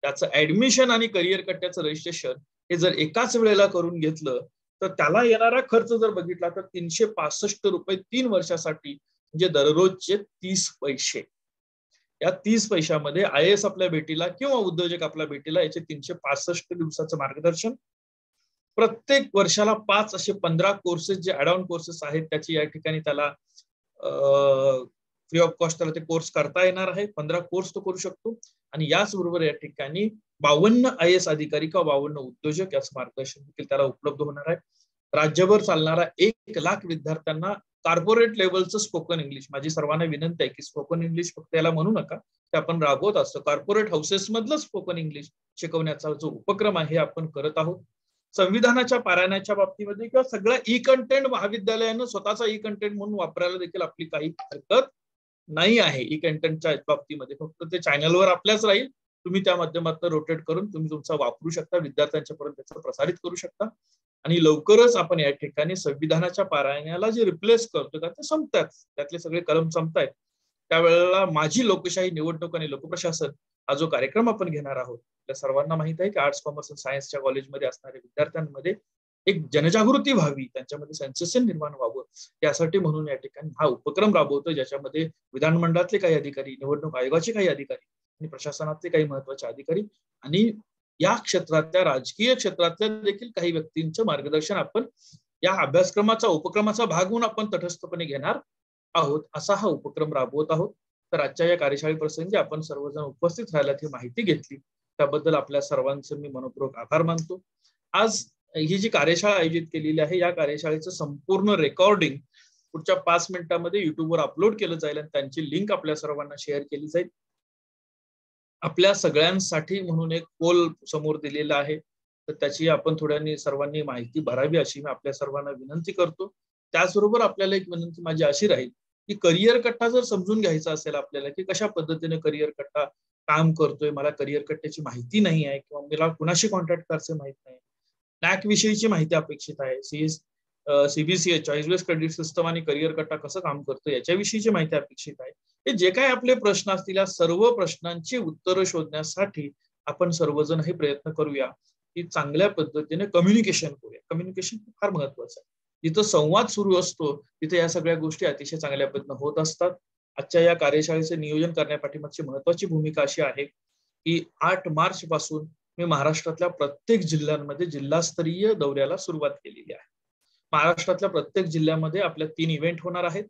त्याचं ऍडमिशन आणि करिअर कट्ट्याचं रजिस्ट्रेशन हे जर एकाच वेळेला करून घेतलं तर त्याला येणारा खर्च जर बघितला तर 365 रुपये 3 वर्षासाठी, म्हणजे दररोजचे 30 पैसे. या 30 पैशामध्ये IAS आपल्या बेटीला किंवा उद्योजक आपल्या बेटीला याचे 365 दिवसाचं मार्गदर्शन, प्रत्येक वर्षाला 5 असे 15 कोर्सेस जे ऍड ऑन कोर्सेस आहेत त्याची या ठिकाणी त्याला फ्री ऑफ कॉस्ट त्याला ते कोर्स करता येणार आहे. 15 कोर्स तो करू शकतो. आणि याचबरोबर या ठिकाणी 52 IAS अधिकारी किंवा 52 उद्योजक याचं मार्गदर्शन देखील त्याला उपलब्ध होणार आहे. राज्यभर चालणारा 1 लाख विद्यार्थ्यांना कॉर्पोरेट लेवलचं स्पोकन इंग्लिश, माझी सर्वांना विनंती आहे की स्पोकन इंग्लिश फक्त याला म्हणू नका, ते आपण राबवत असतो. कॉर्पोरेट हाऊसेस मधलं स्पोकन इंग्लिश शिकवण्याचा जो उपक्रम आहे आपण करत आहोत. संविधानाच्या पारायणाच्या बाबतीमध्ये किंवा सगळं ई कंटेंट महाविद्यालयानं स्वतःचा ई कंटेंट म्हणून वापरायला देखील आपली काही हरकत नाही आहे. ई कंटेंटच्या बाबतीमध्ये फक्त ते चॅनलवर आपल्याच राहील. तुम्ही त्या माध्यमातून रोटेट करून तुम्ही तुमचा वापरू शकता, विद्यार्थ्यांच्या पर्यंत त्याचं प्रसारित करू शकता. आणि लवकरच आपण या ठिकाणी संविधानाच्या पारायणाला जे रिप्लेस करतो का ते संपतात, त्यातले सगळे कलम संपतायत. त्यावेळेला माझी लोकशाही, निवडणूक आणि लोकप्रशासन हा जो कार्यक्रम आपण घेणार आहोत, त्या सर्वांना माहित आहे की आर्ट्स, कॉमर्स आणि सायन्सच्या कॉलेजमध्ये असणाऱ्या विद्यार्थ्यांमध्ये एक जनजागृती व्हावी, त्यांच्यामध्ये सेन्सेशन निर्माण व्हावं, यासाठी म्हणून या ठिकाणी हा उपक्रम राबवतो, ज्याच्यामध्ये विधानमंडळातले काही अधिकारी, निवडणूक आयोगाचे काही अधिकारी आणि प्रशासनातले काही महत्वाचे अधिकारी आणि या क्षेत्रातल्या, राजकीय क्षेत्रातल्या देखील काही व्यक्तींचं मार्गदर्शन आपण या अभ्यासक्रमाचा, उपक्रमाचा भाग म्हणून आपण तटस्थपणे घेणार आहोत. असा हा उपक्रम राबवत आहोत. तर आजच्या या कार्यशाळे प्रसंगी आपण सर्वजण उपस्थित राहिल्यात, ही माहिती घेतली, त्याबद्दल आपल्या सर्वांचे मी मनपूर्वक आभार मानतो. आज ही जी कार्यशाळा आयोजित केलेली आहे, या कार्यशाळेचं संपूर्ण रेकॉर्डिंग पुढच्या 5 मिनिटांमध्ये युट्यूबवर अपलोड केलं जाईल आणि त्यांची लिंक आपल्या सर्वांना शेअर केली जाईल. आपल्या सगळ्यांसाठी म्हणून एक पोल समोर दिलेला आहे, तर त्याची आपण थोड्यांनी सर्वांनी माहिती भरावी अशी मी आपल्या सर्वांना विनंती करतो. त्याचबरोबर आपल्याला एक विनंती माझी अशी राहील की करिअर कट्टा जर समजून घ्यायचा असेल आपल्याला की कशा पद्धतीने करिअर कट्टा काम करतोय, मला करिअर कट्ट्याची माहिती नाही आहे किंवा मला कुणाशी कॉन्टॅक्ट करायचं माहित नाही, नॅक विषयीची माहिती अपेक्षित आहे, CBCS choice based credit system आणि करिअर कट्टा कसं काम करतो याच्याविषयीची माहिती अपेक्षित आहे. हे जे काही आपले प्रश्न असतील या सर्व प्रश्नांची उत्तरं शोधण्यासाठी आपण सर्वजण हे प्रयत्न करूया की चांगल्या पद्धतीने कम्युनिकेशन करूया. कम्युनिकेशन फार महत्वाचं आहे. जिथं संवाद सुरू असतो तिथे या सगळ्या गोष्टी अतिशय चांगल्या पद्धतीने होत असतात. आजच्या या कार्यशाळेचे नियोजन करण्यापाठीमागची महत्वाची भूमिका अशी आहे की 8 मार्च पासून मी महाराष्ट्रातल्या प्रत्येक जिल्ह्यांमध्ये जिल्हास्तरीय दौऱ्याला सुरुवात केलेली आहे. महाराष्ट्रातल्या प्रत्येक जिल्ह्यामध्ये आपल्या 3 इव्हेंट होणार आहेत.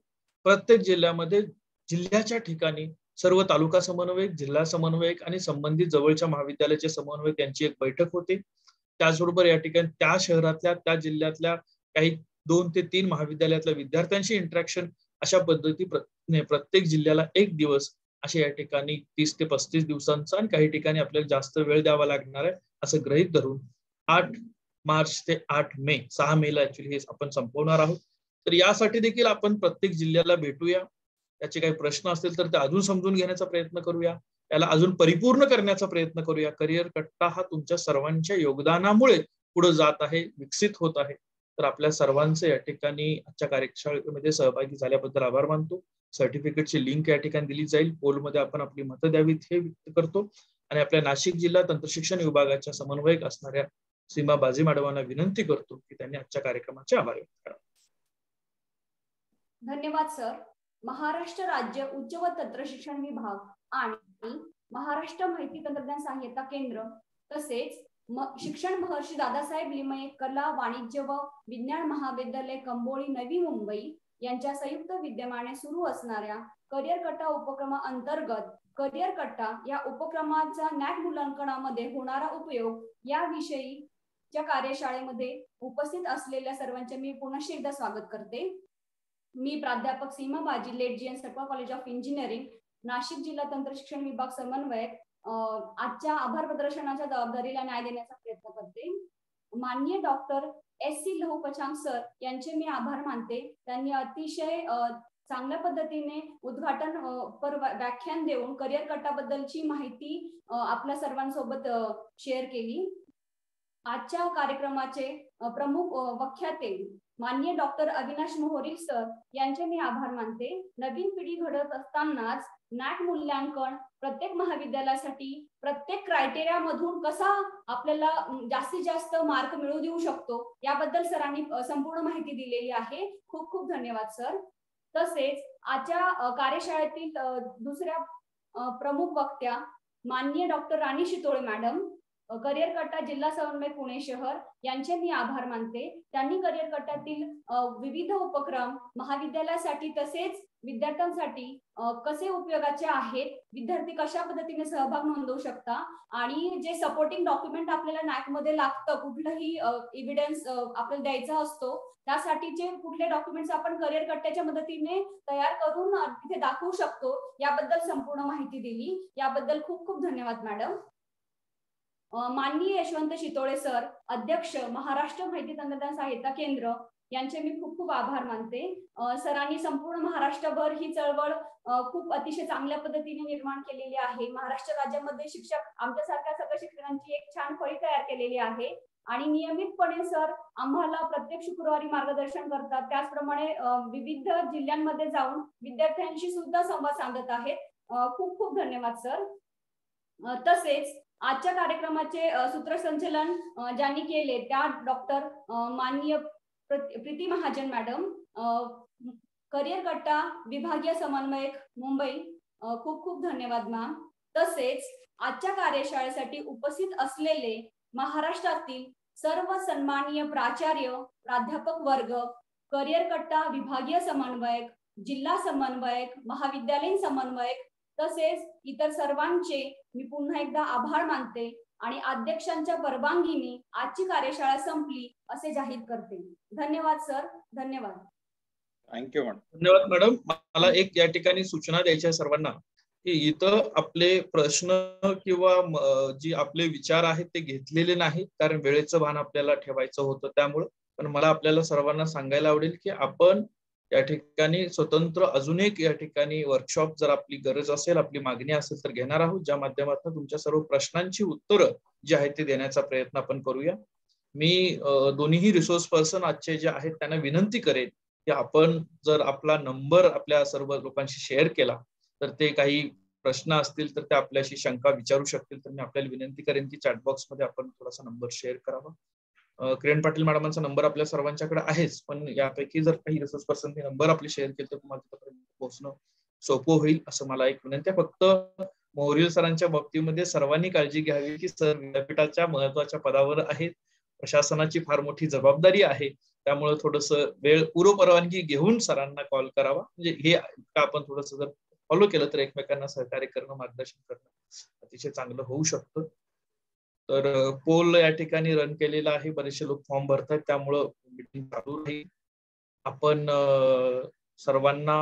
प्रत्येक जिल्ह्यामध्ये जिल्ह्याच्या ठिकाणी सर्व तालुका समन्वयक, जिल्हा समन्वयक आणि संबंधित जवळच्या महाविद्यालयाचे समन्वयक यांची एक बैठक होते. त्याचबरोबर या ठिकाणी त्या शहरातल्या, त्या जिल्ह्यातल्या काही 2 ते 3 महाविद्यालयातल्या विद्यार्थ्यांशी इंटरॅक्शन, अशा पद्धतीने प्रत्येक जिल्ह्याला 1 दिवस असे या ठिकाणी 30 ते 35 दिवसांचा आणि काही ठिकाणी आपल्याला जास्त वेळ द्यावा लागणार आहे असं गृहीत धरून 8 मार्च ते 8 मे 6 मेला ऍक्च्युली हे आपण संपवणार आहोत. तर यासाठी देखील आपण प्रत्येक जिल्ह्याला भेटूया. त्याचे काही प्रश्न असतील तर ते अजून समजून घेण्याचा प्रयत्न करूया, त्याला अजून परिपूर्ण करण्याचा प्रयत्न करूया. करिअर कट्टा हा तुमच्या सर्वांच्या योगदानामुळे पुढे जात आहे, विकसित होत आहे. तर आपल्या सर्वांचे या ठिकाणी आजच्या कार्यशाळेमध्ये सहभागी झाल्याबद्दल आभार मानतो. सर्टिफिकेटची लिंक या ठिकाणी दिली जाईल. पोलमध्ये आपण आपली मतं द्यावीत हे व्यक्त करतो आणि आपल्या नाशिक जिल्हा तंत्रशिक्षण विभागाच्या समन्वयक असणाऱ्या सीमा बाजी मॅडमांना विनंती करतो की त्यांनी आजच्या कार्यक्रमाचे आभार व्यक्त करावे. धन्यवाद सर. महाराष्ट्र राज्य उच्च व तंत्रशिक्षण विभाग आणि महाराष्ट्र माहिती तंत्रज्ञान सहाय्यता केंद्र तसेच शिक्षण महर्षी दादासाहेब लिमये कला वाणिज्य व विज्ञान महाविद्यालय कंबोळी नवी मुंबई यांच्या संयुक्त विद्यमाने सुरू असणाऱ्या करिअर कट्टा उपक्रमाअंतर्गत करिअर कट्टा या उपक्रमाचा नॅक मूल्यांकनामध्ये होणारा उपयोग याविषयीच्या कार्यशाळेमध्ये उपस्थित असलेल्या सर्वांचे मी पुनश्च एकदा स्वागत करते. मी प्राध्यापक Seema Baji, late GN Satwa college of engineering, Nashik जिल्हा तंत्रशिक्षण विभाग समन्वयक आजच्या आभार प्रदर्शनाच्या जबाबदारीला न्याय देण्याचा प्रयत्न करते. माननीय डॉक्टर SC लहूपछांग सर यांचे मी आभार मानते. त्यांनी अतिशय चांगल्या पद्धतीने उद्घाटन व्याख्यान देऊन करिअर कट्टाबद्दलची माहिती आपल्या सर्वांसोबत शेअर केली. आजच्या कार्यक्रमाचे प्रमुख वक्त्याते माननीय डॉक्टर अविनाश मोहोरी सर यांचे मी आभार मानते. नवीन पिढी घडत असतानाच नॅक मूल्यांकन प्रत्येक महाविद्यालयासाठी प्रत्येक क्रायटेरिया मधून कसा आपल्याला जास्तीत जास्त मार्क मिळवू देऊ शकतो याबद्दल सरांनी संपूर्ण माहिती दिलेली आहे. खूप खूप धन्यवाद सर. तसेच आजच्या कार्यशाळेतील दुसऱ्या प्रमुख वक्त्या माननीय डॉक्टर राणी शितोळे मॅडम, करिअर कट्टा जिल्हा समन्वयक पुणे शहर यांचे मी आभार मानते. त्यांनी करिअर कट्ट्यातील विविध उपक्रम महाविद्यालयासाठी तसेच विद्यार्थ्यांसाठी कसे उपयोगाचे आहेत, विद्यार्थी कशा पद्धतीने सहभाग नोंदवू शकता आणि जे सपोर्टिंग डॉक्युमेंट आपल्याला नॅक मध्ये लागतं, कुठलंही एव्हिडन्स आपल्याला द्यायचा असतो, त्यासाठीचे कुठले डॉक्युमेंट्स आपण करिअर कट्ट्याच्या मदतीने तयार करून तिथे दाखवू शकतो, याबद्दल संपूर्ण माहिती दिली. याबद्दल खूप खूप धन्यवाद मॅडम. माननीय यशवंत शितोळे सर, अध्यक्ष महाराष्ट्र माहिती तंत्रज्ञान सहायता केंद्र, यांचे मी खूप खूप आभार मानते. सरांनी संपूर्ण महाराष्ट्रभर ही चळवळ खूप अतिशय चांगल्या पद्धतीने निर्माण केलेली आहे. महाराष्ट्र राज्यामध्ये शिक्षक आमच्यासारख्या सगळ्या शिक्षकांची एक छान फळी तयार केलेली आहे आणि नियमितपणे सर आम्हाला प्रत्येक शुक्रवारी मार्गदर्शन करतात. त्याचप्रमाणे विविध जिल्ह्यांमध्ये जाऊन विद्यार्थ्यांशी सुद्धा संवाद साधत आहेत. खूप खूप धन्यवाद सर. तसेच आजच्या कार्यक्रमाचे सूत्रसंचलन ज्यांनी केले त्या डॉक्टर माननीय प्रीती महाजन मॅडम, करिअर कट्टा विभागीय समन्वयक मुंबई, खूप खूप धन्यवाद मॅम. तसेच आजच्या कार्यशाळेसाठी उपस्थित असलेले महाराष्ट्रातील सर्व सन्माननीय प्राचार्य, प्राध्यापक वर्ग, करिअर कट्टा विभागीय समन्वयक, जिल्हा समन्वयक, महाविद्यालयीन समन्वयक तसेच इतर सर्वांचे मी पुन्हा एकदा आभार मानते आणि अध्यक्षांच्या परवानगीने आजची कार्यशाळा संपली असे जाहीर करते. धन्यवाद सर. धन्यवाद. Thank you madam. धन्यवाद मॅडम. मला एक या ठिकाणी सूचना द्यायची आहे सर्वांना की इथं आपले प्रश्न किंवा जी आपले विचार आहेत ते घेतलेले नाहीत, कारण वेळेचं भान आपल्याला ठेवायचं होतं त्यामुळे. पण मला आपल्याला सर्वांना सांगायला आवडेल की आपण या ठिकाणी स्वतंत्र अजून एक या ठिकाणी वर्कशॉप जर आपली गरज असेल, आपली मागणी असेल तर घेणार आहोत, ज्या माध्यमातून तुमच्या सर्व प्रश्नांची उत्तरं जी आहेत ते देण्याचा प्रयत्न आपण करूया. मी दोन्हीही रिसोर्स पर्सन आजचे जे आहेत त्यांना विनंती करेन की आपण जर आपला नंबर आपल्या सर्व लोकांशी शेअर केला तर ते काही प्रश्न असतील तर ते आपल्याशी शंका विचारू शकतील. तर मी आपल्याला विनंती करेन की चॅटबॉक्स मध्ये आपण थोडासा नंबर शेअर करावा. किरण पाटील मॅडमांचा नंबर आपल्या सर्वांच्याकडे आहेच, पण यापैकी जर काही रिसोर्स पर्सन नंबर आपले शेअर केले तर तुम्हाला तिथपर्यंत पोहोचणं सोपं होईल असं मला एक विनंती आहे. फक्त मोहरील सरांच्या बाबतीमध्ये सर्वांनी काळजी घ्यावी की सर विद्यापीठाच्या महत्वाच्या पदावर आहेत, प्रशासनाची फार मोठी जबाबदारी आहे, त्यामुळे थोडंसं वेळ पूर्व परवानगी घेऊन सरांना कॉल करावा. म्हणजे हे आपण थोडंसं जर फॉलो केलं तर एकमेकांना सहकार्य करणं, मार्गदर्शन करणं अतिशय चांगलं होऊ शकतं. तर पोल या ठिकाणी रन केलेला आहे, बरेचसे लोक फॉर्म भरतात, त्यामुळं मीटिंग चालू राहील. आपण सर्वांना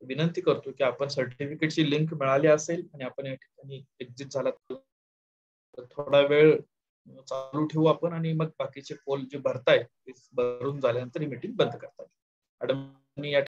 विनंती करतो की आपण सर्टिफिकेटची लिंक मिळाली असेल आणि आपण या ठिकाणी एक्झिट झाला तर थोडा वेळ चालू ठेवू आपण आणि मग बाकीचे पोल जे भरतायत ते भरून झाल्यानंतर ही मीटिंग बंद करतात. मॅडम